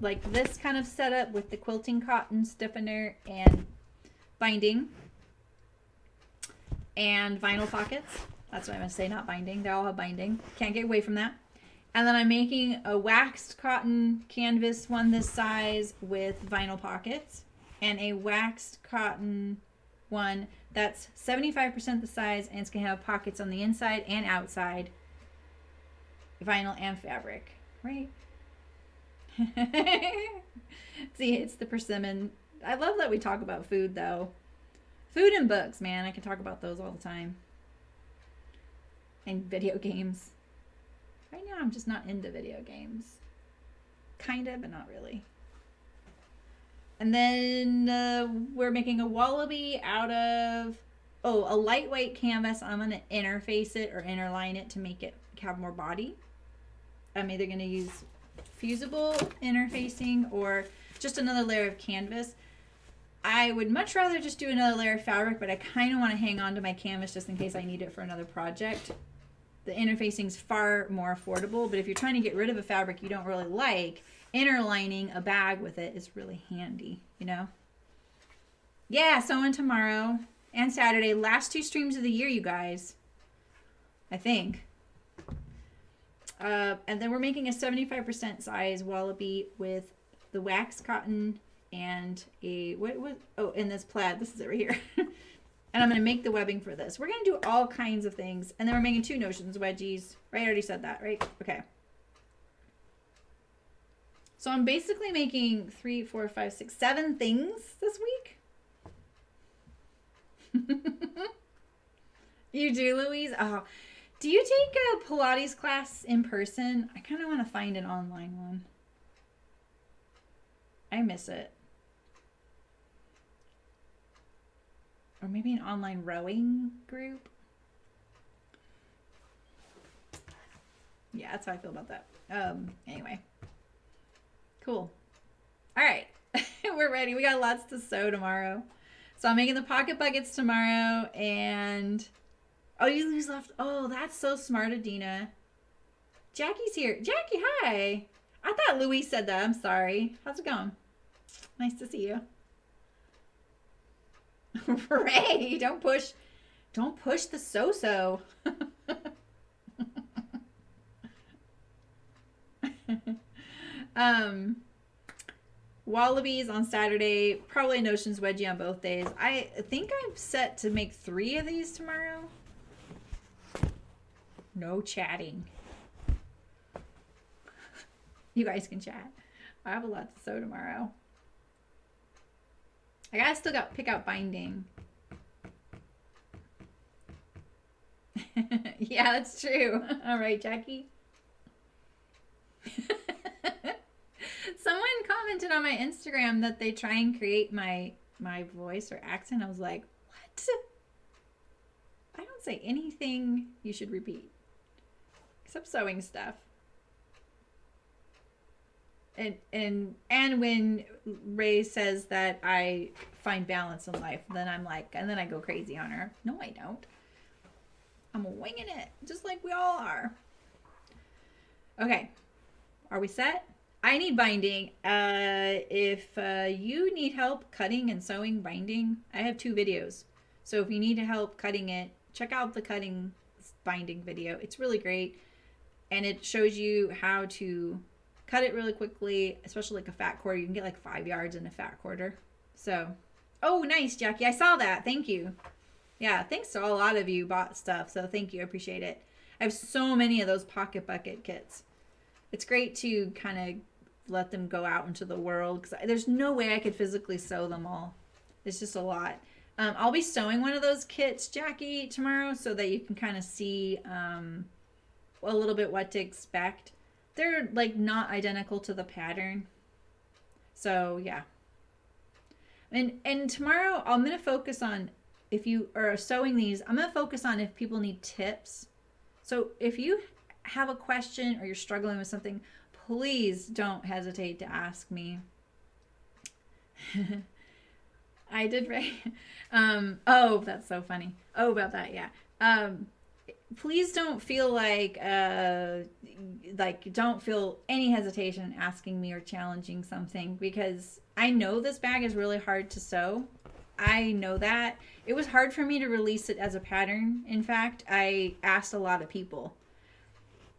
like this kind of setup with the quilting cotton stiffener and binding. And vinyl pockets. That's what I'm going to say, not binding. They all have binding. Can't get away from that. And then I'm making a waxed cotton canvas one this size with vinyl pockets. And a waxed cotton one that's 75% the size. And it's going to have pockets on the inside and outside. Vinyl and fabric. Right? See, it's the persimmon. I love that we talk about food, though. Food and books, man. I can talk about those all the time. And video games. Right now, I'm just not into video games. Kind of, but not really. And then we're making a Wallaby out of, a lightweight canvas. I'm going to interface it or interline it to make it have more body. I'm either going to use fusible interfacing or just another layer of canvas. I would much rather just do another layer of fabric, but I kind of want to hang on to my canvas just in case I need it for another project. The interfacing is far more affordable, but if you're trying to get rid of a fabric you don't really like, interlining a bag with it is really handy, you know? Yeah, sewing tomorrow and Saturday. Last 2 streams of the year, you guys. I think. And then we're making a 75% size Wallaby with the wax cotton and a, and this plaid. This is it right here. And I'm going to make the webbing for this. We're going to do all kinds of things. And then we're making 2 Notions Wedgies. Right? I already said that, right? Okay. So I'm basically making 3, 4, 5, 6, 7 things this week. You do, Louise? Oh, do you take a Pilates class in person? I kind of want to find an online one. I miss it. Or maybe an online rowing group. Yeah, that's how I feel about that. Anyway. Cool. All right. We're ready. We got lots to sew tomorrow. So I'm making the pocket buckets tomorrow. And, oh, you left. Oh, that's so smart, Adina. Jackie's here. Jackie, hi. I thought Louise said that. I'm sorry. How's it going? Nice to see you. Ray, don't push the so-so. Wallabies on Saturday, probably Notions Wedgie on both days. I think I'm set to make 3 of these tomorrow. No chatting. You guys can chat. I have a lot to sew tomorrow. I gotta still pick out binding. Yeah, that's true. All right, Jackie. Someone commented on my Instagram that they try and create my voice or accent. I was like, what? I don't say anything you should repeat. Except sewing stuff. and when Ray says that I find balance in life, then I'm like, and then I go crazy on her. No, I don't. I'm winging it, just like we all are. Okay, are we set? I need binding. If you need help cutting and sewing binding, I have 2 videos. So if you need help cutting it, check out the cutting binding video. It's really great. And it shows you how to cut it really quickly, especially like a fat quarter. You can get like 5 yards in a fat quarter. So, oh, nice, Jackie. I saw that. Thank you. Yeah, thanks to a lot of you bought stuff. So thank you. I appreciate it. I have so many of those Pocket Bucket kits. It's great to kind of let them go out into the world because there's no way I could physically sew them all. It's just a lot. I'll be sewing one of those kits, Jackie, tomorrow so that you can kind of see a little bit what to expect. They're like not identical to the pattern. So yeah. And tomorrow I'm going to focus on, if you are sewing these, I'm going to focus on if people need tips. So if you have a question or you're struggling with something, please don't hesitate to ask me. I did right. Oh, that's so funny. Oh, about that, yeah. Please don't feel like don't feel any hesitation asking me or challenging something, because I know this bag is really hard to sew. I know that. It was hard for me to release it as a pattern. In fact, I asked a lot of people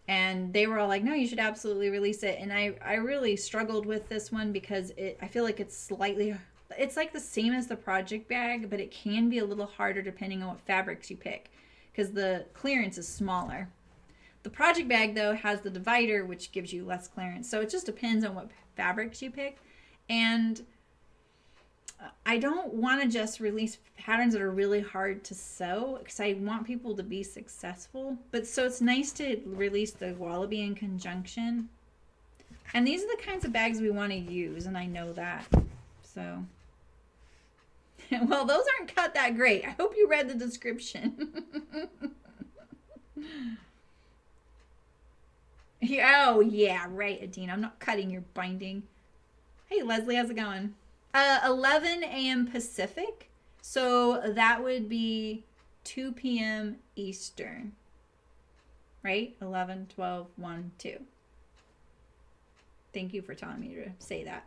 and they were all like, no, you should absolutely release it. And I really struggled with this one because I feel like it's like the same as the project bag, but it can be a little harder depending on what fabrics you pick because the clearance is smaller. The project bag, though, has the divider, which gives you less clearance. So it just depends on what fabrics you pick. And I don't want to just release patterns that are really hard to sew because I want people to be successful. But so it's nice to release the Wallaby in conjunction. And these are the kinds of bags we want to use, and I know that. So, well, those aren't cut that great. I hope you read the description. Oh, yeah, right, Adina. I'm not cutting your binding. Hey, Leslie, how's it going? 11 a.m. Pacific. So that would be 2 p.m. Eastern. Right? 11, 12, 1, 2. Thank you for telling me to say that.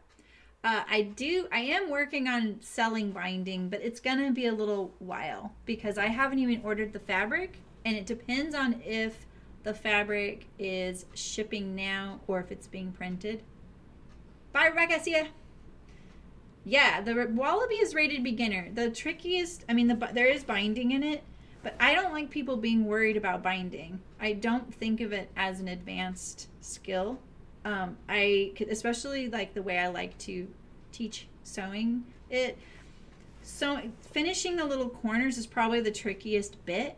I am working on selling binding, but it's going to be a little while because I haven't even ordered the fabric, and it depends on if the fabric is shipping now or if it's being printed. Bye, Rebecca. See ya. Yeah, the Wallaby is rated beginner. The trickiest, I mean, there is binding in it, but I don't like people being worried about binding. I don't think of it as an advanced skill. Especially like the way I like to teach sewing it. So finishing the little corners is probably the trickiest bit.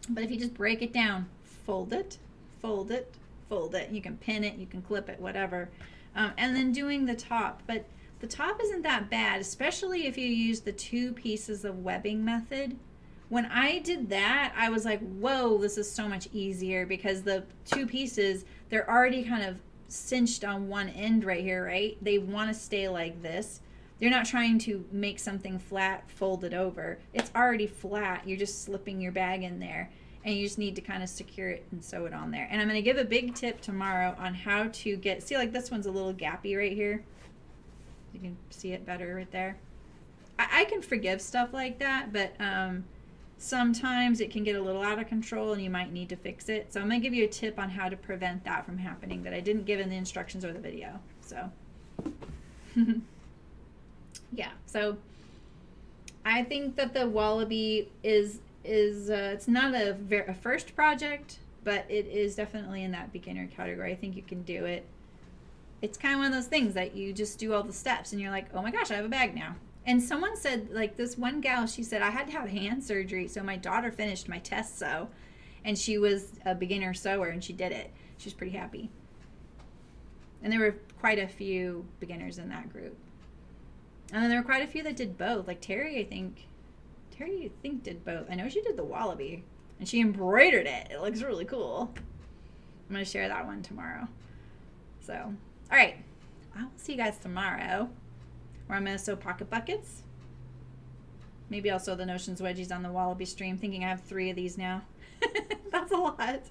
But if you just break it down, fold it, fold it, fold it. You can pin it, you can clip it, whatever. And then doing the top. But the top isn't that bad, especially if you use the 2 pieces of webbing method. When I did that, I was like, whoa, this is so much easier because the 2 pieces, they're already kind of cinched on one end right here, right? They want to stay like this. They're not trying to make something flat, fold it over. It's already flat. You're just slipping your bag in there. And you just need to kind of secure it and sew it on there. And I'm going to give a big tip tomorrow on how to get, see, like this one's a little gappy right here. You can see it better right there. I can forgive stuff like that, but sometimes it can get a little out of control and you might need to fix it. So I'm going to give you a tip on how to prevent that from happening that I didn't give in the instructions or the video. So, yeah. So I think that the Wallaby is it's not a first project, but it is definitely in that beginner category. I think you can do it. It's kind of one of those things that you just do all the steps and you're like, oh my gosh, I have a bag now. And someone said, like this one gal, she said, I had to have hand surgery, so my daughter finished my test sew, and she was a beginner sewer, and she did it. She was pretty happy. And there were quite a few beginners in that group. And then there were quite a few that did both. Like Terry, I think did both. I know she did the Wallaby, and she embroidered it. It looks really cool. I'm going to share that one tomorrow. So, all right. I will see you guys tomorrow, where I'm going to sew pocket buckets. Maybe I'll sew the Notions Wedgies on the Wallaby stream, thinking I have 3 of these now. That's a lot.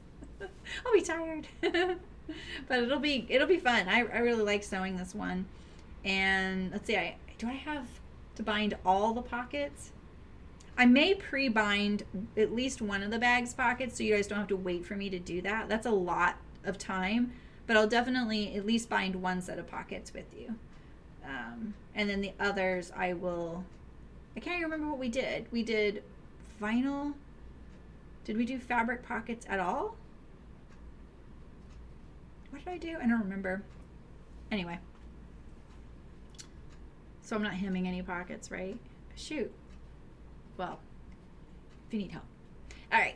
I'll be tired. But it'll be fun. I really like sewing this one. And let's see, do I have to bind all the pockets? I may pre-bind at least one of the bag's pockets so you guys don't have to wait for me to do that. That's a lot of time, but I'll definitely at least bind one set of pockets with you. And then the others I can't even remember what we did. We did vinyl. Did we do fabric pockets at all? What did I do? I don't remember. Anyway. So I'm not hemming any pockets, right? Shoot. Well, if you need help. All right.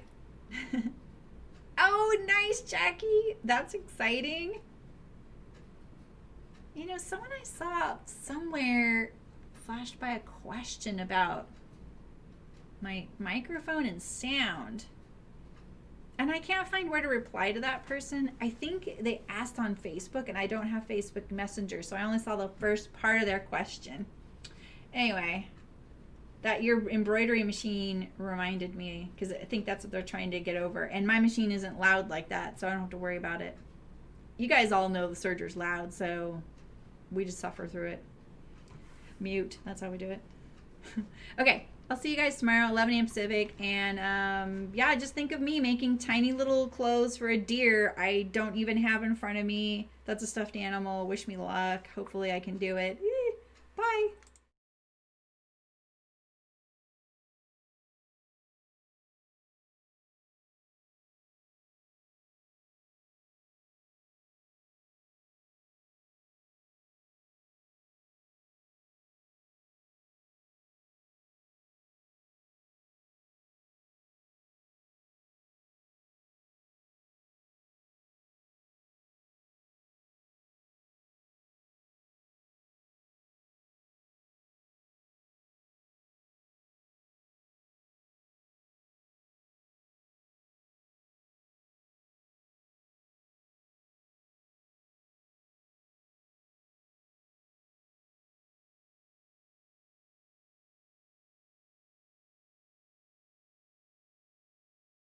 Oh, nice, Jackie. That's exciting. You know, someone I saw somewhere flashed by a question about my microphone and sound. And I can't find where to reply to that person. I think they asked on Facebook, and I don't have Facebook Messenger, so I only saw the first part of their question. Anyway, that your embroidery machine reminded me, because I think that's what they're trying to get over. And my machine isn't loud like that, so I don't have to worry about it. You guys all know the serger's loud, so we just suffer through it. Mute, that's how we do it. Okay, I'll see you guys tomorrow, 11 a.m. Pacific. And yeah, just think of me making tiny little clothes for a deer I don't even have in front of me. That's a stuffed animal. Wish me luck. Hopefully I can do it. Bye.